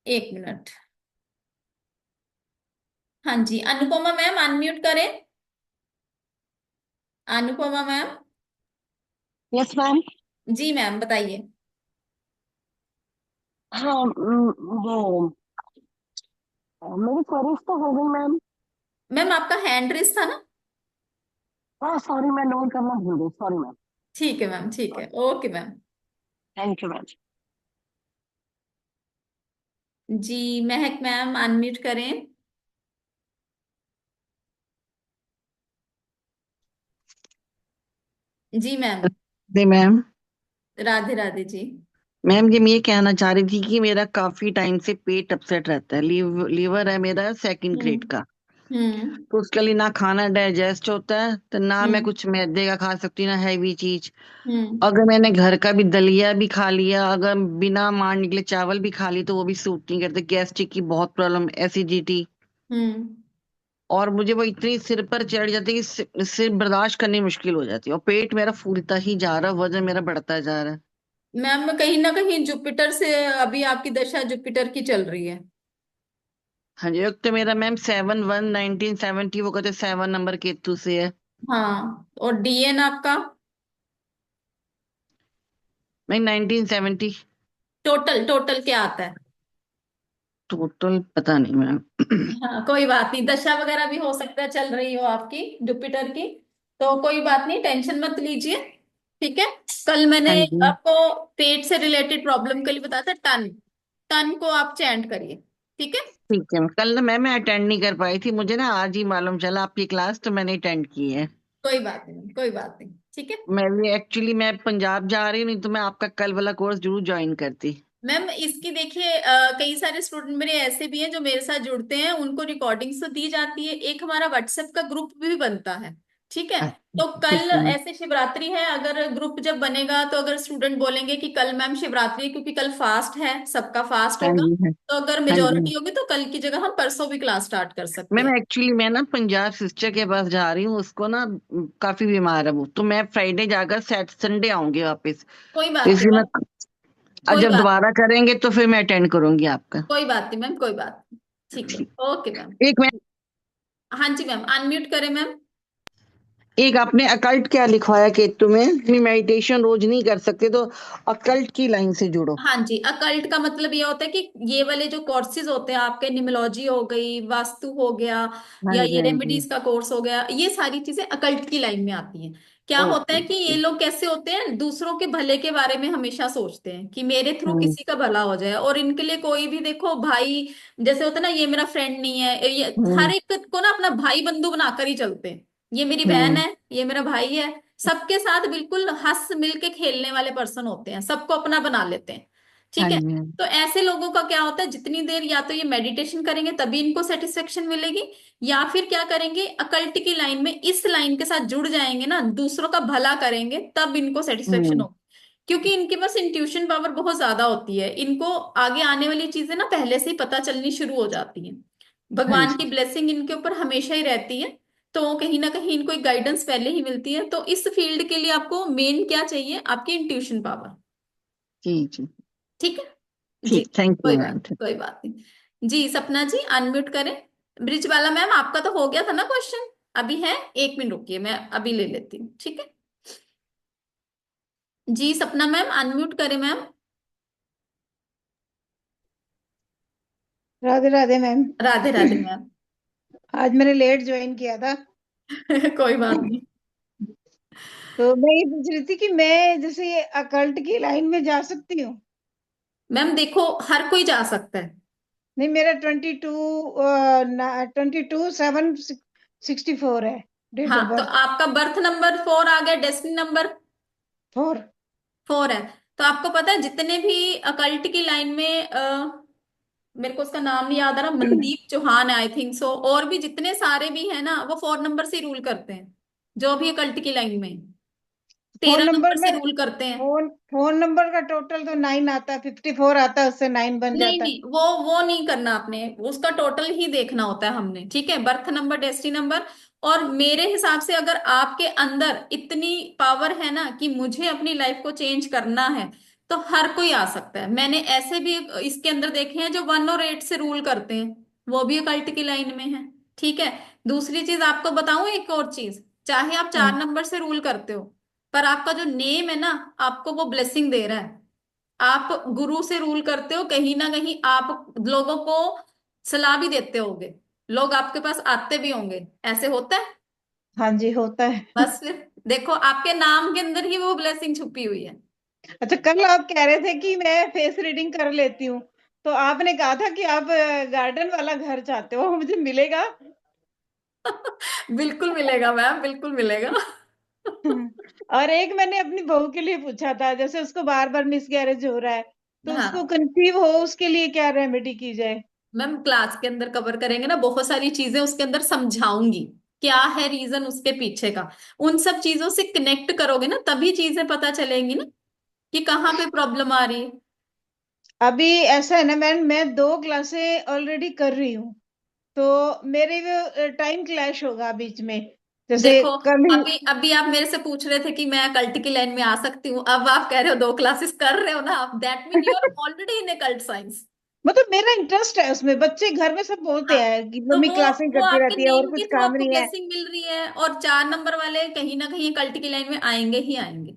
1 मिनट। हाँ जी, अनुपमा मैम अनम्यूट करें। अनुपमा मैम। Yes ma'am. जी मैम बताइए। हाँ वो मेरी क्वेरीज तो हो गई मैम। मैम आपका हैंड रेस था ना? हाँ सॉरी, मैं नोट करना भूल गई, सॉरी मैम। ठीक है मैम, ठीक है, okay ma'am. Thank you ma'am. जी महक मैम अनम्यूट करें। जी मैम। जी मैम। राधे राधे जी। मैम जी मैं ये कहना चाह रही थी कि मेरा काफी टाइम से पेट अपसेट रहता है। लीवर है मेरा 2nd ग्रेड का। हम्म। तो उसके लिए ना खाना डाइजेस्ट होता है, तो ना मैं हम्म। कुछ मैदे का खा सकती ना हैवी चीज। हम्म। अगर मैंने घर का भी दलिया भी खा लिया, अगर बिना मार निकले चावल भी खा ली, तो वो भी सूट नहीं करते। गैस्ट्रिक की बहुत प्रॉब्लम, एसिडिटी। हम्म। और मुझे वो इतनी सिर पर चढ़ जाती है कि सिर बर्दाश्त करनी मुश्किल हो जाती है, और पेट मेरा फूलता ही जा रहा है, वजन मेरा बढ़ता जा रहा है। मैम कहीं ना कहीं जुपिटर से अभी आपकी दशा जुपिटर की चल रही है। हाँ जी, एक तो मेरा मैम 7/1/1970, वो कहते 7 नंबर केतु से है। हाँ, और DN आपका? मैं 1970। टोटल टोटल क्या आता है? टोटल पता नहीं मैम। हाँ कोई बात नहीं, दशा वगैरह भी हो सकता है चल रही हो आपकी जुपिटर की, तो कोई बात नहीं, टेंशन मत लीजिए। ठीक है, कल हाँ मैंने जी। आपको पेट से रिलेटेड प्रॉब्लम के लिए बताया था, टन। टन को आप चैंट करिए, ठीक है? ठीक है, कल ना मैं अटेंड नहीं कर पाई थी, मुझे ना आज ही मालूम चला आपकी क्लास, तो मैंने अटेंड की है। कोई बात नहीं, कोई बात नहीं, ठीक है। मैं पंजाब जा रही हूँ, नहीं तो मैं आपका कल वाला कोर्स जरूर ज्वाइन करती। मैम इसकी देखिए कई सारे स्टूडेंट मेरे ऐसे भी हैं जो मेरे साथ जुड़ते हैं, उनको रिकॉर्डिंग्स तो दी जाती है, एक हमारा व्हाट्सएप का ग्रुप भी बनता है, ठीक है। अच्छा, तो ठीक कल है मैम। ऐसे शिवरात्रि है, अगर ग्रुप जब बनेगा तो अगर स्टूडेंट बोलेंगे कि कल मैम शिवरात्रि है, क्योंकि कल फास्ट है, सबका फास्ट हाँ होगा, जी, हाँ। तो अगर हाँ जी, हाँ। मेजोरिटी होगी तो कल की जगह हम परसों भी क्लास स्टार्ट कर सकते मैम हैं। एक्चुअली मैं ना पंजाब सिस्टर के पास जा रही हूँ, उसको ना काफी बीमार है वो, तो मैं फ्राइडे जाकर संडे आऊंगी वापस। कोई तो बात नहीं इसलिए मैं मैम, कोई जब बात दोबारा करेंगे तो फिर मैं अटेंड करूंगी आपका। कोई बात नहीं मैम, कोई बात नहीं, ठीक है। Okay ma'am. एक मैं हाँ जी मैम, अनम्यूट करें मैम। एक आपने अकल्ट क्या लिखवाया कि तुम्हें मेडिटेशन रोज नहीं कर सकते, तो अकल्ट की लाइन से जुड़ो। हाँ जी, अकल्ट का मतलब ये होता है कि ये वाले जो कोर्सेज होते हैं आपके, निमोलॉजी हो गई, वास्तु हो गया, हाँ या जी, ये हाँ जी। रेमेडीज का कोर्स हो गया, ये सारी चीजें अकल्ट की लाइन में आती हैं। क्या होता ओके है कि ये ओके। लोग कैसे होते हैं, दूसरों के भले के बारे में हमेशा सोचते हैं कि मेरे थ्रू हम्म किसी का भला हो जाए, और इनके लिए कोई भी देखो भाई, जैसे होता है ना, ये मेरा फ्रेंड नहीं है, ये हर हम्म एक को ना अपना भाई बंधु बनाकर ही चलते हैं। ये मेरी बहन हम्म। है, ये मेरा भाई है, सबके साथ बिल्कुल हंस मिल के खेलने वाले पर्सन होते हैं, सबको अपना बना लेते हैं, हाँ ठीक है। जी, तो ऐसे लोगों का क्या होता है, जितनी देर या तो ये मेडिटेशन करेंगे तभी इनको सेटिस्फेक्शन मिलेगी, या फिर क्या करेंगे, अकल्ट की लाइन में इस लाइन के साथ जुड़ जाएंगे ना, दूसरों का भला करेंगे, तब इनको सेटिस्फेक्शन हम्म। होगी। क्योंकि इनके पास इंट्यूशन पावर बहुत ज्यादा होती है, इनको आगे आने वाली चीजें ना पहले से ही पता चलनी शुरू हो जाती हैं, हाँ भगवान की जी, ब्लेसिंग इनके ऊपर हमेशा ही रहती है। तो कहीं ना कहीं इनको एक गाइडेंस पहले ही मिलती है। तो इस फील्ड के लिए आपको मेन क्या चाहिए, आपकी इंट्यूशन पावर, जी जी। ठीक है। जी, ठीक, थैंक यू कोई मैम। बात, कोई बात नहीं जी। सपना जी अनम्यूट करें। ब्रिज वाला मैम आपका तो हो गया था ना क्वेश्चन, अभी है, 1 मिनट रुकिए, मैं अभी ले लेती हूँ, ठीक है। जी सपना मैम अनम्यूट करें ma'am. Radhe Radhe ma'am. Radhe Radhe ma'am. आज मैंने लेट ज्वाइन किया था। कोई बात नहीं तो मैं ये पूछ रही थी कि मैं जैसे ये अकल्ट की लाइन में जा सकती हूँ? मैम, देखो हर कोई जा सकता है। नहीं, मेरा 22/7/64 है डेट हाँ, ऑफ तो बर्थ। आपका बर्थ नंबर 4 आ गया, डेस्टिनी नंबर 4। 4 है। तो आपको पता है जितने भी अकल्ट की लाइन में मेरे को उसका नाम नहीं याद आ रहा, मनदीप चौहान है आई थिंक सो, और भी जितने सारे भी हैं ना, वो 4 नंबर से रूल करते हैं, जो भी अकल्ट की लाइन में फोन 13 नंबर नंबर से में रूल करते हैं। फोन नंबर का टोटल तो 9 आता है, 54 आता है, उससे 9 बन नहीं जाता है। नहीं, वो नहीं करना आपने, उसका टोटल ही देखना होता है हमने, ठीक है, बर्थ नंबर, डेस्टिनी नंबर। और मेरे हिसाब से अगर आपके अंदर इतनी पावर है ना कि मुझे अपनी लाइफ को चेंज करना है, तो हर कोई आ सकता है। मैंने ऐसे भी इसके अंदर देखे हैं जो 1 और 8 से रूल करते हैं, वो भी अकल्ट की लाइन में है, ठीक है। दूसरी चीज आपको बताऊं, एक और चीज, चाहे आप 4 नंबर से रूल करते हो, पर आपका जो नेम है ना, आपको वो ब्लेसिंग दे रहा है। आप गुरु से रूल करते हो, कहीं ना कहीं आप लोगों को सलाह भी देते होगे, लोग आपके पास आते भी होंगे, ऐसे होता है। हाँ जी, होता है। बस फिर देखो, आपके नाम के अंदर ही वो ब्लेसिंग छुपी हुई है। अच्छा, कल आप कह रहे थे कि मैं फेस रीडिंग कर लेती हूँ, तो आपने कहा था कि आप गार्डन वाला घर चाहते हो, मुझे मिलेगा? बिल्कुल मिलेगा मैम, बिल्कुल मिलेगा। और एक मैंने अपनी बहू के लिए पूछा था, जैसे उसको बार बार मिसकैरेज हो रहा है, तो उसको हाँ कंसीव हो उसके लिए क्या रेमेडी की जाए? मैम, क्लास के अंदर कवर करेंगे ना, बहुत सारी चीजें उसके अंदर समझाऊंगी, क्या है रीजन उसके पीछे का। उन सब चीजों से कनेक्ट करोगे ना, तभी चीजें पता चलेंगी ना कि कहाँ पे प्रॉब्लम आ रही है। अभी ऐसा है ना मैम, मैं 2 क्लासें ऑलरेडी कर रही हूँ, तो मेरे वो टाइम क्लैश होगा बीच में, जैसे देखो, कल ही। अभी अभी आप मेरे से पूछ रहे थे कि मैं कल्ट की लाइन में आ सकती हूँ, अब आप कह रहे हो 2 क्लासेस कर रहे हो ना आप, that mean you are already in occult science. मतलब मेरा इंटरेस्ट है उसमें, बच्चे घर में सब बोलते हाँ, हैं कि तो मम्मी क्लासें वो करती आपके रहती है और नेम के कुछ थ्रू काम आपको नहीं है। ब्लेसिंग मिल रही है, और 4 नंबर वाले कहीं ना कहीं कल्ट की लाइन में आएंगे ही आएंगे,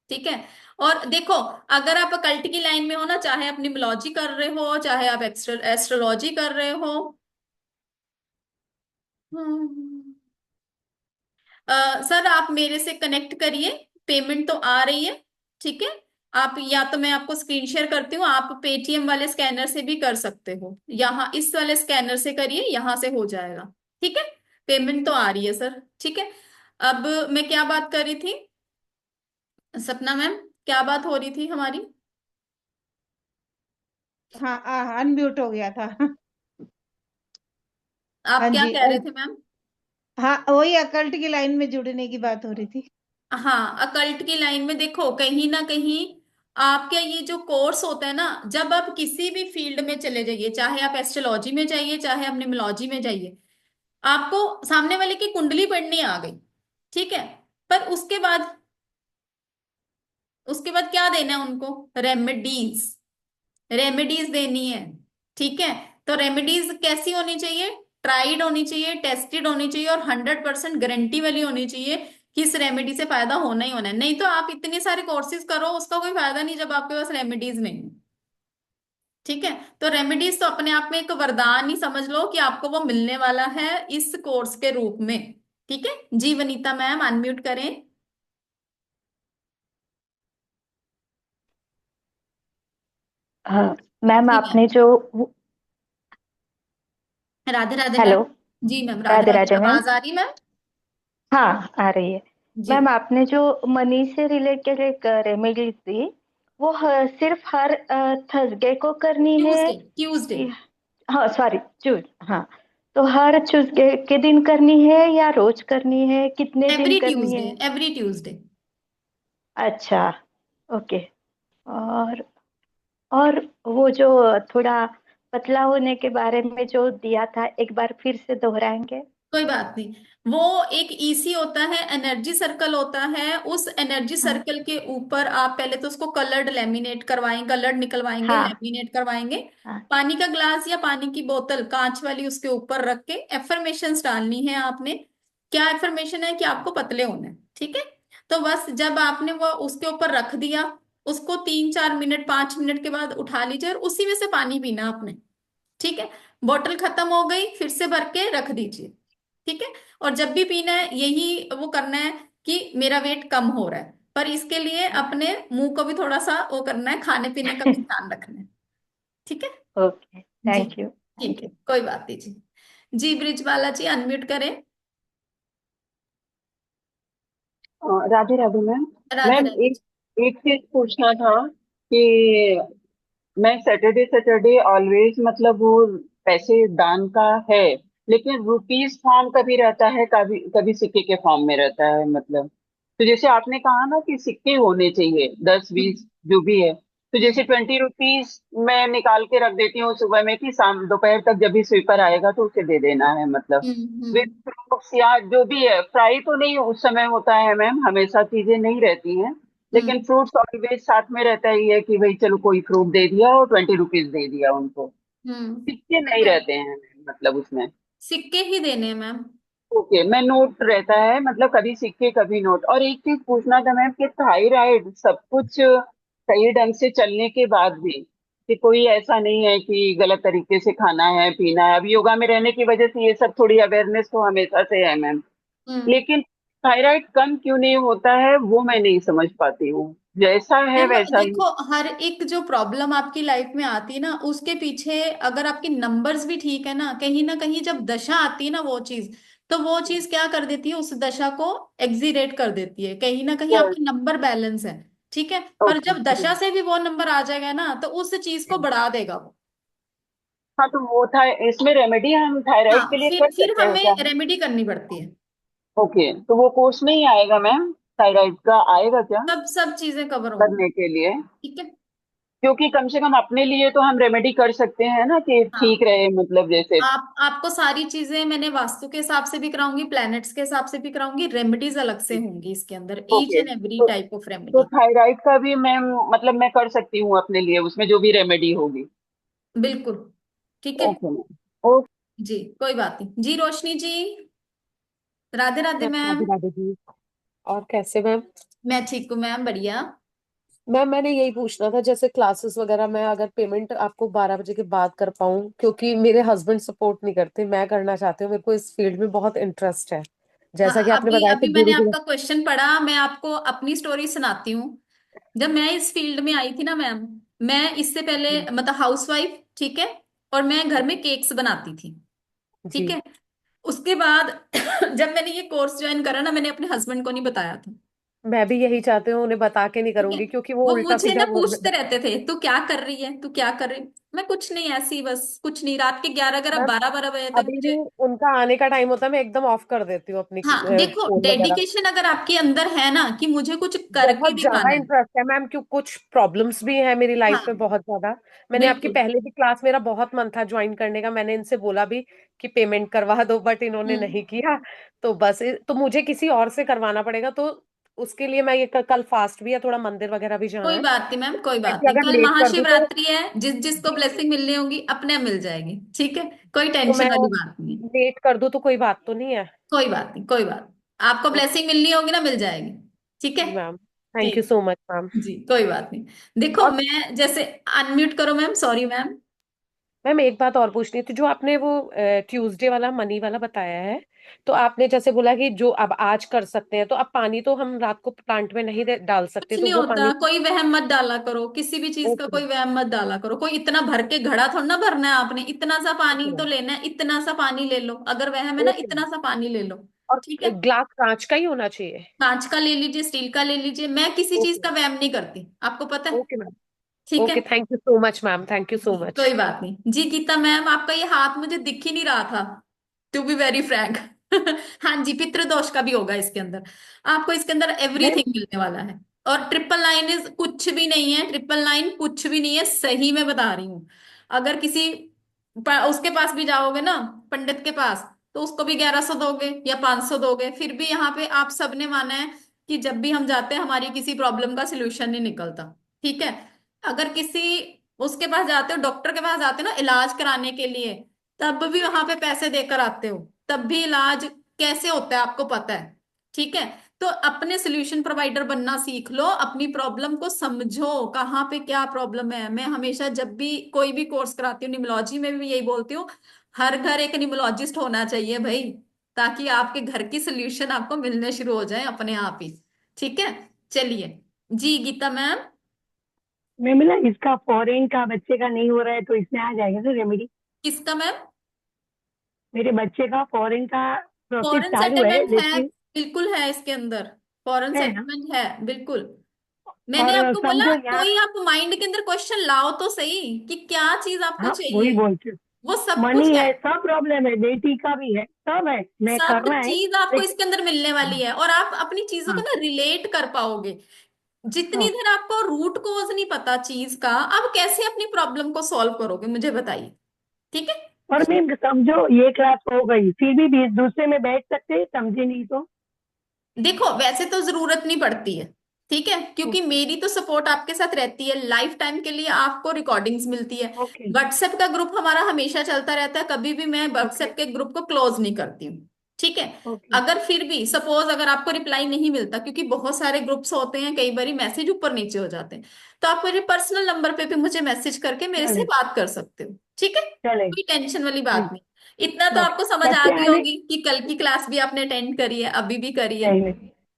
ठीक है। और देखो, अगर आप कल्ट की लाइन में हो ना, चाहे आप न्यूमरोलॉजी कर रहे हो, चाहे आप एस्ट्रोलॉजी कर रहे हो, हम्म, सर आप मेरे से कनेक्ट करिए, पेमेंट तो आ रही है, ठीक है। आप या तो मैं आपको स्क्रीन शेयर करती हूँ, आप पेटीएम वाले स्कैनर से भी कर सकते हो, यहाँ इस वाले स्कैनर से करिए, यहाँ से हो जाएगा। ठीक है, पेमेंट तो आ रही है सर। ठीक है, अब मैं क्या बात कर रही थी सपना मैम, क्या बात हो रही थी हमारी? हाँ अनम्यूट हो गया था। आप हाँ क्या जी कह रहे थे मैम? हाँ वही अकल्ट की लाइन में जुड़ने की बात हो रही थी। हाँ, अकल्ट की लाइन में देखो, कहीं ना कहीं आपका ये जो कोर्स होता है ना, जब आप किसी भी फील्ड में चले जाइए, चाहे आप एस्ट्रोलॉजी में जाइए, चाहे आप न्यूमरोलॉजी में जाइए, आपको सामने वाले की कुंडली पढ़नी आ गई, ठीक है, पर उसके बाद क्या देना है उनको? रेमेडीज, रेमेडीज देनी है। ठीक है, तो रेमेडीज कैसी होनी चाहिए? ट्राइड होनी चाहिए, टेस्टेड होनी चाहिए, और 100% गारंटी वाली होनी चाहिए कि इस रेमेडी से फायदा होना ही होना है। नहीं तो आप इतने सारे कोर्सेज करो, उसका कोई फायदा नहीं जब आपके पास रेमेडीज नहीं है। ठीक है, तो रेमेडीज तो अपने आप में एक वरदान ही समझ लो कि आपको वो मिलने वाला है इस कोर्स के रूप में। ठीक है जी, वनीता मैम अनम्यूट करें। हाँ मैम, जी मैम, आपने जो राधे राधे मैम। हेलो, जी मैम, राधे राधे राधे, राधे मैम। आवाज आ रही मैम? हाँ आ रही है। जी। मैम आपने जो मनी से रिलेटेड एक रेमेडीज दी, वो सिर्फ हर थर्सडे को करनी है? Tuesday, Tuesday. हाँ सॉरी, ट्यूज हाँ, तो हर ट्यूसडे के दिन करनी है या रोज करनी है, कितने दिन एवरी करनी ट्यूसडे, है? Every Tuesday. अच्छा, ओके। और और वो जो थोड़ा पतला होने के बारे में जो दिया था, एक बार फिर से दोहराएंगे? कोई बात नहीं, वो एक ईसी होता है, एनर्जी सर्कल होता है, उस एनर्जी हाँ सर्कल के ऊपर आप पहले तो उसको कलर्ड लेमिनेट करवाएंगे, कलर्ड निकलवाएंगे, हाँ लेमिनेट करवाएंगे। हाँ पानी का ग्लास या पानी की बोतल कांच वाली उसके ऊपर रख के एफर्मेशंस डालनी है आपने। क्या एफर्मेशन है? कि आपको पतले होना है। ठीक है, तो बस जब आपने वो उसके ऊपर रख दिया, उसको 3-4 मिनट 5 मिनट के बाद उठा लीजिए और उसी में से पानी पीना आपने। ठीक है, बोतल खत्म हो गई, फिर से भर के रख दीजिए। ठीक है, और जब भी पीना है यही वो करना है कि मेरा वेट कम हो रहा है, पर इसके लिए अपने मुंह को भी थोड़ा सा वो करना है, खाने पीने का भी ध्यान रखना है। ठीक है ओके, जी, थैंक यू ठीक थैंक है, यू। कोई बात नहीं जी। जी ब्रिजबाला जी अनम्यूट करें। राधे राधे मैम। राधे मैम राधे एक जी। एक चीज पूछना था कि मैं सैटरडे सैटरडे ऑलवेज मतलब वो पैसे दान का है, लेकिन रुपीस फॉर्म कभी रहता है, कभी कभी सिक्के के फॉर्म में रहता है मतलब। तो जैसे आपने कहा ना कि सिक्के होने चाहिए 10-20 हम्म जो भी है, तो जैसे हम्म 20 रुपीस मैं निकाल के रख देती हूँ सुबह में कि शाम दोपहर तक जब भी स्वीपर आएगा तो उसे दे देना है मतलब। विथ हम्म फ्रूट्स या जो भी है, फ्राई तो नहीं उस समय होता है मैम, हमेशा चीजें नहीं रहती हैं, लेकिन हम्म फ्रूट्स ऑलवेज साथ में रहता ही है कि भाई चलो कोई फ्रूट दे दिया और 20 रुपीज दे दिया उनको। सिक्के नहीं तो रहते हैं मतलब उसमें। सिक्के ही देने हैं मैम। ओके, मैं नोट रहता है मतलब कभी सिक्के कभी नोट। और एक चीज पूछना था मैम कि थायराइड सब कुछ सही ढंग से चलने के बाद भी कि कोई ऐसा नहीं है कि गलत तरीके से खाना है पीना है, अब योगा में रहने की वजह से ये सब थोड़ी अवेयरनेस तो हमेशा से है मैम, हम्म लेकिन थायराइड कम क्यों नहीं होता है वो मैं नहीं समझ पाती हूँ, जैसा है मैम वैसा ही। देखो, हर एक जो प्रॉब्लम आपकी लाइफ में आती है ना, उसके पीछे अगर आपके नंबर्स भी ठीक है ना कहीं जब दशा आती है ना वो चीज, तो वो चीज क्या कर देती है, उस दशा को एग्जीरेट कर देती है, कहीं ना कहीं आपके नंबर बैलेंस है। ठीक है, पर ओके। जब दशा से भी वो नंबर आ जाएगा ना, तो उस चीज को बढ़ा देगा वो। हाँ तो वो था, इसमें रेमेडी हम थायराइड के हाँ, लिए कर फिर सकते हैं क्या? हमें रेमेडी करनी पड़ती है। ओके, तो वो कोर्स में ही आएगा मैम, थायराइड का आएगा क्या सब सब चीजें कवर होंगी। करने के लिए? ठीक है। क्योंकि कम से कम अपने लिए तो हम रेमेडी कर सकते हैं ना कि ठीक हाँ, रहे मतलब जैसे। आपको सारी चीजें मैंने वास्तु के हिसाब से भी कराऊंगी, प्लैनेट्स के हिसाब से भी कराऊंगी, रेमेडीज अलग से होंगी इसके अंदर, each okay, and every type of तो रेमेडी। थायराइड का भी मैम मतलब मैं कर सकती हूँ अपने लिए उसमें जो भी रेमेडी होगी? बिल्कुल। ठीक है ओके मैम। ओके जी, कोई बात नहीं जी। रोशनी जी, राधे राधे मैम, राधे मैम। राधे जी। और कैसे मैम? मैं ठीक हूँ मैम, बढ़िया। मैम मैंने यही पूछना था, जैसे क्लासेस वगैरह मैं अगर पेमेंट आपको 12 बजे के बाद कर पाऊँ, क्योंकि मेरे हस्बैंड सपोर्ट नहीं करते, मैं करना चाहती हूँ, मेरे को इस फील्ड में बहुत इंटरेस्ट है, जैसा कि आपने अभी बताया कि अभी मैंने गुरु जी आपका क्वेश्चन पढ़ा, मैं आपको अपनी स्टोरी सुनाती हूँ। जब मैं इस फील्ड में आई थी ना मैम, मैं इससे पहले मतलब हाउसवाइफ, ठीक है, और मैं घर में केक्स बनाती थी, ठीक जी। है। उसके बाद जब मैंने ये कोर्स ज्वाइन करा ना, मैंने अपने हस्बैंड को नहीं बताया था, मैं भी यही चाहती हूँ, उन्हें बता के नहीं ठीक है। करूंगी क्योंकि वो वो उल्टा मुझे ना सीधा पूछते रहते थे, तू क्या कर रही है, तू क्या कर रही है? मैं कुछ नहीं, ऐसी बस कुछ नहीं, रात के 11 11 मैम 12 12 बजे तक अभी भी मुझे। उनका आने का टाइम होता है, मैं एकदम ऑफ कर देती हूँ अपनी हाँ देखो, फोन वगैरह। डेडिकेशन अगर आपके अंदर है ना कि मुझे कुछ करके बहुत ज्यादा दिखाना है। इंटरेस्ट है मैम, क्यों कुछ प्रॉब्लम्स भी हैं मेरी लाइफ हाँ में बहुत ज्यादा। मैंने आपकी बिल्कुल। पहले भी क्लास, मेरा बहुत मन था ज्वाइन करने का, मैंने इनसे बोला भी कि पेमेंट करवा दो, बट इन्होंने हम्म। नहीं किया। तो बस तो मुझे किसी और से करवाना पड़ेगा, तो उसके लिए मैं ये कल फास्ट भी है, थोड़ा मंदिर वगैरह भी जाना कोई है, बात नहीं मैम, कोई बात ताकि नहीं, अगर कल लेट कर दूं तो। महाशिवरात्रि है, जिस जिसको जी जी। ब्लेसिंग मिलनी होगी अपने आप मिल जाएगी, ठीक है। कोई तो टेंशन मैं वाली बात नहीं है। लेट कर दूं तो कोई बात तो नहीं है? कोई बात नहीं, कोई बात नहीं। आपको ओके ब्लेसिंग मिलनी होगी ना, मिल जाएगी, ठीक है। जी मैम, थैंक यू ठीक। सो मच मैम। जी कोई बात नहीं। देखो और मैं जैसे, अनम्यूट करो मैम, सॉरी मैम। मैम एक बात और पूछनी थी, जो आपने वो ट्यूसडे वाला मनी वाला बताया है, तो आपने जैसे बोला कि जो अब आज कर सकते हैं, तो अब पानी तो हम रात को प्लांट में नहीं डाल कुछ सकते, तो नहीं वो होता, पानी। कोई वहम मत डाला करो, किसी भी चीज का ओके कोई वहम मत डाला करो। कोई इतना भर के घड़ा थोड़ा ना भरना है आपने, इतना सा पानी ओके तो मैम। लेना है, इतना सा पानी ले लो, अगर वहम है ना ओके मैम। इतना सा पानी ले लो, और ठीक है। ग्लास कांच का ही होना चाहिए? कांच का ले लीजिए, स्टील का ले लीजिए, मैं किसी चीज ओके। का वहम नहीं करती, आपको पता है, ओके मैम। ठीक है। Okay, thank you so much ma'am, thank you so जी मच। कोई बात नहीं जी। गीता मैम, आपका ये हाथ मुझे दिख ही नहीं रहा था, टू बी वेरी फ्रैंक। हाँ जी, पितृदोष का भी होगा इसके अंदर, आपको इसके अंदर मैम एवरीथिंग मिलने वाला है। और 999 इज कुछ भी नहीं है, 999 कुछ भी नहीं है, सही में बता रही हूँ। अगर किसी उसके पास भी जाओगे ना, पंडित के पास, तो उसको भी 1100 दोगे या 500 दोगे, फिर भी यहाँ पे आप सबने माना है कि जब भी हम जाते हैं हमारी किसी प्रॉब्लम का सिल्यूशन नहीं निकलता, ठीक है। अगर किसी उसके पास जाते हो, डॉक्टर के पास जाते हो ना इलाज कराने के लिए, तब भी वहां पे पैसे देकर आते हो, तब भी इलाज कैसे होता है आपको पता है, ठीक है। तो अपने सोल्यूशन प्रोवाइडर बनना सीख लो, अपनी प्रॉब्लम को समझो कहाँ पे क्या प्रॉब्लम है। मैं हमेशा जब भी कोई भी कोर्स कराती हूँ, निमोलॉजी में भी यही बोलती हूँ, हर घर एक निमोलॉजिस्ट होना चाहिए भाई, ताकि आपके घर की सोल्यूशन आपको मिलने शुरू हो जाए अपने आप ही, ठीक है। चलिए जी गीता मैम। मैम ना इसका फॉरेन का बच्चे का नहीं हो रहा है तो इसमें आ जाएगा ना रेमेडी? किसका मैम? मेरे बच्चे का फॉरेन का प्रोसेस फॉरेन चालू है सेटलमेंट है, लेकिन बिल्कुल है इसके अंदर, फॉरेन है ना। सेटलमेंट है बिल्कुल। मैंने और आपको बोला, समझो यहाँ, कोई आप माइंड के अंदर क्वेश्चन लाओ तो सही, कि क्या चीज आपको हाँ वही चाहिए, बोलती हूँ। वो सब मनी कुछ है। है, सब प्रॉब्लम है, बेटी का भी है, सब है, मैं सब करना है चीज आपको लेकिन। इसके अंदर मिलने वाली हाँ है, और आप अपनी चीजों को हाँ ना रिलेट कर पाओगे। जितनी हाँ। देर आपको रूट कोज नहीं पता चीज का, आप कैसे अपनी प्रॉब्लम को सॉल्व करोगे, मुझे बताइए, ठीक है। और मैम समझो ये क्लास हो गई फिर भी बीच दूसरे में बैठ सकते हैं, समझे नहीं तो। देखो वैसे तो जरूरत नहीं पड़ती है, ठीक है, क्योंकि मेरी तो सपोर्ट आपके साथ रहती है लाइफ टाइम के लिए, आपको रिकॉर्डिंग्स मिलती है। ओके व्हाट्सएप का ग्रुप हमारा हमेशा चलता रहता है, कभी भी मैं ओके व्हाट्सएप के ग्रुप को क्लोज नहीं करती हूँ, ठीक है। ओके अगर फिर भी सपोज अगर आपको रिप्लाई नहीं मिलता, क्योंकि बहुत सारे ग्रुप्स होते हैं, कई बार मैसेज ऊपर नीचे हो जाते हैं, तो आप मेरे पर्सनल नंबर पे भी मुझे मैसेज करके मेरे से चले बात कर सकते हो, ठीक है। चले। कोई टेंशन वाली बात ठीक। नहीं। इतना तो ओके। आपको समझ आ बच्चे गई आने, होगी कि कल की क्लास भी आपने अटेंड करी है, अभी भी करी है, नहीं नहीं,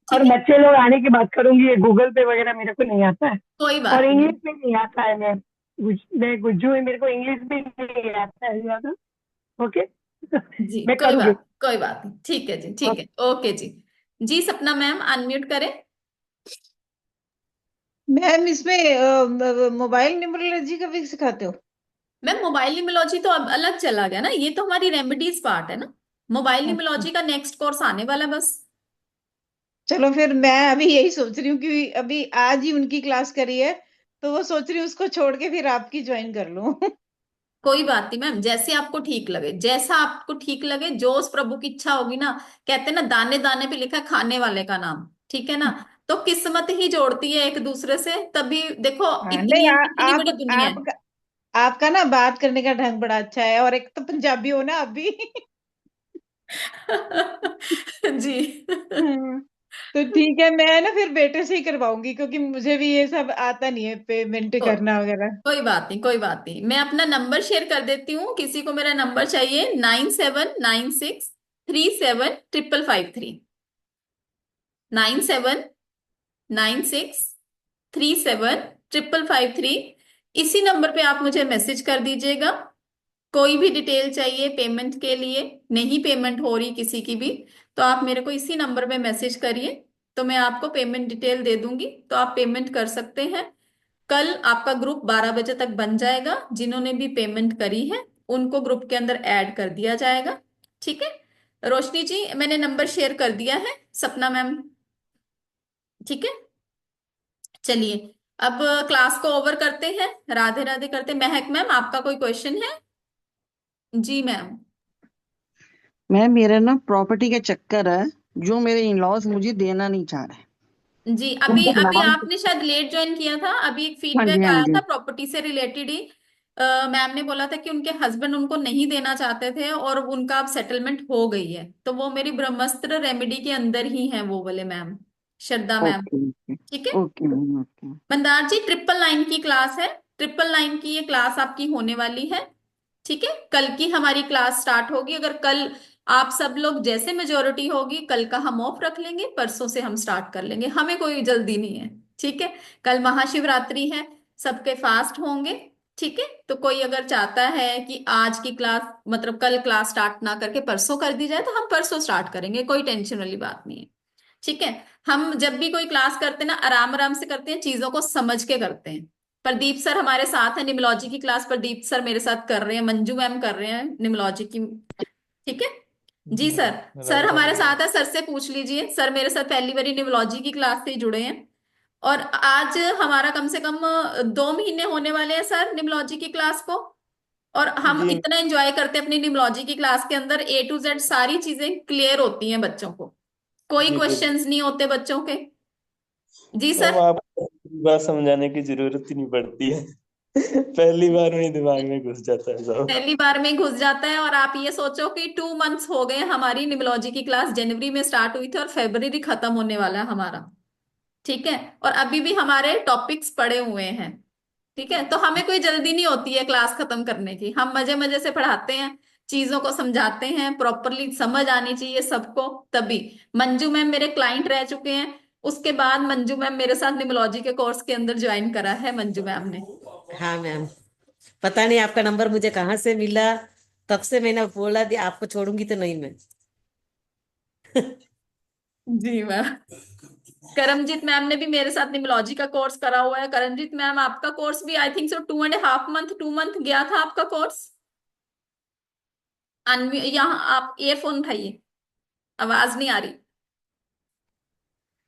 और ठीक है। बच्चे लोग आने की बात करूंगी, ये गूगल पे वगैरह मेरे को नहीं आता है, कोई और बात नहीं। इंग्लिश भी नहीं आता है। मैं गुज्जू है, मेरे को इंग्लिश भी नहीं आता है ज्यादा। ओके। जी मैं करूँगी। कोई बात नहीं, ठीक है जी, ठीक ओके। है, ओके जी। जी सपना मैम अनम्यूट करें। मैम इसमें मोबाइल न्यूमरोलॉजी का भी सिखाते हो? मैम मोबाइल न्यूमरोलॉजी तो अब अलग चला गया ना, ये तो हमारी रेमेडीज पार्ट है ना, मोबाइल अच्छा, न्यूमरोलॉजी का नेक्स्ट कोर्स आने वाला है बस। चलो फिर मैं अभी यही सोच रही हूँ कि अभी आज ही उनकी क्लास करी है, तो वो सोच रही हूँ उसको छोड़ के फिर आपकी ज्वाइन कर लूँ। कोई बात नहीं मैम, जैसे आपको ठीक लगे, जैसा आपको ठीक लगे, जो उस प्रभु की इच्छा होगी ना, कहते हैं ना दाने दाने पे लिखा है खाने वाले का नाम, ठीक है ना। तो किस्मत ही जोड़ती है एक दूसरे से, तभी देखो हाँ नहीं, इतनी इतनी बड़ी दुनिया है। आपका ना बात करने का ढंग बड़ा अच्छा है, और एक तो पंजाबी हो ना आप भी। जी हम्म, तो ठीक है, मैं ना फिर बेटे से ही करवाऊंगी, क्योंकि मुझे भी ये सब आता नहीं है, पेमेंट को, करना वगैरह। कोई बात नहीं, कोई बात नहीं, मैं अपना नंबर शेयर कर देती हूँ, किसी को मेरा नंबर चाहिए 9796375553, 9796 375553। इसी नंबर पे आप मुझे मैसेज कर दीजिएगा। कोई भी डिटेल चाहिए पेमेंट के लिए, नहीं पेमेंट हो रही किसी की भी, तो आप मेरे को इसी नंबर पे मैसेज करिए, तो मैं आपको पेमेंट डिटेल दे दूंगी, तो आप पेमेंट कर सकते हैं। कल आपका ग्रुप 12 बजे तक बन जाएगा। जिन्होंने भी पेमेंट करी है उनको ग्रुप के अंदर ऐड कर दिया जाएगा। ठीक है रोशनी जी, मैंने नंबर शेयर कर दिया है, सपना मैम। ठीक है, चलिए अब क्लास को ओवर करते हैं, राधे राधे करते हैं। महक मैम, आपका कोई क्वेश्चन है? जी मैम। मैम मेरा ना प्रॉपर्टी का चक्कर है, जो मेरे इन-लॉज मुझे देना नहीं चाह रहे। जी, अभी उनको अभी ग्रांट। आपने शायद लेट ज्वाइन किया था। अभी एक हाँ जी, फीडबैक हाँ आया जी। था प्रॉपर्टी से रिलेटेड ही। मैम ने बोला था कि उनके हस्बैंड उनको नहीं देना चाहते थे और उनका अब सेटलमेंट हो गई है, तो वो मेरी ब्रह्मास्त्र रेमेडी के अंदर ही है वो वाले ma'am, Shraddha ma'am. Okay okay. ठीक है ओके मैम, ओके। मंदार जी, 999 की क्लास है, 999 की ये क्लास आपकी होने वाली है। ठीक है, कल की हमारी क्लास स्टार्ट होगी। अगर कल आप सब लोग जैसे मेजोरिटी होगी, कल का हम ऑफ रख लेंगे, परसों से हम स्टार्ट कर लेंगे, हमें कोई जल्दी नहीं है। ठीक है, कल महाशिवरात्रि है, सबके फास्ट होंगे। ठीक है, तो कोई अगर चाहता है कि आज की क्लास मतलब कल क्लास स्टार्ट ना करके परसों कर दी जाए, तो हम परसों स्टार्ट करेंगे, कोई टेंशन वाली बात नहीं है। ठीक है, हम जब भी कोई क्लास करते हैं ना, आराम आराम से करते हैं, चीजों को समझ के करते हैं। प्रदीप सर हमारे साथ है, निमोलॉजी की क्लास प्रदीप सर मेरे साथ कर रहे हैं, मंजू मैम कर रहे हैं निमोलॉजी की। ठीक है जी सर, सर हमारे साथ है, सर से पूछ लीजिए, सर मेरे साथ पहली बारी निमोलॉजी की क्लास से जुड़े हैं। और आज हमारा कम से कम 2 महीने होने वाले हैं सर निमोलॉजी की क्लास को। और हम जी इतना एंजॉय करते हैं अपनी निमोलॉजी की क्लास के अंदर, A to Z सारी चीजें क्लियर होती हैं बच्चों को, कोई जी बिल्कुल। क्वेश्चंस नहीं होते बच्चों के। जी मैम सर। आपको बात समझाने की जरूरत ही नहीं पड़ती है। पहली बार में ही दिमाग में घुस जाता है सब। पहली बार में ही घुस जाता है। और आप ये सोचो कि 2 मंथ्स हो गए, हमारी निमोलॉजी की क्लास जनवरी में स्टार्ट हुई थी और फरवरी खत्म होने वाला है हमारा। ठीक है, और अभी भी हमारे टॉपिक्स पड़े हुए हैं। ठीक है, तो हमें कोई जल्दी नहीं होती है क्लास खत्म करने की, हम मजे मजे से पढ़ाते हैं, चीजों को समझाते हैं, प्रॉपरली समझ आनी चाहिए सबको। तभी मंजू मैम मेरे क्लाइंट रह चुके हैं, उसके बाद मंजू मैम मेरे साथ निमोलॉजी के कोर्स के अंदर ज्वाइन करा है मंजू मैम ने। हाँ मैम, पता नहीं आपका नंबर मुझे कहाँ से मिला, तब से मैंने बोला दी आपको छोड़ूंगी तो नहीं मैं। जी मैम। करमजीत मैम ने भी मेरे साथ निमोलॉजी का कोर्स करा हुआ है। करमजीत मैम, आपका कोर्स भी आई थिंक सो 2.5 मंथ 2 मंथ गया था आपका कोर्स। यहाँ आप ईयरफोन उठाइए, आवाज नहीं आ रही।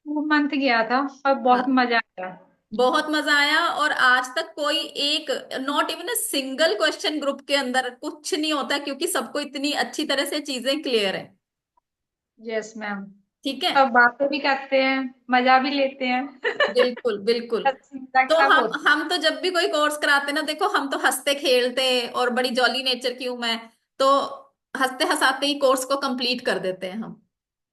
2 मंथ गया था और बहुत हाँ, मजा आया। बहुत मजा आया। और आज तक कोई एक not even a single question group के अंदर कुछ नहीं होता, क्योंकि सबको इतनी अच्छी तरह से चीजें क्लियर है। Yes ma'am. ठीक है, अब बातें भी करते हैं, मजा भी लेते हैं। बिल्कुल बिल्कुल। तो सब हम होता है। हम तो जब भी कोई कोर्स कराते ना, देखो हम तो हंसते खेलते, और बड़ी जॉली नेचर की हूं मैं, तो हंसते हंसाते ही कोर्स को कंप्लीट कर देते हैं हम।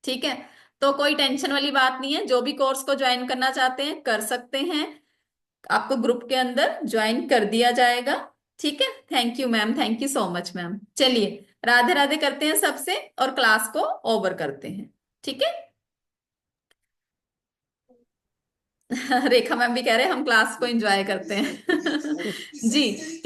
ठीक है, तो कोई टेंशन वाली बात नहीं है, जो भी कोर्स को ज्वाइन करना चाहते हैं कर सकते हैं, आपको ग्रुप के अंदर ज्वाइन कर दिया जाएगा। ठीक है, thank you ma'am, thank you so much ma'am. चलिए राधे राधे करते हैं सबसे और क्लास को ओवर करते हैं। ठीक है। रेखा मैम भी कह रहे हैं हम क्लास को एंजॉय करते हैं। जी।